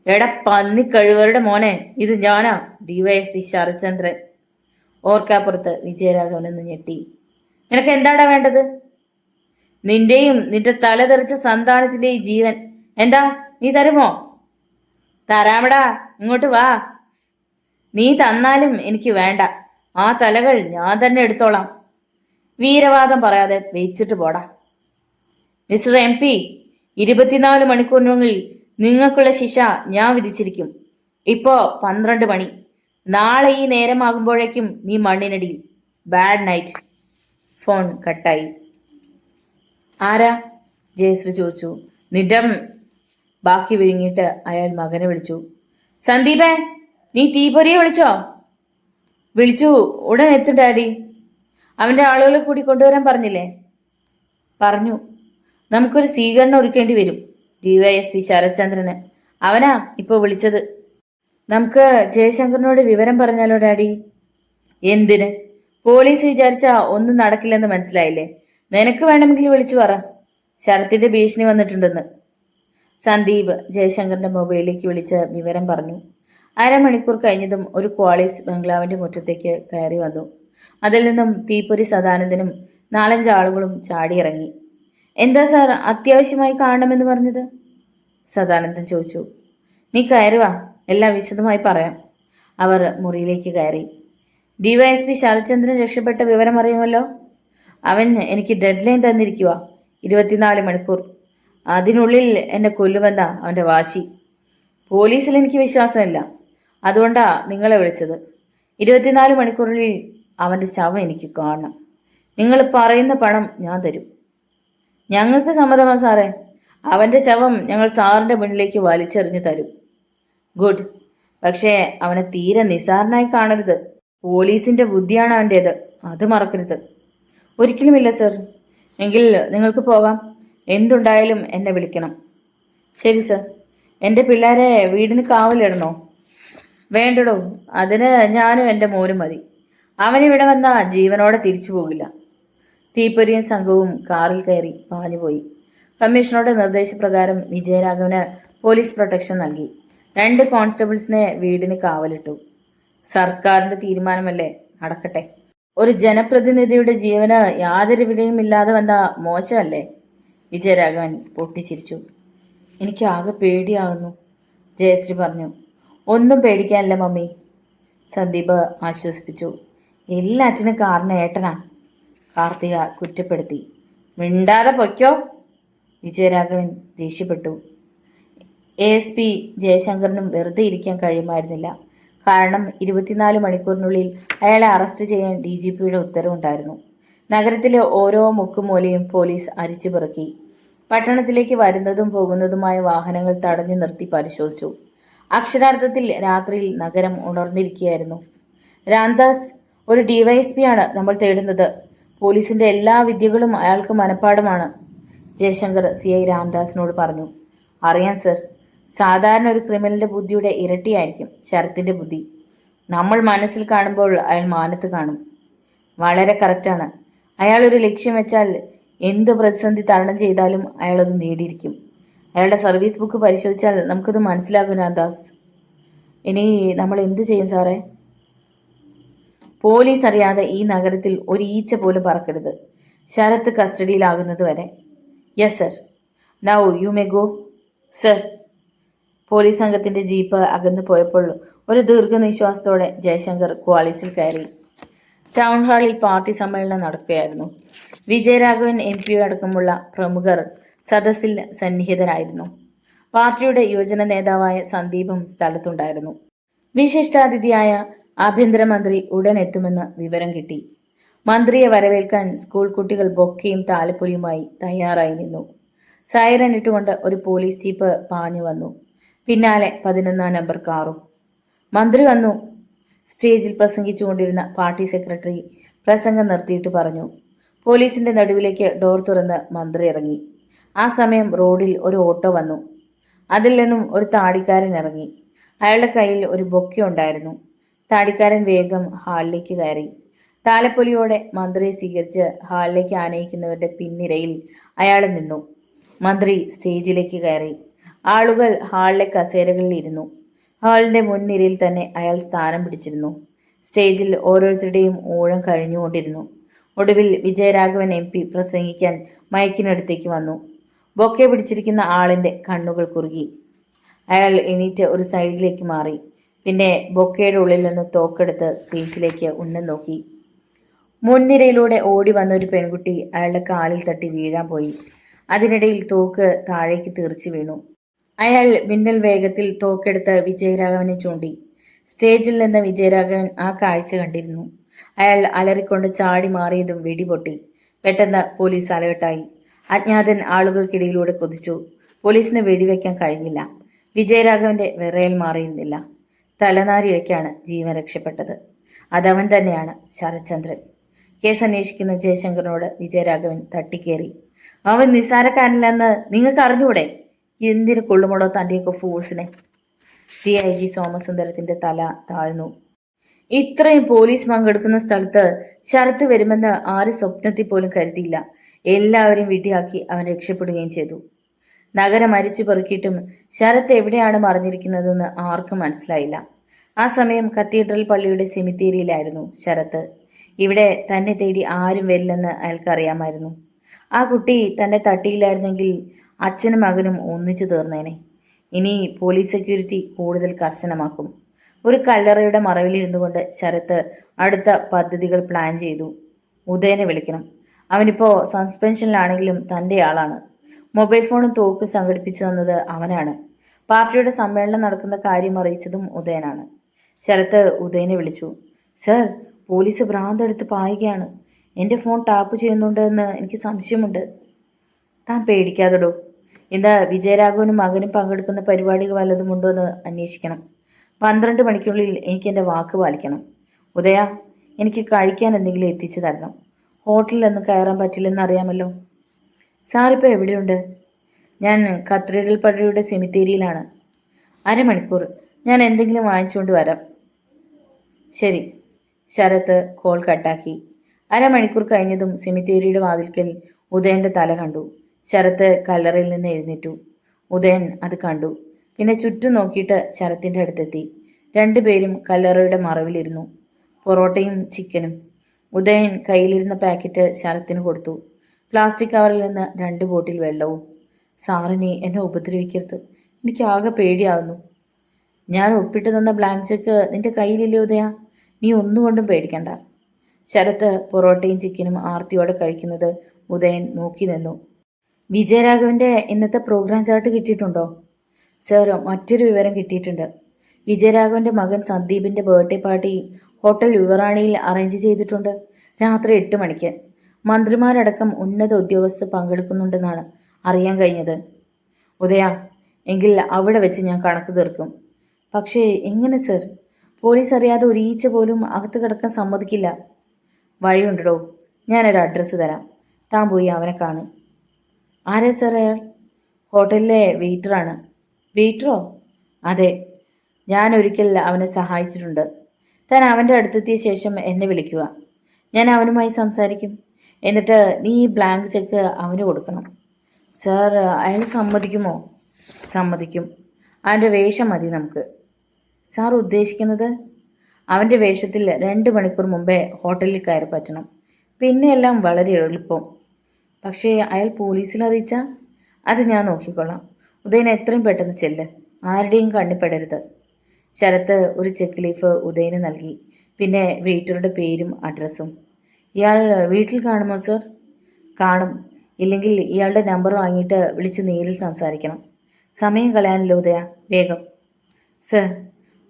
എടാ പന്നി കഴിവരുടെ മോനെ, ഇത് ഞാനാ, ഡിവൈഎസ്പി ശരത്ചന്ദ്രൻ. ഓർക്കാപ്പുറത്ത് വിജയരാഘവൻ എന്ന് ഞെട്ടി. നിനക്ക് എന്താടാ വേണ്ടത്? നിന്റെയും നിന്റെ തലതെറിച്ച സന്താനത്തിന്റെയും ജീവൻ. എന്താ, നീ തരുമോ? തരാമടാ, ഇങ്ങോട്ട് വാ. നീ തന്നാലും എനിക്ക് വേണ്ട. ആ തലകൾ ഞാൻ തന്നെ എടുത്തോളാം. വീരവാദം പറയാതെ വെച്ചിട്ട് പോടാ. മിസ്റ്റർ MP, 24 മണിക്കൂറിനുള്ളിൽ നിങ്ങൾക്കുള്ള ശിക്ഷ ഞാൻ വിധിച്ചിരിക്കും. ഇപ്പോ 12 മണി. നാളെ ഈ നേരമാകുമ്പോഴേക്കും നീ മണ്ണിനടിയിൽ. Bad night. ഫോൺ കട്ടായി. ആരാ? ജയശ്രീ ചോദിച്ചു. നിഡം. ബാക്കി വിഴുങ്ങിയിട്ട് അയാൾ മകനെ വിളിച്ചു. സന്ദീപേ, നീ തീപ്പൊരിയെ വിളിച്ചോ? വിളിച്ചു, ഉടൻ എത്തും ഡാഡി. അവൻ്റെ ആളുകളെ കൂടി കൊണ്ടുവരാൻ പറഞ്ഞില്ലേ? പറഞ്ഞു. നമുക്കൊരു സ്വീകരണം ഒരുക്കേണ്ടി വരും ഡിവൈഎസ്പി ശരത്ചന്ദ്രന്. അവനാ ഇപ്പോൾ വിളിച്ചത്. നമുക്ക് ജയശങ്കറിനോട് വിവരം പറഞ്ഞാലോ ഡാഡി? എന്തിന്? പോലീസ് വിചാരിച്ചാ ഒന്നും നടക്കില്ലെന്ന് മനസ്സിലായില്ലേ? നിനക്ക് വേണമെങ്കിൽ വിളിച്ചു പറ, ശരത്തിന്റെ ഭീഷണി വന്നിട്ടുണ്ടെന്ന്. സന്ദീപ് ജയശങ്കറിന്റെ മൊബൈലിലേക്ക് വിളിച്ച് വിവരം പറഞ്ഞു. അരമണിക്കൂർ കഴിഞ്ഞതും ഒരു ക്വാളിസ് ബംഗ്ലാവിന്റെ മുറ്റത്തേക്ക് കയറി വന്നു. അതിൽ നിന്നും തീപ്പൊരി സദാനന്ദനും 4-5 ആളുകളും ചാടിയിറങ്ങി. എന്താ സാർ അത്യാവശ്യമായി കാണണമെന്ന് പറഞ്ഞത്? സദാനന്ദൻ ചോദിച്ചു. നീ കയറി വാ, എല്ലാം വിശദമായി പറയാം. അവർ മുറിയിലേക്ക് കയറി. ഡിവൈഎസ്പി ശരത്ചന്ദ്രൻ രക്ഷപ്പെട്ട വിവരം അറിയുമല്ലോ. അവൻ എനിക്ക് ഡെഡ് ലൈൻ തന്നിരിക്കുക, 24 മണിക്കൂർ. അതിനുള്ളിൽ എന്നെ കൊല്ലുമെന്ന അവൻ്റെ വാശി. പോലീസിൽ എനിക്ക് വിശ്വാസമില്ല, അതുകൊണ്ടാ നിങ്ങളെ വിളിച്ചത്. 24 മണിക്കൂറിൽ അവൻ്റെ ശവം എനിക്ക് കാണണം. നിങ്ങൾ പറയുന്ന പണം ഞാൻ തരും. ഞങ്ങൾക്ക് സമ്മതമാ സാറേ. അവൻ്റെ ശവം ഞങ്ങൾ സാറിൻ്റെ മുന്നിലേക്ക് വലിച്ചെറിഞ്ഞു തരും. ഗുഡ്. പക്ഷേ അവനെ തീരെ നിസാരനായി കാണരുത്. പോലീസിന്റെ ബുദ്ധിയാണ് അവൻ്റേത്, അത് മറക്കരുത്. ഒരിക്കലുമില്ല സർ. എങ്കിൽ നിങ്ങൾക്ക് പോകാം. എന്തുണ്ടായാലും എന്നെ വിളിക്കണം. ശരി സർ. എൻ്റെ പിള്ളേരെ വീടിന് കാവലിടണോ? വേണ്ടടോ, അതിന് ഞാനും എൻ്റെ മോനും മതി. അവനിവിടെ വന്ന ജീവനോടെ തിരിച്ചു പോകില്ല. തീപ്പൊരിയും സംഘവും കാറിൽ കയറി പാഞ്ഞുപോയി. കമ്മീഷണറുടെ നിർദ്ദേശപ്രകാരം വിജയരാഘവന് പോലീസ് പ്രൊട്ടക്ഷൻ നൽകി. 2 കോൺസ്റ്റബിൾസിനെ വീടിന് കാവലിട്ടു. സർക്കാരിന്റെ തീരുമാനമല്ലേ, നടക്കട്ടെ. ഒരു ജനപ്രതിനിധിയുടെ ജീവന് യാതൊരു വിലയും ഇല്ലാതെ വന്ന മോശമല്ലേ? വിജയരാഘവൻ പൊട്ടിച്ചിരിച്ചു. എനിക്ക് ആകെ പേടിയാകുന്നു, ജയശ്രീ പറഞ്ഞു. ഒന്നും പേടിക്കാനില്ല മമ്മി, സന്ദീപ് ആശ്വസിപ്പിച്ചു. എല്ലാറ്റിനും കാരണം ഏട്ടനാ, കാർത്തിക കുറ്റപ്പെടുത്തി. മിണ്ടാതെ പൊയ്ക്കോ, വിജയരാഘവൻ ദേഷ്യപ്പെട്ടു. ASP ജയശങ്കറിനും വെറുതെ ഇരിക്കാൻ കഴിയുമായിരുന്നില്ല. കാരണം 24 മണിക്കൂറിനുള്ളിൽ അയാളെ അറസ്റ്റ് ചെയ്യാൻ DGPയുടെ ഉത്തരവുണ്ടായിരുന്നു. നഗരത്തിലെ ഓരോ മുക്കുമൂലയും പോലീസ് അരിച്ചു പെറുക്കി. പട്ടണത്തിലേക്ക് വരുന്നതും പോകുന്നതുമായ വാഹനങ്ങൾ തടഞ്ഞു നിർത്തി പരിശോധിച്ചു. അക്ഷരാർത്ഥത്തിൽ രാത്രിയിൽ നഗരം ഉണർന്നിരിക്കുകയായിരുന്നു. രാംദാസ്, ഒരു DYSP ആണ് നമ്മൾ തേടുന്നത്. പോലീസിന്റെ എല്ലാ വിദ്യകളും അയാൾക്ക് മനഃപ്പാടമാണ്, ജയശങ്കർ CI രാംദാസിനോട് പറഞ്ഞു. അറിയാം സർ, സാധാരണ ഒരു ക്രിമിനലിന്റെ ബുദ്ധിയുടെ ഇരട്ടിയായിരിക്കും ശരത്തിന്റെ ബുദ്ധി. നമ്മൾ മനസ്സിൽ കാണുമ്പോൾ അയാൾ മാനത്ത് കാണും. വളരെ കറക്റ്റാണ്. അയാൾ ഒരു ലക്ഷ്യം വെച്ചാൽ എന്ത് പ്രതിസന്ധി തരണം ചെയ്താലും അയാളത് നേടിയിരിക്കും. അയാളുടെ സർവീസ് ബുക്ക് പരിശോധിച്ചാൽ നമുക്കത് മനസ്സിലാകും രാംദാസ്. ഇനി നമ്മൾ എന്ത് ചെയ്യും സാറേ? പോലീസ് അറിയാതെ ഈ നഗരത്തിൽ ഒരു ഈച്ച പോലും പറക്കരുത്, ശരത്ത് കസ്റ്റഡിയിലാകുന്നത് വരെ. Yes sir. Now you may go sir. Police സംഘത്തിന്റെ ജീപ്പ് അകന്നു പോയപ്പോൾ ഒരു ദീർഘനിശ്വാസത്തോടെ ജയശങ്കർ ക്വാളിസിൽ കയറി. ടൗൺ ഹാളിൽ പാർട്ടി സമ്മേളനം നടക്കുകയായിരുന്നു. വിജയരാഘവൻ MP അടക്കമുള്ള പ്രമുഖർ സദസ്സിൽ സന്നിഹിതരായിരുന്നു. പാർട്ടിയുടെ യുവജന നേതാവായ സന്ദീപും സ്ഥലത്തുണ്ടായിരുന്നു. വിശിഷ്ടാതിഥിയായ ആഭ്യന്തരമന്ത്രി ഉടൻ എത്തുമെന്ന് വിവരം കിട്ടി. മന്ത്രിയെ വരവേൽക്കാൻ സ്കൂൾ കുട്ടികൾ ബൊക്കയും താലപ്പൊലിയുമായി തയ്യാറായി നിന്നു. സൈറൻ ഇട്ടുകൊണ്ട് ഒരു പോലീസ് ജീപ്പ് പാഞ്ഞു വന്നു. പിന്നാലെ 11-ാം നമ്പർ കാറും. മന്ത്രി വന്നു, സ്റ്റേജിൽ പ്രസംഗിച്ചുകൊണ്ടിരുന്ന പാർട്ടി സെക്രട്ടറി പ്രസംഗം നിർത്തിയിട്ട് പറഞ്ഞു. പോലീസിന്റെ നടുവിലേക്ക് ഡോർ തുറന്ന് മന്ത്രി ഇറങ്ങി. ആ സമയം റോഡിൽ ഒരു ഓട്ടോ വന്നു. അതിൽ നിന്നും ഒരു താടിക്കാരൻ ഇറങ്ങി. അയാളുടെ കയ്യിൽ ഒരു ബൊക്കെ ഉണ്ടായിരുന്നു. താടിക്കാരൻ വേഗം ഹാളിലേക്ക് കയറി. താലപ്പൊലിയോടെ മന്ത്രിയെ സ്വീകരിച്ച് ഹാളിലേക്ക് ആനയിക്കുന്നവരുടെ പിൻനിരയിൽ അയാൾ നിന്നു. മന്ത്രി സ്റ്റേജിലേക്ക് കയറി. ആളുകൾ ഹാളിലെ കസേരകളിൽ ഇരുന്നു. ഹാളിന്റെ മുൻനിരയിൽ തന്നെ അയാൾ സ്ഥാനം പിടിച്ചിരുന്നു. സ്റ്റേജിൽ ഓരോരുത്തരുടെയും ഊഴം കഴിഞ്ഞുകൊണ്ടിരുന്നു. ഒടുവിൽ വിജയരാഘവൻ MP പ്രസംഗിക്കാൻ മൈക്കിനടുത്തേക്ക് വന്നു. ബൊക്കെ പിടിച്ചിരിക്കുന്ന ആളിന്റെ കണ്ണുകൾ കുറുകി. അയാൾ എണീറ്റ് ഒരു സൈഡിലേക്ക് മാറി. പിന്നെ ബൊക്കയുടെ ഉള്ളിൽ നിന്ന് തോക്കെടുത്ത് സ്റ്റേജിലേക്ക് ഉന്നം നോക്കി. മുൻനിരയിലൂടെ ഓടി വന്ന ഒരു പെൺകുട്ടി അയാളുടെ കാലിൽ തട്ടി വീഴാൻ പോയി. അതിനിടയിൽ തോക്ക് താഴേക്ക് തെറിച്ചു വീണു. അയാൾ മിന്നൽ വേഗത്തിൽ തോക്കെടുത്ത് വിജയരാഘവനെ ചൂണ്ടി. സ്റ്റേജിൽ നിന്ന് വിജയരാഘവൻ ആ കാഴ്ച കണ്ടിരുന്നു. അയാൾ അലറിക്കൊണ്ട് ചാടി മാറിയതും വെടിപൊട്ടി. പെട്ടെന്ന് പോലീസ് അലേർട്ടായി. അജ്ഞാതൻ ആളുകൾക്കിടയിലൂടെ കുതിച്ചു. പോലീസിന് വെടിവെക്കാൻ കഴിഞ്ഞില്ല. വിജയരാഘവന്റെ വിറയൽ മാറിയിരുന്നില്ല. തലനാരിഴയ്ക്കാണ് ജീവൻ രക്ഷപ്പെട്ടത്. അതവൻ തന്നെയാണ് ശരത്ചന്ദ്രൻ. കേസ് അന്വേഷിക്കുന്ന ജയശങ്കറിനോട് വിജയരാഘവൻ തട്ടിക്കേറി. അവൻ നിസ്സാരക്കാരനില്ലെന്ന് നിങ്ങൾക്ക് അറിഞ്ഞൂടെ? എന്തിനു കൊള്ളുമോടോ തൻ്റെയൊക്കെ ഫോഴ്സിനെ? DIG സോമസുന്ദരത്തിന്റെ തല താഴ്ന്നു. ഇത്രയും പോലീസ് പങ്കെടുക്കുന്ന സ്ഥലത്ത് ശരത്ത് വരുമെന്ന് ആരും സ്വപ്നത്തിൽ പോലും കരുതിയില്ല. എല്ലാവരും വിഡ്ഢിയാക്കി അവൻ രക്ഷപ്പെടുകയും ചെയ്തു. നഗരം അരിച്ചു പെറുക്കിയിട്ടും ശരത്ത് എവിടെയാണ് മറിഞ്ഞിരിക്കുന്നതെന്ന് ആർക്കും മനസ്സിലായില്ല. ആ സമയം കത്തീഡ്രൽ പള്ളിയുടെ സെമിത്തേരിയിലായിരുന്നു ശരത്ത്. ഇവിടെ തന്നെ തേടി ആരും വരില്ലെന്ന് അയാൾക്കറിയാമായിരുന്നു. ആ കുട്ടി തന്നെ തട്ടിയില്ലായിരുന്നെങ്കിൽ അച്ഛനും മകനും ഒന്നിച്ചു തീർന്നേനെ. ഇനി പോലീസ് സെക്യൂരിറ്റി കൂടുതൽ കർശനമാക്കും. ഒരു കല്ലറയുടെ മറവിലിരുന്നു കൊണ്ട് ശരത്ത് അടുത്ത പദ്ധതികൾ പ്ലാൻ ചെയ്തു. ഉദയനെ വിളിക്കണം. അവനിപ്പോൾ സസ്പെൻഷനിലാണെങ്കിലും തൻ്റെ ആളാണ്. മൊബൈൽ ഫോണും തോക്ക് സംഘടിപ്പിച്ചു തന്നത് അവനാണ്. പാർട്ടിയുടെ സമ്മേളനം നടക്കുന്ന കാര്യം അറിയിച്ചതും ഉദയനാണ്. ശരത്ത് ഉദയനെ വിളിച്ചു. സർ, പോലീസ് ഭ്രാന്തെടുത്ത് പായുകയാണ്. എൻ്റെ ഫോൺ ടാപ്പ് ചെയ്യുന്നുണ്ട് എന്ന് എനിക്ക് സംശയമുണ്ട്. താൻ പേടിക്കാതെടോ. ഇന്ന് വിജയരാഘവനും മകനും പങ്കെടുക്കുന്ന പരിപാടികൾ വല്ലതുമുണ്ടോ എന്ന് അന്വേഷിക്കണം. 12 മണിക്കുള്ളിൽ എനിക്ക് എൻ്റെ വാക്ക് പാലിക്കണം. ഉദയ, എനിക്ക് കഴിക്കാൻ എന്തെങ്കിലും എത്തിച്ചു തരണം. ഹോട്ടലിലൊന്നും കയറാൻ പറ്റില്ലെന്ന് അറിയാമല്ലോ. സാറിപ്പോൾ എവിടെയുണ്ട്? ഞാൻ കത്തീഡ്രൽ പള്ളിയുടെ സെമിത്തേരിയിലാണ്. 1/2 മണിക്കൂർ. ഞാൻ എന്തെങ്കിലും വാങ്ങിച്ചുകൊണ്ട് വരാം. ശരി. ശരത്ത് കോൾ കട്ടാക്കി. അരമണിക്കൂർ കഴിഞ്ഞതും സെമിത്തേരിയുടെ വാതിൽക്കൽ ഉദയന്റെ തല കണ്ടു. ശരത്ത് കല്ലറയിൽ നിന്ന് എഴുന്നേറ്റു. ഉദയൻ അത് കണ്ടു. പിന്നെ ചുറ്റും നോക്കിയിട്ട് ശരത്തിന്റെ അടുത്തെത്തി. രണ്ടുപേരും കല്ലറയുടെ മറവിലിരുന്നു. പൊറോട്ടയും ചിക്കനും. ഉദയൻ കയ്യിലിരുന്ന പാക്കറ്റ് ശരത്തിന് കൊടുത്തു. പ്ലാസ്റ്റിക് കവറിൽ നിന്ന് 2 ബോട്ടിൽ വെള്ളവും. സാറിനി എന്നെ ഉപദ്രവിക്കരുത്, എനിക്ക് ആകെ പേടിയാവുന്നു. ഞാൻ ഒപ്പിട്ട് തന്ന ബ്ലാങ്ക് ചെക്ക് നിന്റെ കയ്യിലില്ലേ ഉദയ? നീ ഒന്നുകൊണ്ടും പേടിക്കണ്ട. ശരത്ത് പൊറോട്ടയും ചിക്കനും ആർത്തിയോടെ കഴിക്കുന്നത് ഉദയൻ നോക്കി നിന്നു. വിജയരാഘവന്റെ ഇന്നത്തെ പ്രോഗ്രാം ചാർട്ട് കിട്ടിയിട്ടുണ്ടോ? സർ, മറ്റൊരു വിവരം കിട്ടിയിട്ടുണ്ട്. വിജയരാഘവന്റെ മകൻ സന്ദീപിന്റെ ബർത്ത്ഡേ പാർട്ടി ഹോട്ടൽ യുവറാണിയിൽ അറേഞ്ച് ചെയ്തിട്ടുണ്ട്. രാത്രി 8 മണിക്ക്. മന്ത്രിമാരടക്കം ഉന്നത ഉദ്യോഗസ്ഥർ പങ്കെടുക്കുന്നുണ്ടെന്നാണ് അറിയാൻ കഴിഞ്ഞത്. ഉദയ, എങ്കിൽ അവിടെ വെച്ച് ഞാൻ കണക്ക് തീർക്കും. പക്ഷേ എങ്ങനെ സർ? പോലീസ് അറിയാതെ ഒരു ഈച്ച പോലും അകത്ത് കിടക്കാൻ സമ്മതിക്കില്ല. വഴിയുണ്ടോ? ഞാനൊരു അഡ്രസ്സ് തരാം. താൻ പോയി അവനെ കാണ്. ആരാ സർ അയാൾ? ഹോട്ടലിലെ വെയിറ്ററാണ്. വെയിറ്ററോ? അതെ, ഞാൻ ഒരിക്കൽ അവനെ സഹായിച്ചിട്ടുണ്ട്. താൻ അവൻ്റെ അടുത്തെത്തിയ ശേഷം എന്നെ വിളിക്കുക. ഞാൻ അവനുമായി സംസാരിക്കും. എന്നിട്ട് നീ ഈ ബ്ലാങ്ക് ചെക്ക് അവന് കൊടുക്കണം. സാർ, അയാൾ സമ്മതിക്കുമോ? സമ്മതിക്കും. അവൻ്റെ വേഷം മതി നമുക്ക്. സാർ ഉദ്ദേശിക്കുന്നത്? അവൻ്റെ വേഷത്തിൽ 2 മണിക്കൂർ മുമ്പേ ഹോട്ടലിൽ കയറി പറ്റണം. പിന്നെയെല്ലാം വളരെ എളുപ്പം. പക്ഷേ അയാൾ പോലീസിൽ അറിയിച്ചാൽ? അത് ഞാൻ നോക്കിക്കൊള്ളാം. ഉദയൻ എത്രയും പെട്ടെന്ന് ചെല്ല്. ആരുടെയും കണ്ണിപ്പെടരുത്. ശരത്ത് ഒരു ചെക്ക് ലീഫ് ഉദയന് നൽകി. പിന്നെ വെയിറ്ററുടെ പേരും അഡ്രസ്സും. ഇയാൾ വീട്ടിൽ കാണുമോ സർ? കാണും. ഇല്ലെങ്കിൽ ഇയാളുടെ നമ്പർ വാങ്ങിയിട്ട് വിളിച്ച് നേരിൽ സംസാരിക്കണം. സമയം കളയാനല്ലോ ഉദയ, വേഗം. സർ.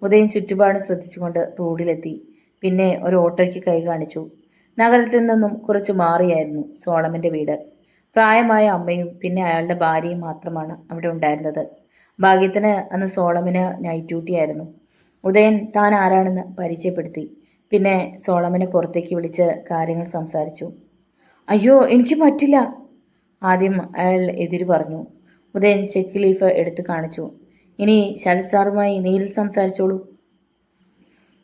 ഉദയൻ ചുറ്റുപാടും ശ്രദ്ധിച്ചുകൊണ്ട് റോഡിലെത്തി. പിന്നെ ഒരു ഓട്ടോയ്ക്ക് കൈ കാണിച്ചു. നഗരത്തിൽ നിന്നും കുറച്ച് മാറിയായിരുന്നു സോളമൻ്റെ വീട്. പ്രായമായ അമ്മയും പിന്നെ അയാളുടെ ഭാര്യയും മാത്രമാണ് അവിടെ ഉണ്ടായിരുന്നത്. ഭാഗ്യത്തിന് അന്ന് സോളമന് നൈറ്റ് ഡ്യൂട്ടി ആയിരുന്നു. ഉദയൻ താൻ ആരാണെന്ന് പരിചയപ്പെടുത്തി. പിന്നെ സോളമനെ പുറത്തേക്ക് വിളിച്ച് കാര്യങ്ങൾ സംസാരിച്ചു. അയ്യോ, എനിക്ക് പറ്റില്ല. ആദ്യം അയാൾ എതിര് പറഞ്ഞു. ഉദയൻ ചെക്ക് ലീഫ് എടുത്ത് കാണിച്ചു. ഇനി ശരത് സാറുമായി നേരിൽ സംസാരിച്ചോളൂ.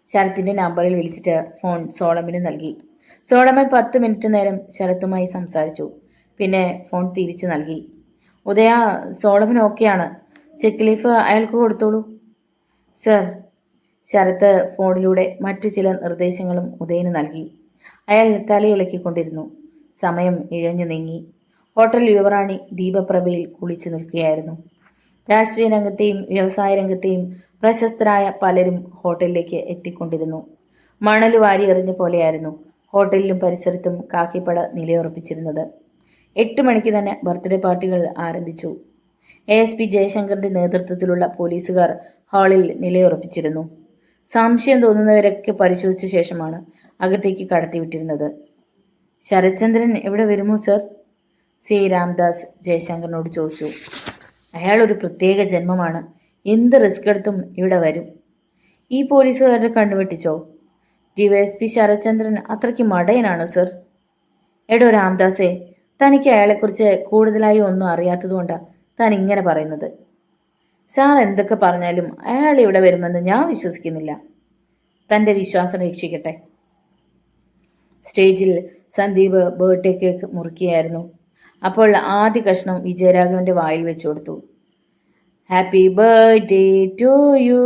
ശരത്തിൻ്റെ നമ്പറിൽ വിളിച്ചിട്ട് ഫോൺ സോളമന് നൽകി. സോളമൻ 10 മിനിറ്റ് നേരം ശരത്തുമായി സംസാരിച്ചു. പിന്നെ ഫോൺ തിരിച്ചു നൽകി. ഉദയ, സോളമൻ ഓക്കെയാണ്. ചെക്ക് ലീഫ് അയാൾക്ക് കൊടുത്തോളൂ. സർ. ശരത്ത് ഫോണിലൂടെ മറ്റു ചില നിർദ്ദേശങ്ങളും ഉദയന് നൽകി. അയാൾ തലയിളക്കിക്കൊണ്ടിരുന്നു. സമയം ഇഴഞ്ഞു നീങ്ങി. ഹോട്ടൽ യുവറാണി ദീപപ്രഭയിൽ കുളിച്ചു നിൽക്കുകയായിരുന്നു. രാഷ്ട്രീയ രംഗത്തെയും വ്യവസായ രംഗത്തെയും പ്രശസ്തരായ പലരും ഹോട്ടലിലേക്ക് എത്തിക്കൊണ്ടിരുന്നു. മണൽ വാരി എറിഞ്ഞ പോലെയായിരുന്നു ഹോട്ടലിലും പരിസരത്തും കാക്കിപ്പട നിലയുറപ്പിച്ചിരുന്നത്. 8 മണിക്ക് തന്നെ ബർത്ത്ഡേ പാർട്ടികൾ ആരംഭിച്ചു. ASP ജയശങ്കറിന്റെ നേതൃത്വത്തിലുള്ള പോലീസുകാർ ഹാളിൽ നിലയുറപ്പിച്ചിരുന്നു. സംശയം തോന്നുന്നവരൊക്കെ പരിശോധിച്ച ശേഷമാണ് അകത്തേക്ക് കടത്തിവിട്ടിരുന്നത്. ശരത്ചന്ദ്രൻ ഇവിടെ വരുമോ സർ? സി രാംദാസ് ജയശങ്കറിനോട് ചോദിച്ചു. അയാൾ ഒരു പ്രത്യേക ജന്മമാണ്. എന്ത് റിസ്ക് എടുത്തും ഇവിടെ വരും. ഈ പോലീസുകാരുടെ കണ്ണുവെട്ടിച്ചോ? DYSP ശരത്ചന്ദ്രൻ അത്രയ്ക്ക് മടയനാണോ സർ? എടോ രാംദാസേ, തനിക്ക് അയാളെക്കുറിച്ച് കൂടുതലായി ഒന്നും അറിയാത്തതുകൊണ്ടാണ് താൻ ഇങ്ങനെ പറയുന്നത്. സാർ എന്തൊക്കെ പറഞ്ഞാലും അയാൾ ഇവിടെ വരുമെന്ന് ഞാൻ വിശ്വസിക്കുന്നില്ല. തൻ്റെ വിശ്വാസം രക്ഷിക്കട്ടെ. സ്റ്റേജിൽ സന്ദീപ് ബർത്ത്ഡേ കേക്ക് മുറിക്കുകയായിരുന്നു. അപ്പോൾ ആദ്യ കഷ്ണം വിജയരാഘവന്റെ വായിൽ വെച്ചു കൊടുത്തു. Happy birthday to you.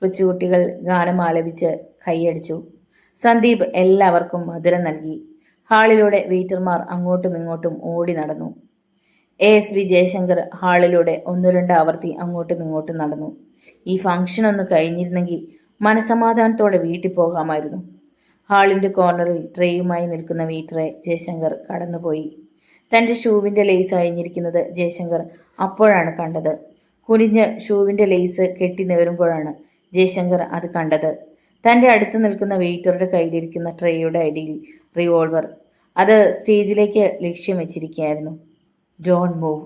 കൊച്ചുകുട്ടികൾ ഗാനം ആലപിച്ച് കൈയടിച്ചു. സന്ദീപ് എല്ലാവർക്കും മധുരം നൽകി. ഹാളിലൂടെ വെയിറ്റർമാർ അങ്ങോട്ടും ഇങ്ങോട്ടും ഓടി നടന്നു. ASP ജയശങ്കർ ഹാളിലൂടെ 1-2 ആവർത്തി അങ്ങോട്ടും ഇങ്ങോട്ടും നടന്നു. ഈ ഫംഗ്ഷൻ ഒന്ന് കഴിഞ്ഞിരുന്നെങ്കിൽ മനസമാധാനത്തോടെ വീട്ടിൽ പോകാമായിരുന്നു. ഹാളിൻ്റെ കോർണറിൽ ട്രേയുമായി നിൽക്കുന്ന വെയിറ്ററെ ജയശങ്കർ കടന്നുപോയി. തൻ്റെ ഷൂവിൻ്റെ ലേസ് അഴിഞ്ഞിരിക്കുന്നത് ജയശങ്കർ അപ്പോഴാണ് കണ്ടത്. കുനിഞ്ഞ് ഷൂവിൻ്റെ ലേസ് കെട്ടി നിവരുമ്പോഴാണ് ജയശങ്കർ അത് കണ്ടത്. തൻ്റെ അടുത്ത് നിൽക്കുന്ന വെയിറ്ററുടെ കയ്യിലിരിക്കുന്ന ട്രേയുടെ അടിയിൽ റിവോൾവർ. അത് സ്റ്റേജിലേക്ക് ലക്ഷ്യം വെച്ചിരിക്കുകയായിരുന്നു. Don't move.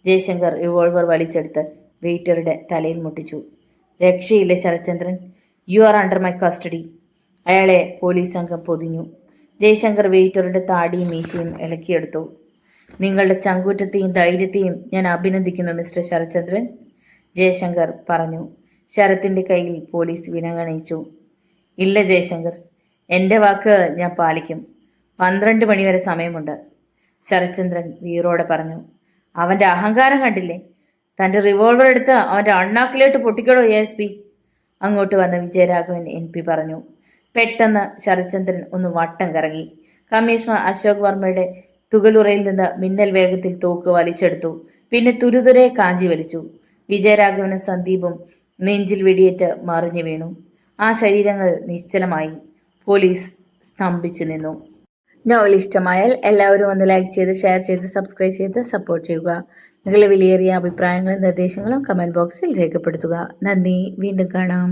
ജയശങ്കർ റിവോൾവർ വലിച്ചെടുത്ത് വെയിറ്ററുടെ തലയിൽ മുട്ടിച്ചു. രക്ഷയില്ല Sarathchandran, you are under my custody. അയാളെ പോലീസ് സംഘം പൊതിഞ്ഞു. ജയശങ്കർ വെയിറ്ററുടെ താടിയും മീശയും ഇളക്കിയെടുത്തു. നിങ്ങളുടെ ചങ്കൂറ്റത്തെയും ധൈര്യത്തെയും ഞാൻ അഭിനന്ദിക്കുന്നു മിസ്റ്റർ ശരത്ചന്ദ്രൻ, ജയശങ്കർ പറഞ്ഞു. ശരത്തിൻ്റെ കയ്യിൽ പോലീസ് വിലങ്ങണിയിച്ചു. ഇല്ല ജയശങ്കർ, എൻ്റെ വാക്ക് ഞാൻ പാലിക്കും. 12 മണി വരെ സമയമുണ്ട്, ശരത്ചന്ദ്രൻ വീറോടെ പറഞ്ഞു. അവൻ്റെ അഹങ്കാരം കണ്ടില്ലേ? തൻ്റെ റിവോൾവർ എടുത്ത് അവൻ്റെ അണ്ണാക്കിലോട്ട് പൊട്ടിക്കടോ ASP. അങ്ങോട്ട് വന്ന വിജയരാഘവൻ MP പറഞ്ഞു. പെട്ടെന്ന് ശരത്ചന്ദ്രൻ ഒന്ന് വട്ടം കറങ്ങി. കമ്മീഷണർ അശോക് വർമ്മയുടെ തുകലുറയിൽ നിന്ന് മിന്നൽ വേഗത്തിൽ തോക്ക് വലിച്ചെടുത്തു. പിന്നെ തുരുതുരെ കാഞ്ചി വലിച്ചു. വിജയരാഘവനും സന്ദീപും നെഞ്ചിൽ വെടിയേറ്റ് മറിഞ്ഞു വീണു. ആ ശരീരങ്ങൾ നിശ്ചലമായി. പോലീസ് സ്തംഭിച്ചു നിന്നു. നോവൽ ഇഷ്ടമായാൽ എല്ലാവരും ഒന്ന് ലൈക്ക് ചെയ്ത്, ഷെയർ ചെയ്ത്, സബ്സ്ക്രൈബ് ചെയ്ത് സപ്പോർട്ട് ചെയ്യുക. നിങ്ങളുടെ വിലയേറിയ അഭിപ്രായങ്ങളും നിർദ്ദേശങ്ങളും കമൻറ്റ് ബോക്സിൽ രേഖപ്പെടുത്തുക. നന്ദി. വീണ്ടും കാണാം.